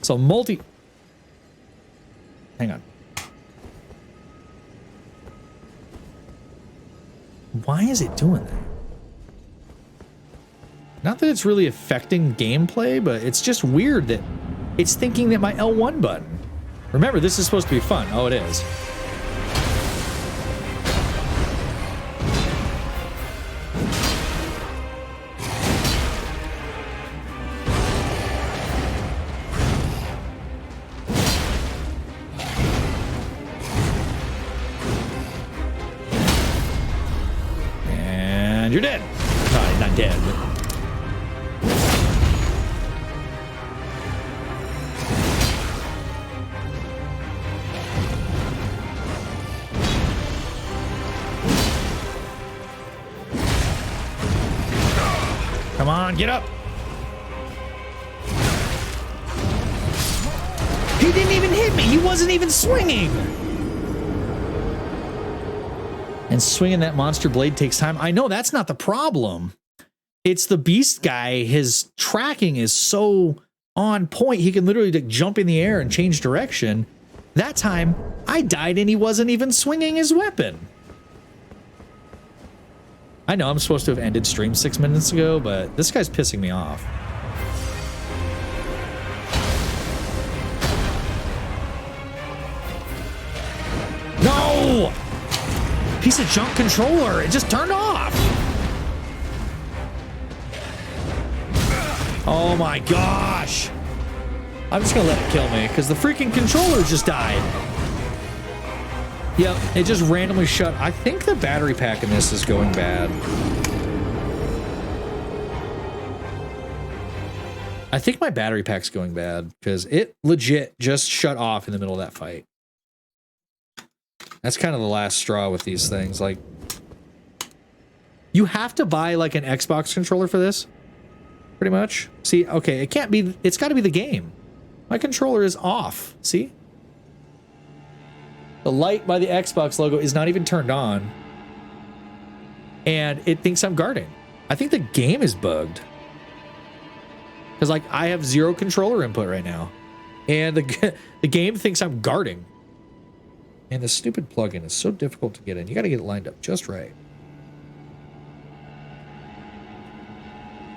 [SPEAKER 1] So hang on. Why is it doing that? Not that it's really affecting gameplay, but it's just weird that it's thinking that my L1 button. Remember, this is supposed to be fun. Oh, it is. And you're dead. No, he's not dead, but... on, get up. He didn't even hit me. He wasn't even swinging. And swinging that monster blade takes time. I know that's not the problem. It's the beast guy. His tracking is so on point. He can literally like, jump in the air and change direction. That time, I died and he wasn't even swinging his weapon. I know I'm supposed to have ended stream 6 minutes ago, but this guy's pissing me off. No! Piece of junk controller. It just turned off. Oh my gosh. I'm just gonna let it kill me because the freaking controller just died. Yep, it just randomly shut. I think the battery pack in this is going bad. I think my battery pack's going bad because it legit just shut off in the middle of that fight. That's kind of the last straw with these things. Like, you have to buy like an Xbox controller for this, pretty much. See, okay, it can't be, it's got to be the game. My controller is off, see? The light by the Xbox logo is not even turned on. And it thinks I'm guarding. I think the game is bugged. Because like, I have 0 controller input right now. And the game thinks I'm guarding. And the stupid plugin is so difficult to get in. You got to get it lined up just right.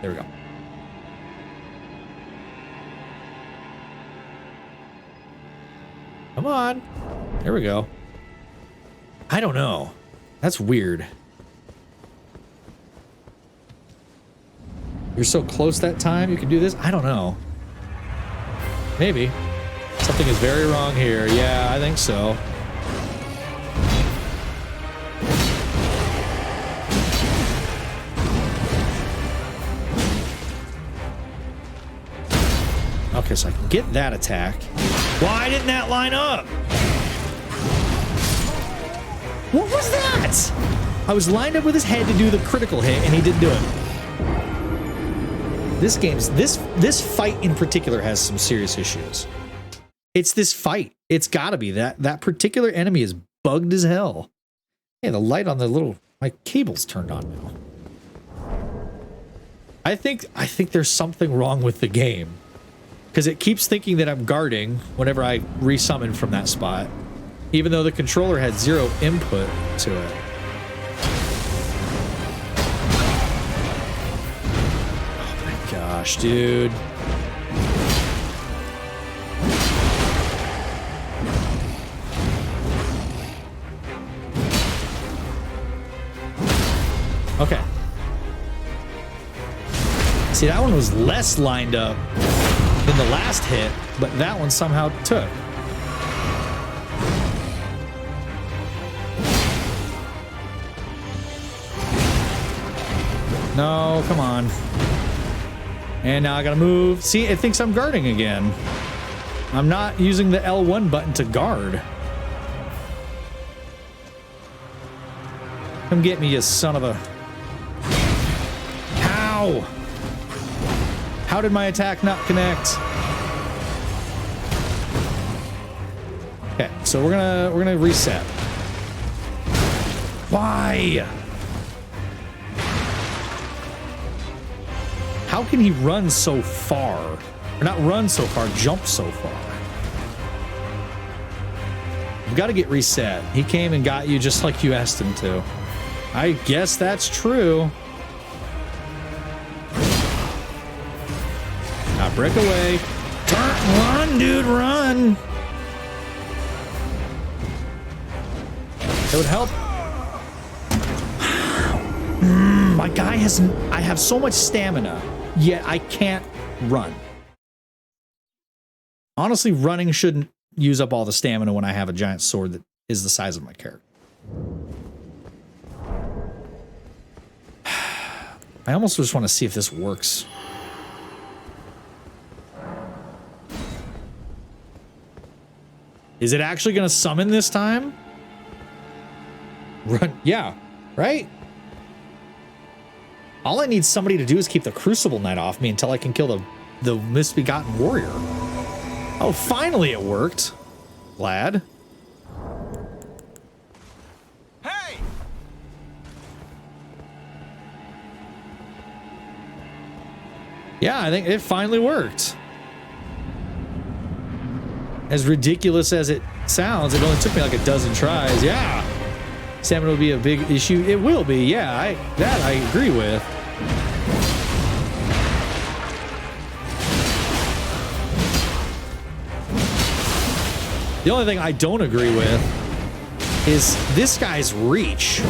[SPEAKER 1] There we go. Come on. There we go. I don't know. That's weird. You're so close that time you can do this? I don't know. Maybe. Something is very wrong here. Yeah, I think so. Okay, so I can get that attack. Why didn't that line up? What was that? I was lined up with his head to do the critical hit, and he didn't do it. This fight in particular has some serious issues. It's this fight. It's gotta be that particular enemy is bugged as hell. Yeah, the light on the little, my cable's turned on now. I think there's something wrong with the game. Because it keeps thinking that I'm guarding whenever I resummon from that spot. Even though the controller had 0 input to it. Oh my gosh, dude. Okay. See, that one was less lined up than the last hit, but that one somehow took. No, come on. And now I gotta move. See, it thinks I'm guarding again. I'm not using the L1 button to guard. Come get me, you son of a... How? How did my attack not connect? Okay, so we're gonna reset. Why? How can he run so far? Or not run so far, jump so far? You've got to get reset. He came and got you just like you asked him to. I guess that's true. Now break away. Run, dude, run. It would help. My guy has... I have so much stamina, yet I can't run. Honestly, running shouldn't use up all the stamina when I have a giant sword that is the size of my character. I almost just want to see if this works. Is it actually going to summon this time? Run. Yeah, right? All I need somebody to do is keep the Crucible Knight off me until I can kill the misbegotten warrior. Oh, finally it worked. Glad.
[SPEAKER 4] Hey!
[SPEAKER 1] Yeah, I think it finally worked. As ridiculous as it sounds, it only took me like a dozen tries. Yeah. Stamina will be a big issue. It will be. Yeah, that I agree with. The only thing I don't agree with is this guy's reach.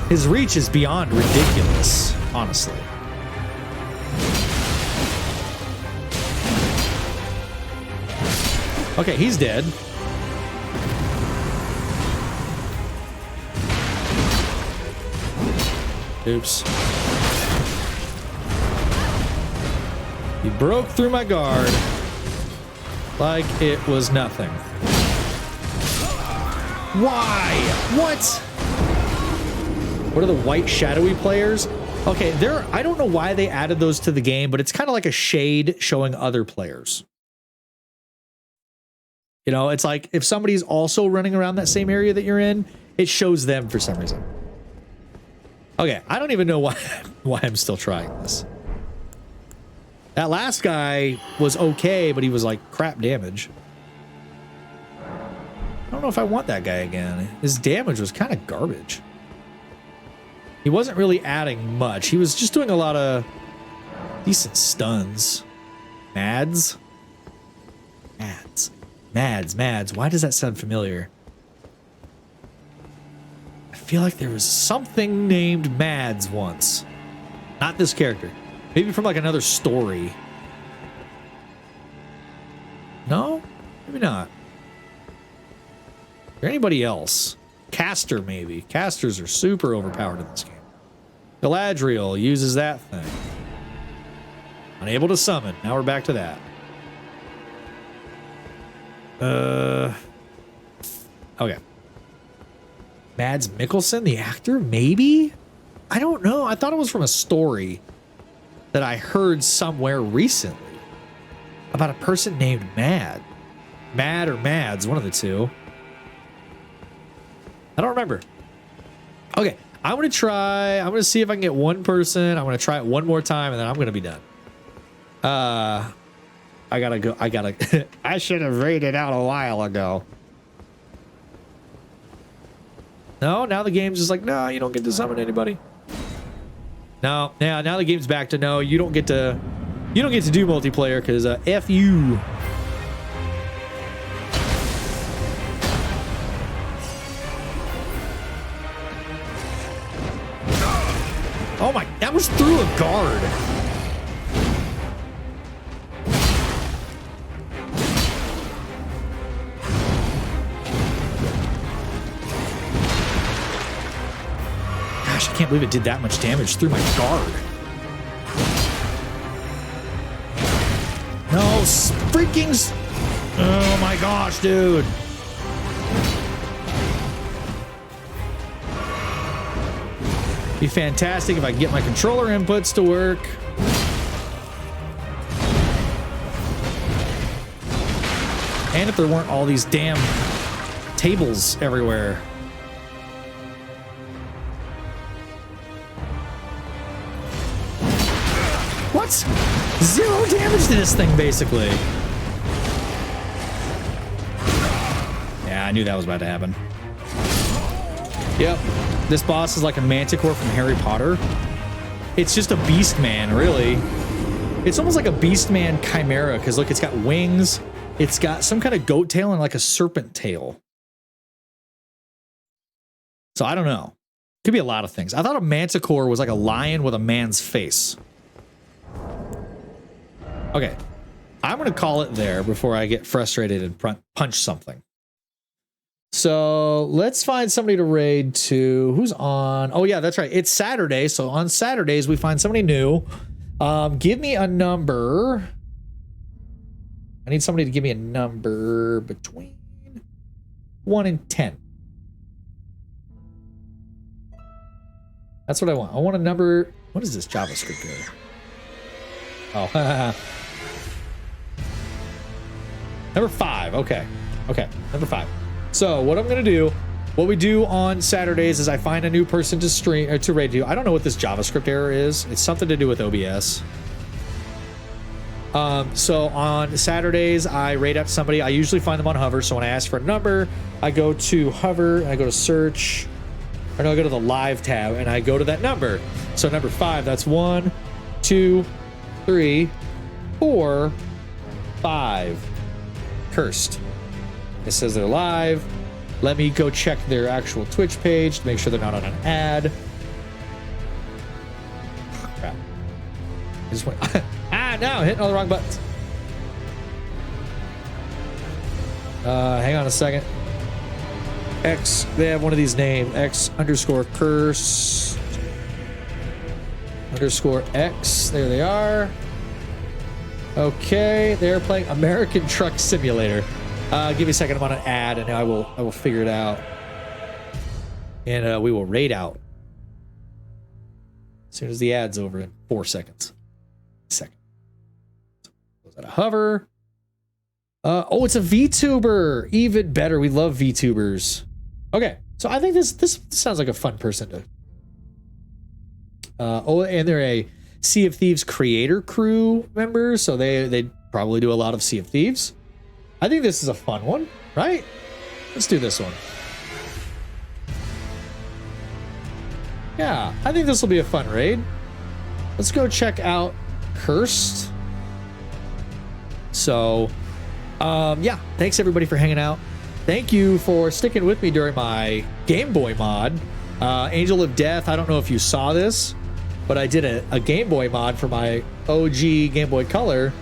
[SPEAKER 1] His reach is beyond ridiculous, honestly. Okay, he's dead. Oops. He broke through my guard like it was nothing. Why? What? What are the white shadowy players? Okay, I don't know why they added those to the game, but it's kind of like a shade showing other players. You know, it's like if somebody's also running around that same area that you're in, it shows them for some reason. Okay, I don't even know why I'm still trying this. That last guy was okay, but he was like crap damage. I don't know if I want that guy again. His damage was kind of garbage. He wasn't really adding much. He was just doing a lot of decent stuns. Mads? Mads. Why does that sound familiar? I feel like there was something named Mads once. Not this character. Maybe from like another story. No? Maybe not. Is there anybody else? Caster, maybe. Casters are super overpowered in this game. Galadriel uses that thing. Unable to summon. Now we're back to that. Okay. Mads Mikkelsen, the actor? Maybe? I don't know. I thought it was from a story that I heard somewhere recently about a person named Mad. Mad or Mads, one of the two. I don't remember. Okay, I'm going to see if I can get one person. I'm going to try it one more time and then I'm going to be done. I gotta go. I should have raided out a while ago. No, now the game's just like, no, you don't get to summon anybody. No, yeah, now the game's back to no, you don't get to do multiplayer because F you. Oh my, that was through a guard. Gosh, I can't believe it did that much damage through my guard. No, freaking... Oh my gosh, dude. Be fantastic if I can get my controller inputs to work. And if there weren't all these damn tables everywhere. What? 0 damage to this thing, basically. Yeah, I knew that was about to happen. Yep. This boss is like a manticore from Harry Potter. It's just a beast man, really. It's almost like a beast man chimera, because look, it's got wings. It's got some kind of goat tail and like a serpent tail. So I don't know. Could be a lot of things. I thought a manticore was like a lion with a man's face. Okay. I'm going to call it there before I get frustrated and punch something. So let's find somebody to raid to. Who's on? Oh yeah, that's right. It's Saturday. So on Saturdays, we find somebody new. Give me a number. I need somebody to give me a number between 1 and 10. That's what I want. I want a number. What is this JavaScript here? Oh, number 5. Okay. Okay. Number 5. So what I'm going to do, what we do on Saturdays is I find a new person to stream or to raid to. I don't know what this JavaScript error is. It's something to do with OBS. So on Saturdays, I raid up somebody. I usually find them on hover. So when I ask for a number, I go to hover and I go to search. Or no, I go to the live tab and I go to that number. So number 5, that's 1, 2, 3, 4, 5. Cursed. It says they're live. Let me go check their actual Twitch page to make sure they're not on an ad. Crap. I just went. No, hitting all the wrong buttons. Hang on a second. X, they have one of these names. X underscore curse underscore X. There they are. Okay, they're playing American Truck Simulator. Give me a second. I'm on an ad, and I will figure it out, and we will raid out as soon as the ad's over in 4 seconds. Was that a hover? Oh, it's a VTuber. Even better. We love VTubers. Okay, so I think this sounds like a fun person to. Oh, and they're a Sea of Thieves creator crew member, so they probably do a lot of Sea of Thieves. I think this is a fun one, right? Let's do this one. Yeah, I think this will be a fun raid. Let's go check out Cursed. So, yeah, thanks everybody for hanging out. Thank you for sticking with me during my Game Boy mod. Angel of Death, I don't know if you saw this, but I did a Game Boy mod for my OG Game Boy Color.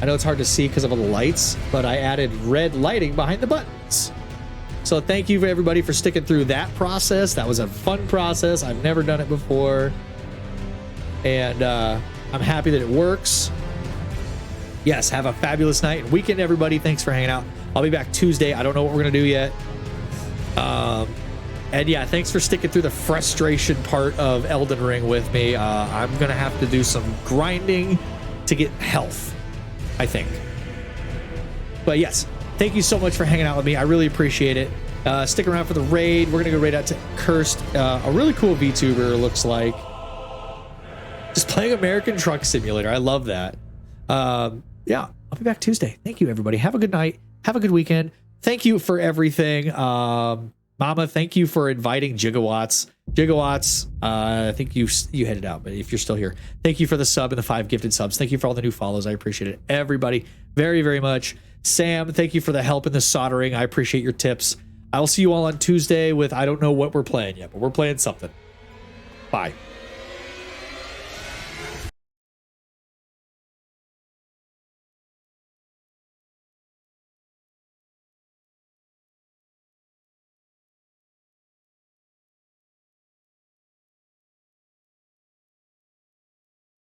[SPEAKER 1] I know it's hard to see because of all the lights, but I added red lighting behind the buttons. So thank you for everybody for sticking through that process. That was a fun process. I've never done it before. And I'm happy that it works. Yes, have a fabulous night and weekend, everybody. Thanks for hanging out. I'll be back Tuesday. I don't know what we're going to do yet. And yeah, thanks for sticking through the frustration part of Elden Ring with me. I'm going to have to do some grinding to get health, I think. But yes, thank you so much for hanging out with me. I really appreciate it. Stick around for the raid. We're going to go raid out to Cursed. A really cool VTuber, looks like. Just playing American Truck Simulator. I love that. Yeah, I'll be back Tuesday. Thank you, everybody. Have a good night. Have a good weekend. Thank you for everything. Mama, thank you for inviting Gigawatts. Gigawatts, I think you headed out, but if you're still here, thank you for the sub and the 5 gifted subs. Thank you for all the new follows. I appreciate it. Everybody, very, very much. Sam, thank you for the help in the soldering. I appreciate your tips. I will see you all on Tuesday with, I don't know what we're playing yet, but we're playing something. Bye.